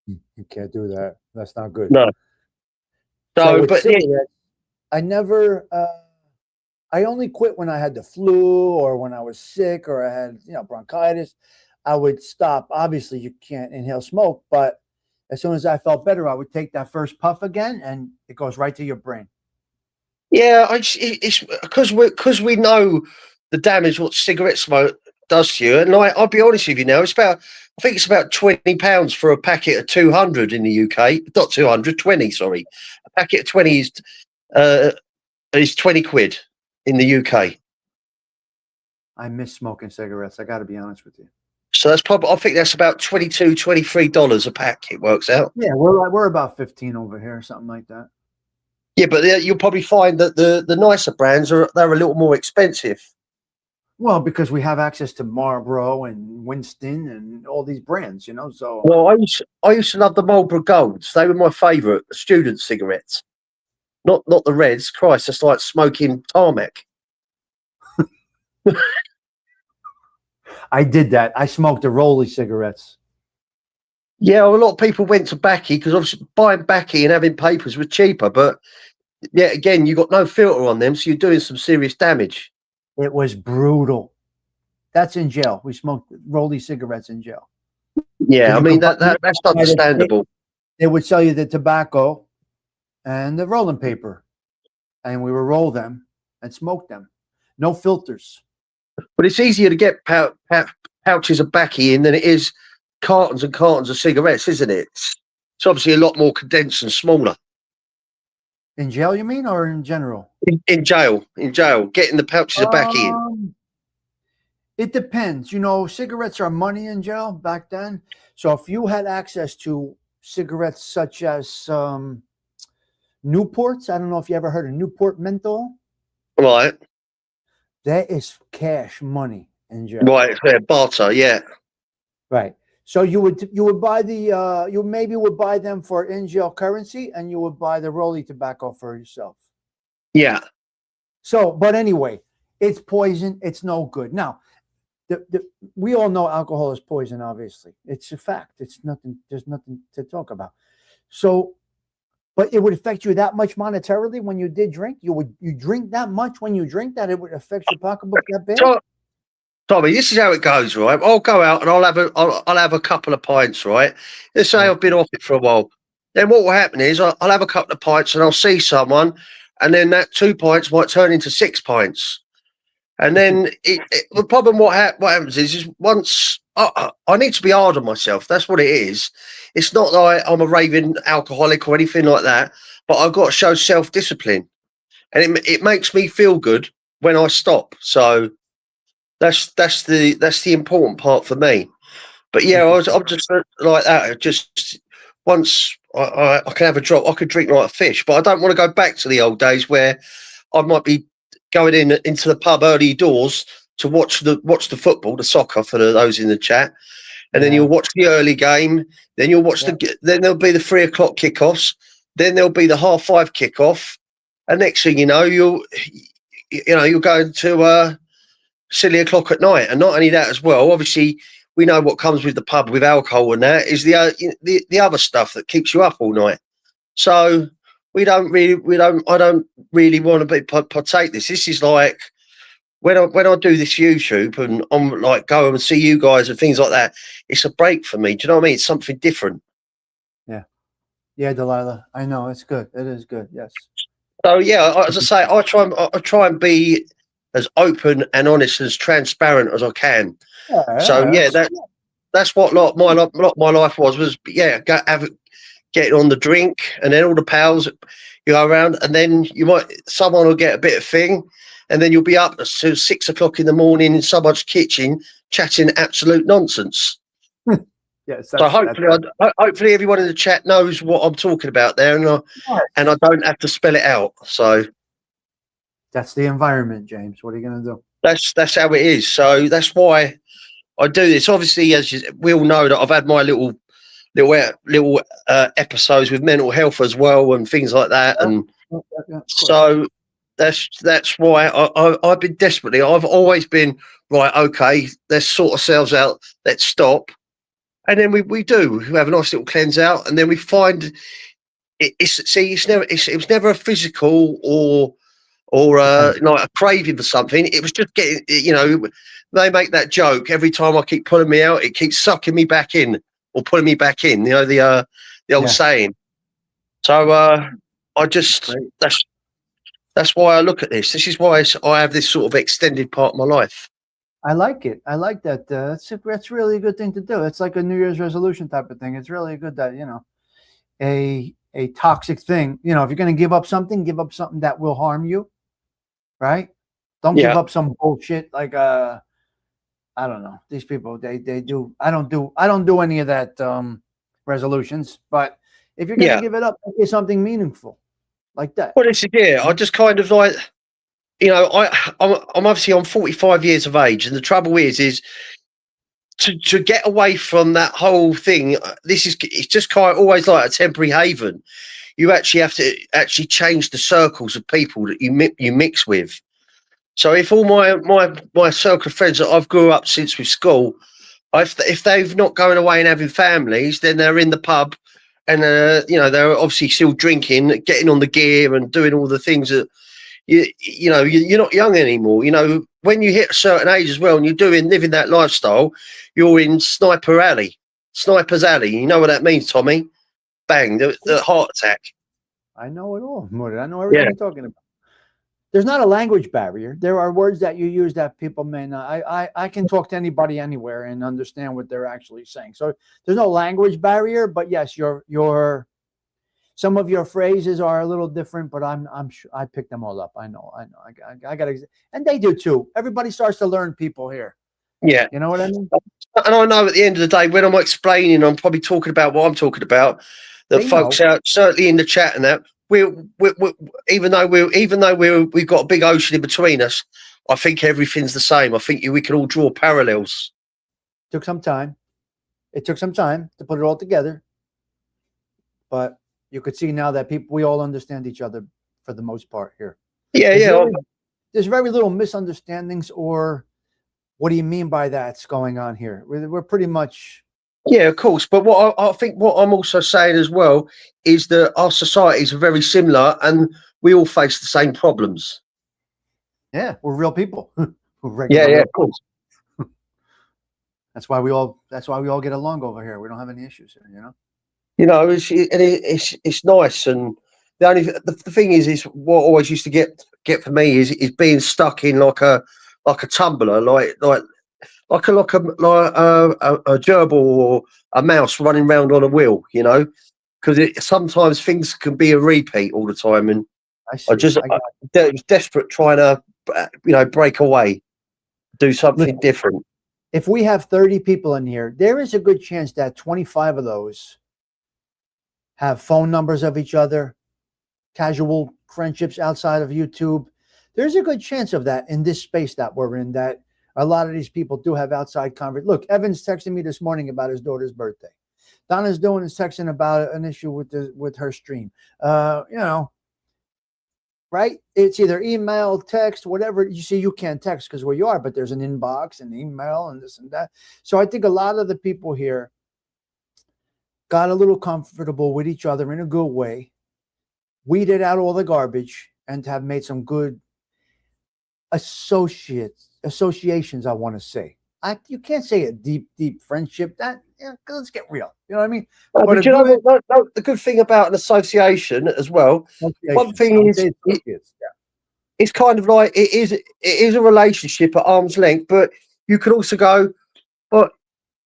You can't do that. That's not good. No. So with but cigarettes, I never. I only quit when I had the flu or when I was sick or I had bronchitis. I would stop. Obviously, you can't inhale smoke, but as soon as I felt better, I would take that first puff again, and it goes right to your brain. Yeah, it's because we know the damage what cigarette smoke does to you. And I'll be honest with you now, I think it's about £20 for a packet of 200 in the UK. Not 200, 20, sorry. A packet of 20 is 20 quid in the UK. I miss smoking cigarettes. I got to be honest with you. So I think that's about $22, $23 a pack. It works out. Yeah, we're about 15 over here, something like that. Yeah, but you'll probably find that the nicer brands they're a little more expensive. Well, because we have access to Marlboro and Winston and all these brands, So well, I used to love the Marlboro Golds. They were my favourite student cigarettes. Not the Reds. Christ, that's like smoking tarmac. I did that. I smoked the Rolly cigarettes. Yeah, a lot of people went to Backy because obviously buying Backy and having papers was cheaper. But yeah, again, you got no filter on them, so you're doing some serious damage. It was brutal. That's in jail. We smoked Rolly cigarettes in jail. Yeah, I mean that's understandable. They would sell you the tobacco and the rolling paper, and we would roll them and smoke them. No filters. But it's easier to get pouches of Backy in than it is cartons and cartons of cigarettes, isn't it? It's obviously a lot more condensed and smaller. In jail, you mean, or in general? In jail, getting the pouches of Backy in. It depends. Cigarettes are money in jail back then. So if you had access to cigarettes such as Newports, I don't know if you ever heard of Newport menthol. Right. That is cash money in jail. Right, it's their barter, yeah. Right. So you would buy you maybe would buy them for in jail currency, and you would buy the Rolly tobacco for yourself. Yeah. So, but anyway, it's poison. It's no good. Now, we all know alcohol is poison. Obviously, it's a fact. It's nothing. There's nothing to talk about. So, but it would affect you that much monetarily when you did drink. You drink that much when you drink that it would affect your pocketbook that bad. Tommy, this is how it goes, right? I'll go out and I'll have a couple of pints, right? Let's say I've been off it for a while. then what will happen is I'll have a couple of pints and I'll see someone, and then that 2 pints might turn into 6 pints. And then the problem, what happens is once I need to be hard on myself. That's what it is. It's not like I'm a raving alcoholic or anything like that, but I've got to show self-discipline. And it makes me feel good when I stop. So that's the important part for me. But yeah, I'm just like that. Just once I can have a drop, I could drink like a fish. But I don't want to go back to the old days where I might be going into the pub early doors to watch the football, the soccer for those in the chat, and then you'll watch the early game. Then you'll watch then there'll be the 3 o'clock kickoffs. Then there'll be the 5:30 kickoff, and next thing you know, you're going to silly o'clock at night. And not only that as well, obviously we know what comes with the pub with alcohol, and that is the other stuff that keeps you up all night. So I don't really want to partake this. This is like when I do this YouTube and I'm like go and see you guys and things like that. It's a break for me. Do you know what I mean? It's something different. Yeah, Delilah. I know it's good. It is good. Yes. So yeah, as I say, I try and be as open and honest, as transparent as I can. So yeah, that's what my life was getting on the drink, and then all the pals you go around, and then someone will get a bit of thing, and then you'll be up to 6 o'clock in the morning in someone's kitchen chatting absolute nonsense. Yes. So hopefully everyone in the chat knows what I'm talking about there, and I don't have to spell it out. So that's the environment, James. What are you going to do? That's how it is. So that's why I do this. Obviously, as we all know, that I've had my little episodes with mental health as well and things like that, and so that's why I've been desperately. I've always been right. Okay, let's sort ourselves out. Let's stop, and then we have a nice little cleanse out, and then we find it was never a physical or like a craving for something. It was just getting, they make that joke every time I keep pulling me out, it keeps sucking me back in or pulling me back in, the old saying. So I just, that's why I look at this. This is why I have this sort of extended part of my life. I like it. I like that. That's really a good thing to do. It's like a New Year's resolution type of thing. It's really good that, a toxic thing, if you're going to give up something that will harm you. Right? Don't give up some bullshit like I don't know. These people they do. I don't do any of that resolutions. But if you're gonna give it up, do something meaningful like that. Well, this is I just kind of like, I'm obviously 45 years of age, and the trouble is to get away from that whole thing. It's just kind of always like a temporary haven. You actually have to change the circles of people that you mix with. So if all my circle of friends that I've grew up since with school, if they've not going away and having families, then they're in the pub, and they're obviously still drinking, getting on the gear and doing all the things that you're not young anymore. When you hit a certain age as well, and you're living that lifestyle, you're in Sniper's Alley. You know what that means, Tommy? Bang, the heart attack. I know it all, Murder. I know everything you're talking about. There's not a language barrier. There are words that you use that people may not. I can talk to anybody anywhere and understand what they're actually saying. So there's no language barrier, but yes, some of your phrases are a little different, but I'm sure I picked them all up. I know. I got to, and they do too. Everybody starts to learn people here. Yeah. You know what I mean? And I know at the end of the day, when I'm explaining, I'm probably talking about what I'm talking about. The folks out certainly in the chat and that even though we've got a big ocean in between us, I think everything's the same. I think we can all draw parallels. Took some time. It took some time to put it all together, but you could see now that we all understand each other for the most part here. There's very little misunderstandings or what do you mean by that's going on here. We're pretty much. Yeah, of course. But what I think what I'm also saying as well is that our societies are very similar and we all face the same problems. Yeah, we're real people. Yeah, of course. That's why we all get along over here. We don't have any issues here, You know, it's nice. And the thing is what always used to get for me is being stuck in like a tumbler, like a gerbil or a mouse running around on a wheel. You know, because sometimes things can be a repeat all the time, and I was desperate trying to break away, do something different. If we have 30 people in here, there is a good chance that 25 of those have phone numbers of each other, casual friendships outside of YouTube. There's a good chance of that in this space that we're in, that a lot of these people do have outside conversation. Look, Evan's texting me this morning about his daughter's birthday. Donna's doing is texting about an issue with her stream. Right? It's either email, text, whatever. You see, you can't text because where you are, but there's an inbox and email and this and that. So I think a lot of the people here got a little comfortable with each other in a good way, weeded out all the garbage, and have made some good associations, I want to say. You can't say a deep friendship. Let's get real. You know what I mean? But you know the good thing about an association as well. One thing is, it's kind of like it is a relationship at arm's length, but you could also go, but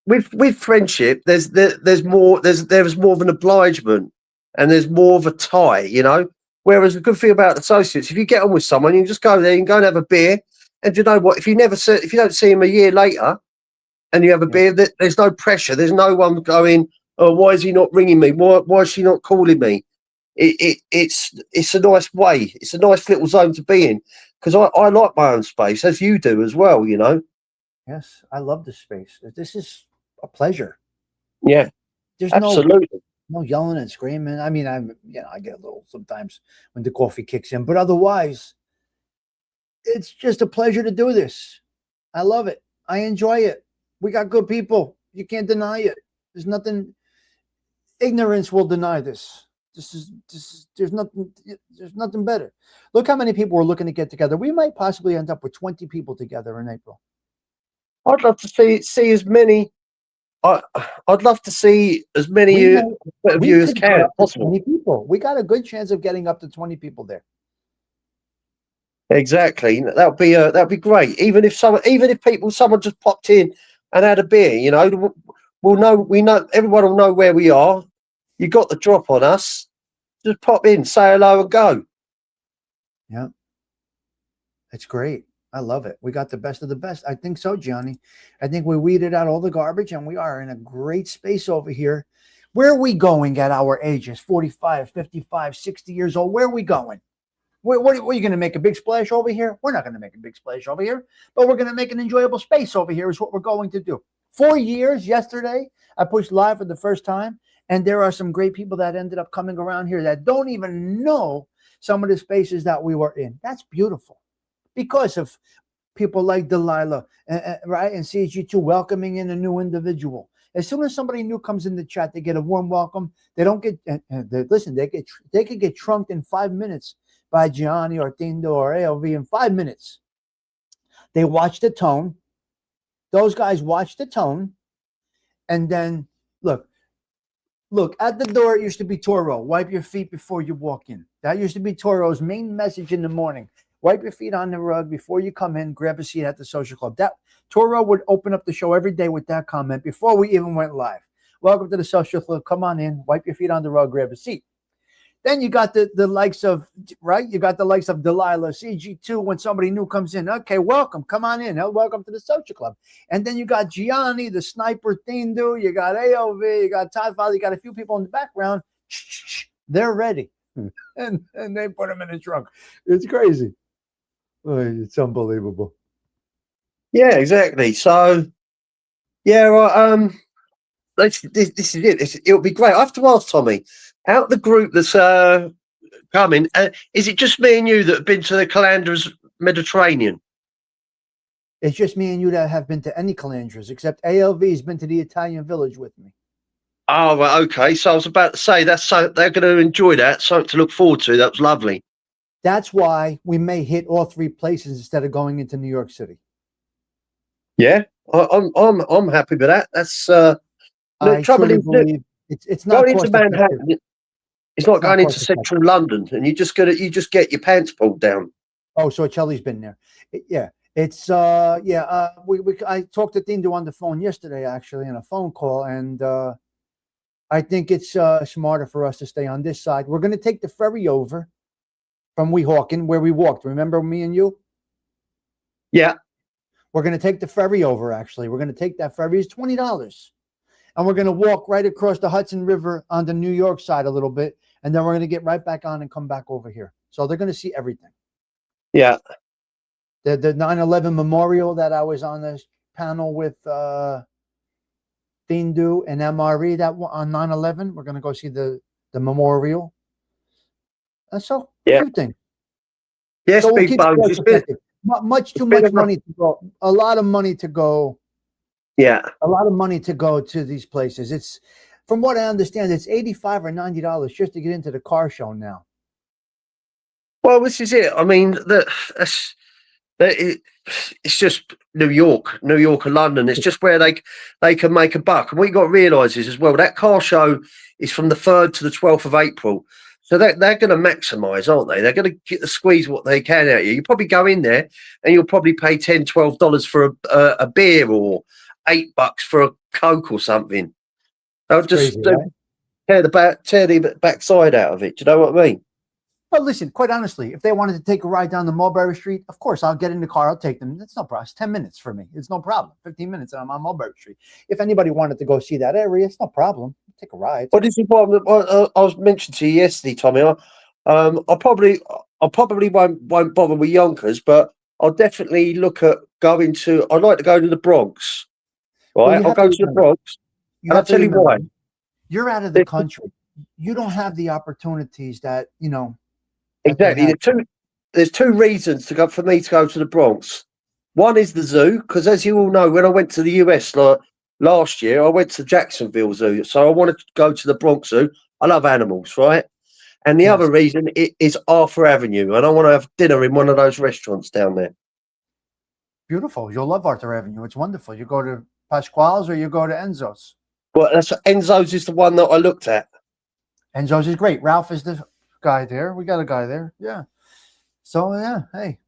with friendship, there's more of an obligement and there's more of a tie, you know. Whereas the good thing about associates, if you get on with someone, you just go there and go and have a beer. And you know what? If you don't see him a year later, and you have a beer, there's no pressure. There's no one going, "Oh, why is he not ringing me? Why is she not calling me?" It's a nice way. It's a nice little zone to be in, because I like my own space, as you do as well. You know. Yes, I love this space. This is a pleasure. Yeah, there's absolutely no yelling and screaming. I mean, I get a little sometimes when the coffee kicks in, but otherwise, it's just a pleasure to do this. I love it. I enjoy it. We got good people. You can't deny it. There's nothing. Ignorance will deny this. There's nothing better. Look how many people we're looking to get together. We might possibly end up with 20 people together in April. I'd love to see as many. I'd love to see as many of you as can possible. 20 people. We got a good chance of getting up to 20 people there. Exactly. That'd be great. Even if someone just popped in and had a beer, you know, we know everyone will know where we are. You got the drop on us. Just pop in, say hello, and go. Yeah, it's great. I love it. We got the best of the best. I think so, Johnny. I think we weeded out all the garbage, and we are in a great space over here. Where are we going at our ages? 45, 55, 60 years old. Where are we going? What are you going to make a big splash over here? We're not going to make a big splash over here, but we're going to make an enjoyable space over here is what we're going to do. 4 years yesterday, I pushed live for the first time, and there are some great people that ended up coming around here that don't even know some of the spaces that we were in. That's beautiful because of people like Delilah, right? And CG2 welcoming in a new individual. As soon as somebody new comes in the chat, they get a warm welcome. They don't get, listen, they could get trunked in 5 minutes by Gianni or Tindo or ALV in 5 minutes. They watch the tone. Those guys watch the tone. And then, look, at the door, it used to be Toro. Wipe your feet before you walk in. That used to be Toro's main message in the morning. Wipe your feet on the rug before you come in. Grab a seat at the social club. That Toro would open up the show every day with that comment before we even went live. Welcome to the social club. Come on in. Wipe your feet on the rug. Grab a seat. Then you got the likes of, right? You got the likes of Delilah, CG2, when somebody new comes in. Okay, welcome. Come on in. Welcome to the social club. And then you got Gianni, the sniper Tindu. You got AOV. You got Todd Father. You got a few people in the background. They're ready. And they put them in the trunk. It's crazy. It's unbelievable. Yeah, exactly. So, yeah, right. This is it. It'll be great. I have to ask Tommy, out of the group that's coming, is it just me and you that have been to the Calandras Mediterranean? It's just me and you that have been to any Calandras, except ALV has been to the Italian village with me. Oh, right, okay. So I was about to say they're going to enjoy that. Something to look forward to. That was lovely. That's why we may hit all three places instead of going into New York City. Yeah, I'm happy with that. That's I truly believe It's not going into cost effective. Manhattan. It's not It's not going into cost effective. central London, and you just get your pants pulled down. Oh, so Chelly's been there. Yeah. It's I talked to Dindo on the phone yesterday, actually, in a phone call, and I think it's smarter for us to stay on this side. We're going to take the ferry over from Weehawken, where we walked. Remember me and you? Yeah. We're going to take the ferry over, actually. We're going to take that ferry. It's $20. And we're going to walk right across the Hudson River on the New York side a little bit, and then we're going to get right back on and come back over here. So they're going to see everything. Yeah. The 9/11 memorial that I was on this panel with Dindu and MRE that on 9/11. We're going to go see the memorial. So a few things. Yes, so we'll big keep bones. it effective. Much too much money to go. A lot of money to go. Yeah. A lot of money to go to these places. It's, from what I understand, it's $85 or $90 just to get into the car show now. Well, this is it. I mean, it's just New York and London. It's just where they can make a buck. And what you got to realise is as well, that car show is from the 3rd to the 12th of April. So they're going to maximise, aren't they? They're going to squeeze what they can out of you. You probably go in there and you'll probably pay $10, $12 for a beer, or $8 for a Coke or something. They'll just crazy, right? tear the backside out of it. Do you know what I mean? But listen, quite honestly, if they wanted to take a ride down the Mulberry Street, of course, I'll get in the car. I'll take them. It's no problem. It's 10 minutes for me. It's no problem. 15 minutes and I'm on Mulberry Street. If anybody wanted to go see that area, it's no problem. Take a ride. Well, this is what I was mentioned to you yesterday, Tommy. I probably won't bother with Yonkers, but I'll definitely look at going to. I'd like to go to the Bronx. Right, Well, I'll go to the Bronx, and I'll tell you why. You're out of the country. You don't have the opportunities that Exactly. There's two reasons for me to go to the Bronx. One is the zoo, because as you all know, when I went to the US last year, I went to Jacksonville Zoo, so I wanted to go to the Bronx Zoo. I love animals, right? And the other reason is Arthur Avenue, and I want to have dinner in one of those restaurants down there. Beautiful. You'll love Arthur Avenue. It's wonderful. You go to Pasquale's or you go to Enzo's. Well, Enzo's is the one that I looked at. Enzo's is great. Ralph is the guy there. We got a guy there. Yeah. So yeah, hey,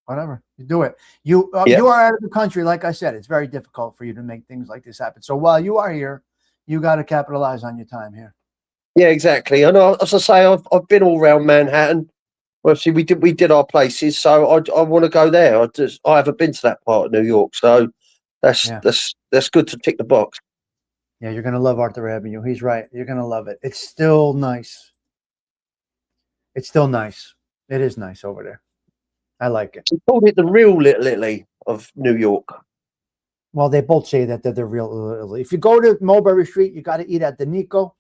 whatever. You do it. You are out of the country. Like I said, it's very difficult for you to make things like this happen. So while you are here, you got to capitalize on your time here. Yeah, exactly. And as I say, I've been all around Manhattan. Obviously, we did our places, so I want to go there. I haven't been to that part of New York, so that's good to tick the box. Yeah, you're gonna love Arthur Avenue. He's right. You're gonna love it. It's still nice. It's still nice. It is nice over there. I like it. They called it the real Little Italy of New York. Well, they both say that they're the real Little Italy. If you go to Mulberry Street, you got to eat at the Nico.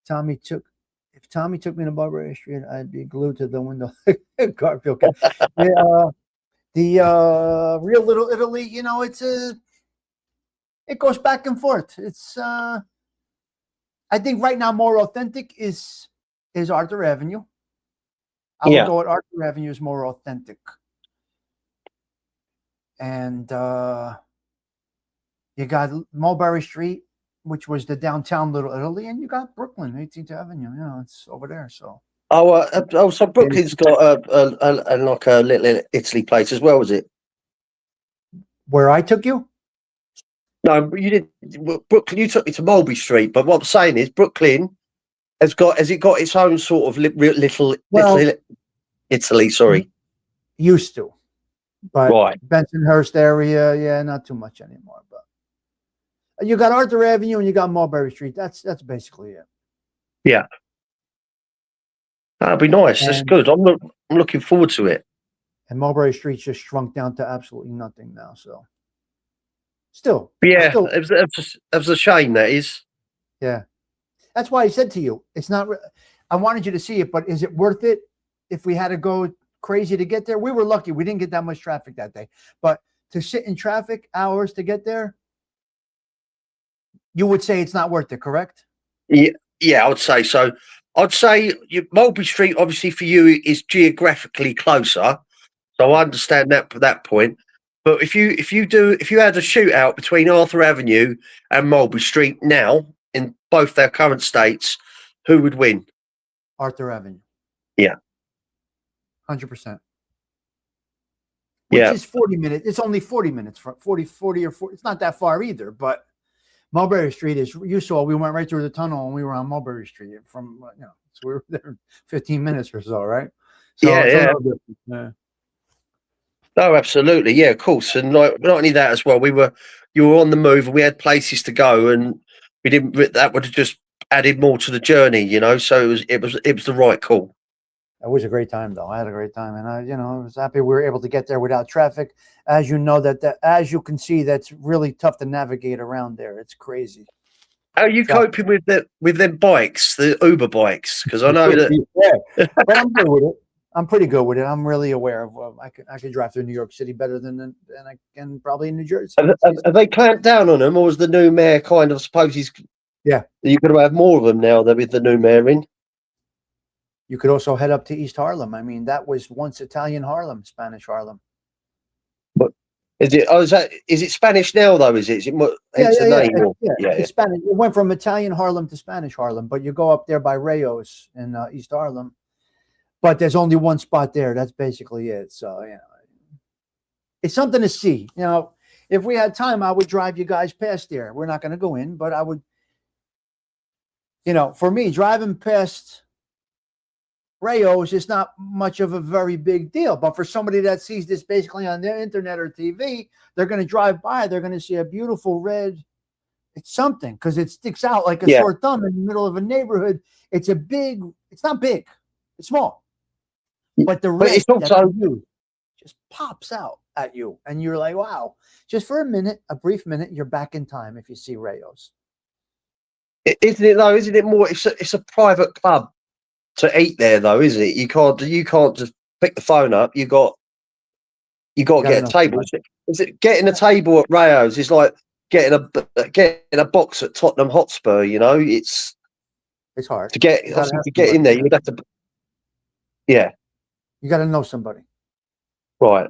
If Tommy took me to Mulberry Street, I'd be glued to the window. Garfield. The real Little Italy, it goes back and forth. It's I think right now more authentic is Arthur Avenue. I would go at Arthur Avenue is more authentic. And you got Mulberry Street, which was the downtown Little Italy, and you got Brooklyn, 18th Avenue. It's over there. So so Brooklyn's got a like a Little Italy place as well, is it? Where I took you? No, you did. Brooklyn, you took me to Mulberry Street, but what I'm saying is Brooklyn has got its own sort of little Italy. Sorry, used to, but right. Bensonhurst area, not too much anymore. But you got Arthur Avenue and you got Mulberry Street. That's basically it. Yeah, that'd be nice. That's good. I'm looking forward to it. And Mulberry Street's just shrunk down to absolutely nothing now. So, still, it was a shame. That is. Yeah, that's why I said to you, it's not. I wanted you to see it, but is it worth it? If we had to go crazy to get there, we were lucky. We didn't get that much traffic that day. But to sit in traffic hours to get there, you would say it's not worth it, correct? Yeah, I would say so. I'd say Mulberry Street, obviously for you, is geographically closer. So I understand that point. But if you had a shootout between Arthur Avenue and Mulberry Street now, in both their current states, who would win? Arthur Avenue. Yeah. 100%. Which Yeah. is 40 minutes. It's only 40 minutes from 40 or 40. It's not that far either, but Mulberry Street is, you saw, we went right through the tunnel and we were on Mulberry Street from, so we were there 15 minutes or so, right? So Yeah, it's a yeah. little different. Yeah. Oh, absolutely. Yeah, of course. And not only that as well, you were on the move and we had places to go, and we didn't, that would have just added more to the journey, so it was the right call. It was a great time, though. I had a great time, and I was happy we were able to get there without traffic. As you know, as you can see, that's really tough to navigate around there. It's crazy. How are you coping with them bikes, the Uber bikes? Because I know that. Yeah, but I'm good with it. I'm pretty good with it. I'm really aware of. I could drive through New York City better than I can probably in New Jersey. Have they clamped down on them, or was the new mayor kind of, suppose he's? Yeah, you're going to have more of them now that with the new mayor in. You could also head up to East Harlem. I mean, that was once Italian Harlem, Spanish Harlem. But is it? Oh, is it Spanish now though? Is it? Is it Yeah. It's Spanish. It went from Italian Harlem to Spanish Harlem, but you go up there by Rayos in East Harlem. But there's only one spot there. That's basically it. So it's something to see. If we had time, I would drive you guys past there. We're not going to go in, but I would. For me, driving past Rayos is not much of a very big deal, but for somebody that sees this basically on their internet or TV, they're going to drive by. They're going to see a beautiful red. It's something because it sticks out like a sore thumb in the middle of a neighborhood. It's not big. It's small, but the red just pops out at you, and you're like, wow! Just for a brief minute, you're back in time if you see Rayos. Isn't it though? Isn't it more? It's a private club to eat there, though, isn't it? You can't just pick the phone up. You got to get a table. Is it getting a table at Rayos? It's like getting a box at Tottenham Hotspur. It's hard to get in there. You'd have to. Yeah, you got to know somebody, right?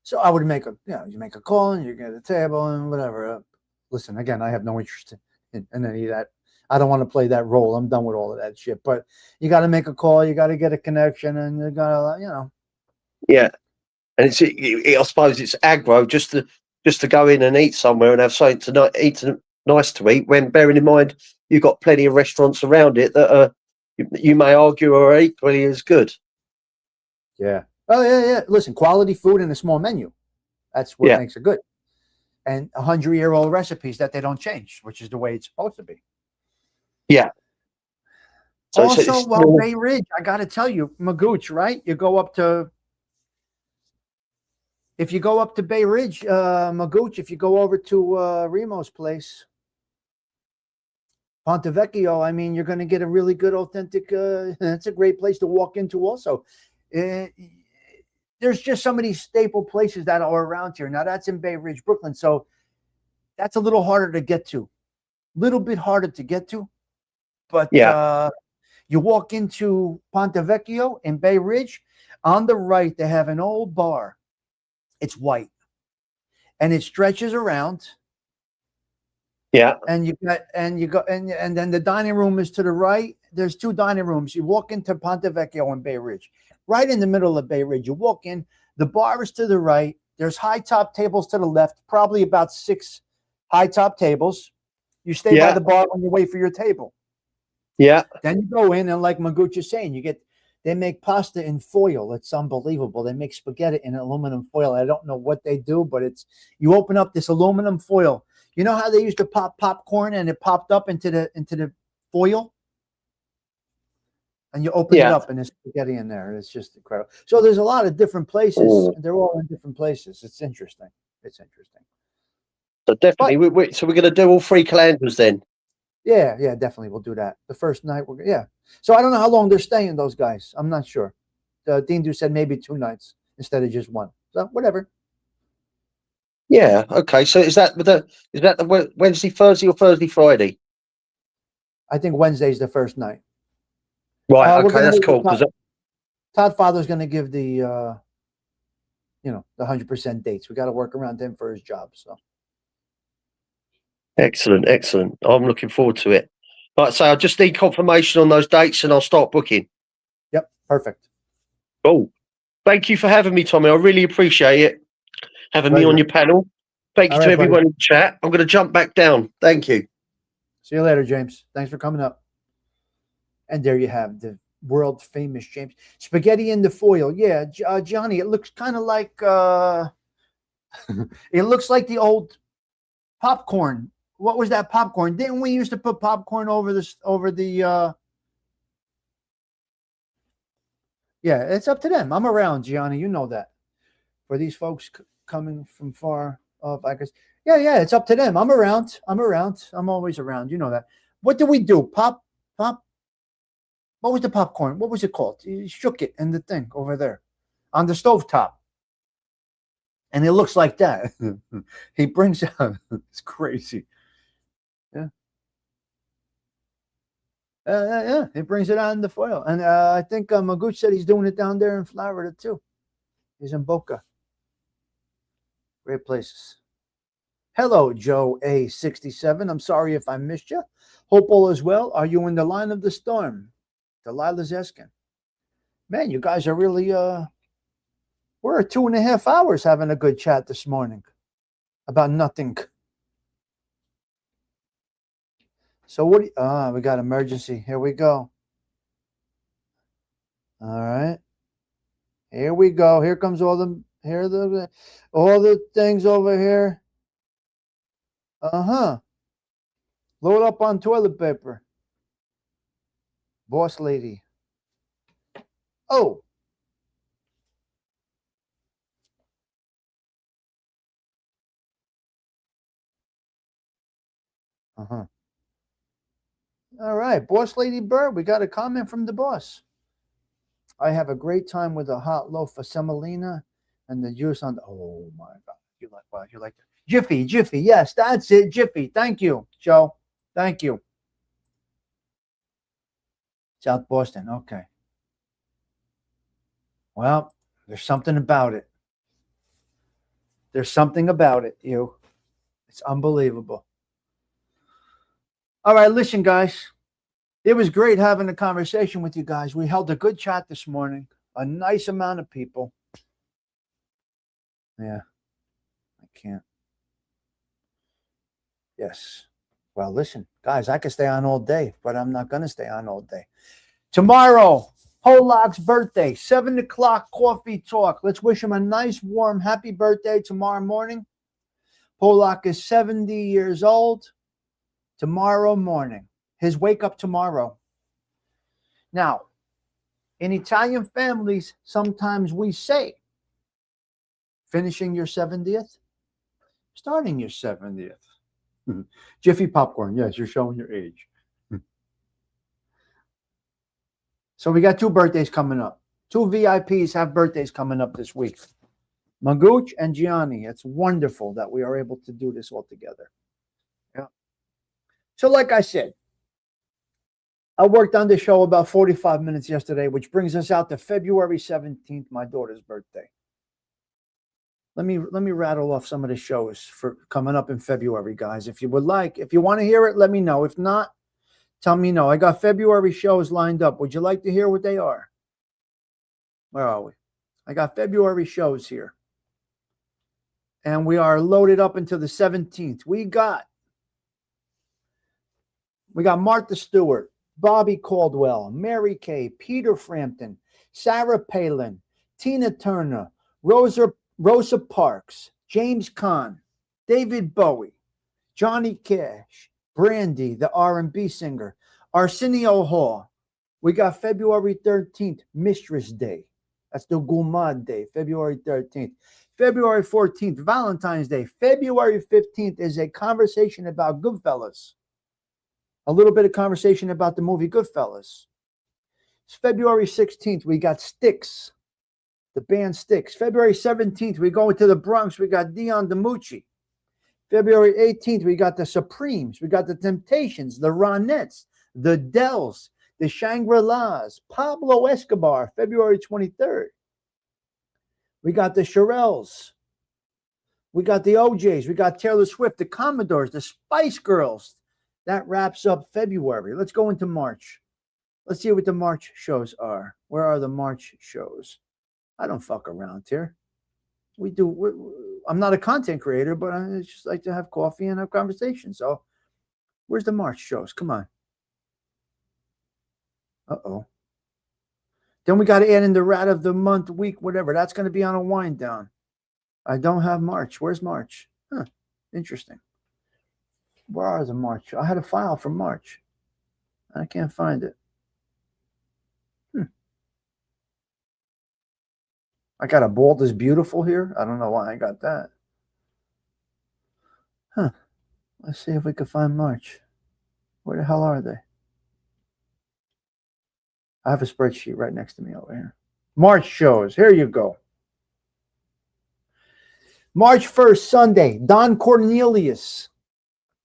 So I would make you make a call and you get a table and whatever. Listen, again, I have no interest in any of that. I don't want to play that role. I'm done with all of that shit. But you got to make a call. You got to get a connection, and you got to, Yeah, and I suppose it's aggro just to go in and eat somewhere and have something nice to eat. When bearing in mind you've got plenty of restaurants around it that you may argue are equally as good. Yeah. Oh yeah. Listen, quality food and a small menu. That's what makes it good. And 100-year-old recipes that they don't change, which is the way it's supposed to be. Yeah. So also, Bay Ridge, I got to tell you, Magooch, right? If you go up to Bay Ridge, Magooch, if you go over to Remo's place, Ponte Vecchio, I mean, you're going to get a really good, authentic. It's a great place to walk into. Also, there's just so many staple places that are around here. Now that's in Bay Ridge, Brooklyn, so that's a little harder to get to. Little bit harder to get to. But you walk into Ponte Vecchio in Bay Ridge, on the right, they have an old bar. It's white. And it stretches around. Yeah. And and then the dining room is to the right. There's two dining rooms. You walk into Ponte Vecchio in Bay Ridge. Right in the middle of Bay Ridge. You walk in, the bar is to the right. There's high top tables to the left, probably about 6 high top tables. You stay by the bar when you wait for your table. Yeah. Then you go in, and like Magooch is saying, they make pasta in foil. It's unbelievable. They make spaghetti in aluminum foil. I don't know what they do, but you open up this aluminum foil. You know how they used to pop popcorn and it popped up into the foil? And you open it up and there's spaghetti in there. It's just incredible. So there's a lot of different places. And they're all in different places. It's interesting. So definitely, so we're going to do all 3 calendars then. Yeah, definitely. We'll do that. The first night, So I don't know how long they're staying, those guys. I'm not sure. Dean said maybe 2 nights instead of just 1. So whatever. Yeah. Okay. So is that the Wednesday, Thursday, or Thursday, Friday? I think Wednesday's the first night. Right. Okay, that's cool. Todd Father's going to give the 100% dates. We got to work around him for his job. So. Excellent. I'm looking forward to it. Like I say, I just need confirmation on those dates and I'll start booking. Yep, perfect. Oh, thank you for having me, Tommy. I really appreciate it. Having me on your panel. Thank you All to right, everyone buddy. in the chat. I'm going to jump back down. Thank you. See you later, James. Thanks for coming up. And there you have the world famous James. Spaghetti in the foil. Yeah, Johnny, it looks kind of like it looks like the old popcorn. What was that popcorn? Didn't we used to put popcorn over the yeah, it's up to them. I'm around, Gianni. You know that. For these folks coming from far off, I guess. Yeah, it's up to them. I'm around. I'm always around. You know that. What did we do? Pop. What was the popcorn? What was it called? You shook it in the thing over there on the stovetop. And it looks like that. He brings out, it's crazy. Yeah. Yeah, he brings it out in the foil. And I think Magooch said he's doing it down there in Florida too. He's in Boca. Great places. Hello, Joe A67. I'm sorry if I missed you. Hope all is well. Are you in the line of the storm? Delilah's asking. Man, you guys are really, we're at 2.5 hours having a good chat this morning about nothing. So what do you, we got emergency. Here we go. All right. Here we go. Here comes all the things over here. Load up on toilet paper. Boss lady. Oh. All right, Boss Lady Bird, we got a comment from the boss. I have a great time with a hot loaf of semolina and the juice on the, oh my God. You like that? Jiffy, yes, that's it, Jiffy. Thank you, Joe. Thank you. South Boston, okay. Well, there's something about it. There's something about it, you. It's unbelievable. All right, listen, guys. It was great having a conversation with you guys. We held a good chat this morning. A nice amount of people. Yeah. I can't. Yes. Well, listen, guys, I could stay on all day, but I'm not going to stay on all day. Tomorrow, Polak's birthday, 7 o'clock coffee talk. Let's wish him a nice, warm, happy birthday tomorrow morning. Polak is 70 years old. Tomorrow morning. His wake up tomorrow. Now, in Italian families, sometimes we say, finishing your 70th, starting your 70th. Jiffy popcorn. Yes, you're showing your age. So we got 2 birthdays coming up. 2 VIPs have birthdays coming up this week. Magooch and Gianni. It's wonderful that we are able to do this all together. Yeah. So like I said, I worked on the show about 45 minutes yesterday, which brings us out to February 17th, my daughter's birthday. Let me rattle off some of the shows for coming up in February, guys. If you would like, if you want to hear it, let me know. If not, tell me no. I got February shows lined up. Would you like to hear what they are? Where are we? I got February shows here. And we are loaded up until the 17th. We got Martha Stewart, Bobby Caldwell, Mary Kay, Peter Frampton, Sarah Palin, Tina Turner, Rosa Parks, James Caan, David Bowie, Johnny Cash, Brandy, the R&B singer, Arsenio Hall. We got February 13th, Mistress Day. That's the Gulmad Day, February 13th. February 14th, Valentine's Day. February 15th is a conversation about Goodfellas. A little bit of conversation about the movie Goodfellas. It's February 16th, we got Stigs, the band Stigs. February 17th, we go into the Bronx, we got Dion DiMucci. February 18th, we got the Supremes, we got the Temptations, the Ronettes, the Dells, the Shangri-Las, Pablo Escobar, February 23rd. We got the Shirelles. We got the OJs. We got Taylor Swift, the Commodores, the Spice Girls. That wraps up February. Let's go into March. Let's see what the March shows are. Where are the March shows? I don't fuck around here. We do. I'm not a content creator, but I just like to have coffee and have conversation. So, where's the March shows? Come on. Uh-oh. Then we got to add in the rat of the month, week, whatever. That's going to be on a wind down. I don't have March. Where's March? Huh. Interesting. Where are the March? I had a file from March. I can't find it. I got a Bald is Beautiful here. I don't know why I got that. Huh. Let's see if we can find March. Where the hell are they? I have a spreadsheet right next to me over here. March shows. Here you go. March 1st, Sunday, Don Cornelius.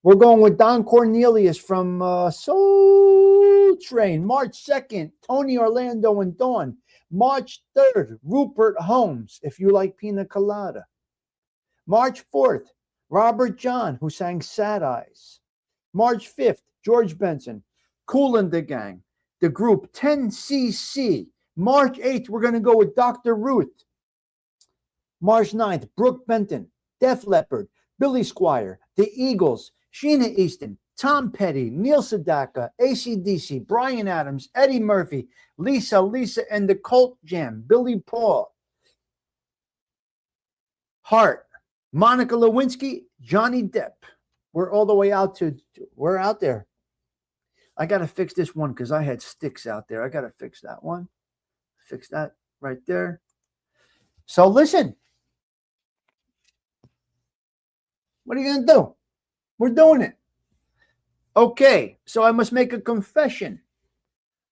We're going with Don Cornelius from Soul Train. March 2nd, Tony Orlando and Dawn. March 3rd, Rupert Holmes, if you like pina colada. March 4th, Robert John, who sang Sad Eyes. March 5th, George Benson, Kool and the Gang, the group 10cc. March 8th, we're going to go with Dr. Ruth. March 9th, Brooke Benton, Def Leppard, Billy Squire, The Eagles, Sheena Easton, Tom Petty, Neil Sedaka, AC/DC, Bryan Adams, Eddie Murphy, Lisa and the Cult Jam, Billy Paul, Hart, Monica Lewinsky, Johnny Depp. We're all the way out to, we're out there. I got to fix this one because I had Stigs out there. I got to fix that one. Fix that right there. So listen. What are you going to do? We're doing it. Okay, so I must make a confession.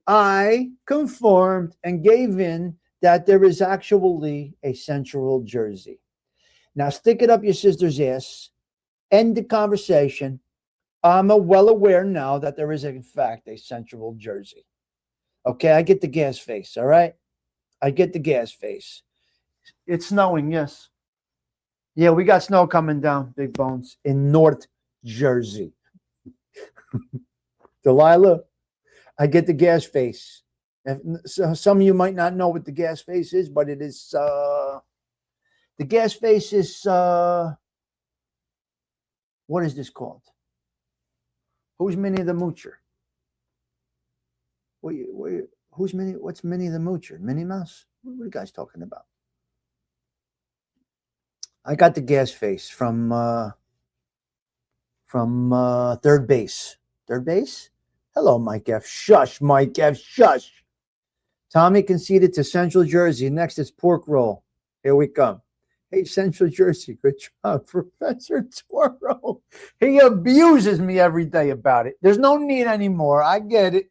I conformed and gave in that there is actually a Central Jersey. Now stick it up your sister's ass. End the conversation. I'm well aware now that there is, in fact, a Central Jersey. Okay, I get the gas face, all right? I get the gas face. It's snowing, yes. Yeah, we got snow coming down, Big Bones, in North Jersey. Delilah, I get the gas face. So some of you might not know what the gas face is, but it is, the gas face is, what is this called? Who's Minnie the Moocher? Who's Minnie? What's Minnie the Moocher? Minnie Mouse? What are you guys talking about? I got the gas face from third base. Third base? Hello, Mike F. Shush, Mike F. Shush. Tommy conceded to Central Jersey. Next is pork roll. Here we come. Hey, Central Jersey, good job, Professor Toro. He abuses me every day about it. There's no need anymore. I get it.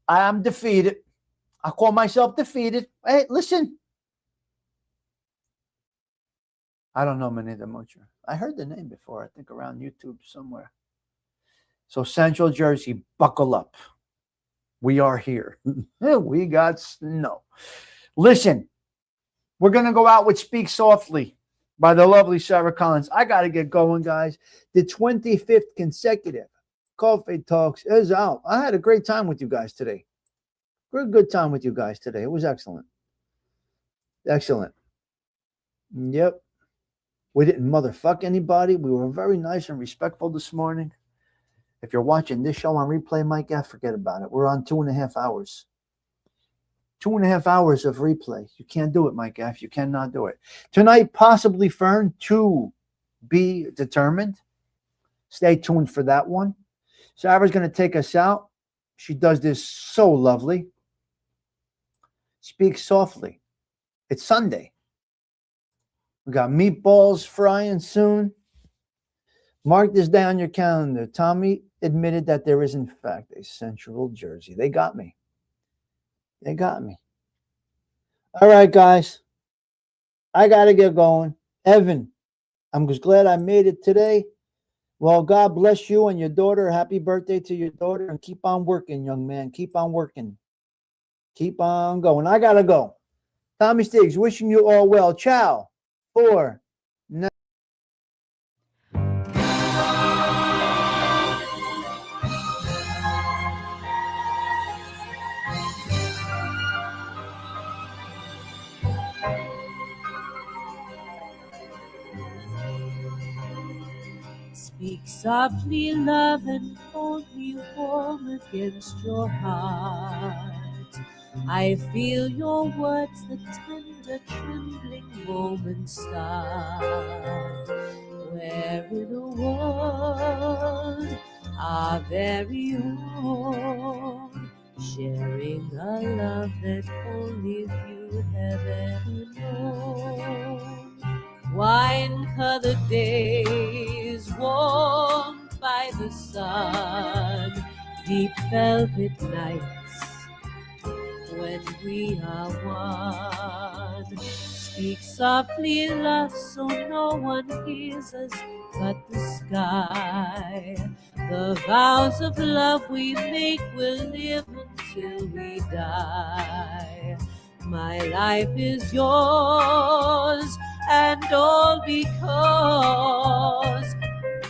I am defeated. I call myself defeated. Hey, listen. I don't know Minnie the Moocher. I heard the name before, I think around YouTube somewhere. So Central Jersey, buckle up. We are here. We got snow. Listen, we're going to go out with Speak Softly by the lovely Sarah Collins. I got to get going, guys. The 25th consecutive Kawfee Talks is out. I had a great time with you guys today. Good time with you guys today. It was excellent. Excellent. Yep. We didn't motherfuck anybody. We were very nice and respectful this morning. If you're watching this show on replay, Mike F., forget about it. We're on 2.5 hours. 2.5 hours of replay. You can't do it, Mike F. You cannot do it. Tonight, possibly Fern, to be determined. Stay tuned for that one. Sarah's going to take us out. She does this so lovely. Speak softly. It's Sunday. We got meatballs frying soon. Mark this down your calendar. Tommy admitted that there is, in fact, a Central Jersey. They got me. They got me. All right, guys. I got to get going. Evan, I'm just glad I made it today. Well, God bless you and your daughter. Happy birthday to your daughter. And keep on working, young man. Keep on working. Keep on going. I got to go. Tommy Stigs, wishing you all well. Ciao. 4, 9. softly, love, and hold me warm against your heart. I feel your words, the tender, trembling moments start. We're in a world, our very own, sharing a love that only few have ever known. Wine-colored days warmed by the sun, deep velvet nights when we are one. Speak softly, love, so no one hears us but the sky. The vows of love we make will live until we die. My life is yours, and all because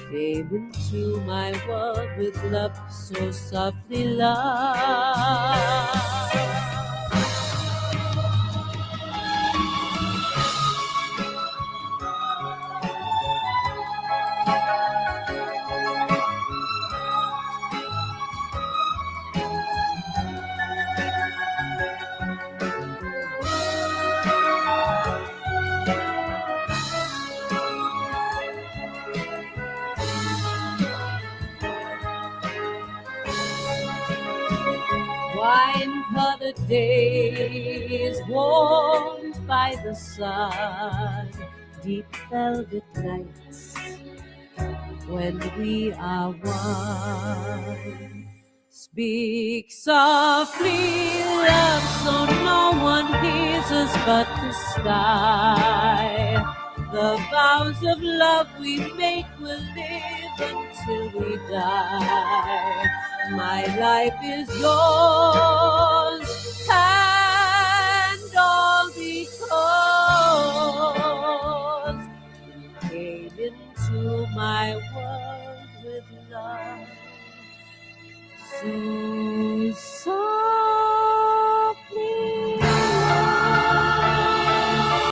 came into my world with love so softly loved. Wine-colored days warmed by the sun, deep velvet nights when we are one. Speak softly, love, so no one hears us but the sky. The vows of love we make will live until we die. My life is yours, and all because you came into my world with love so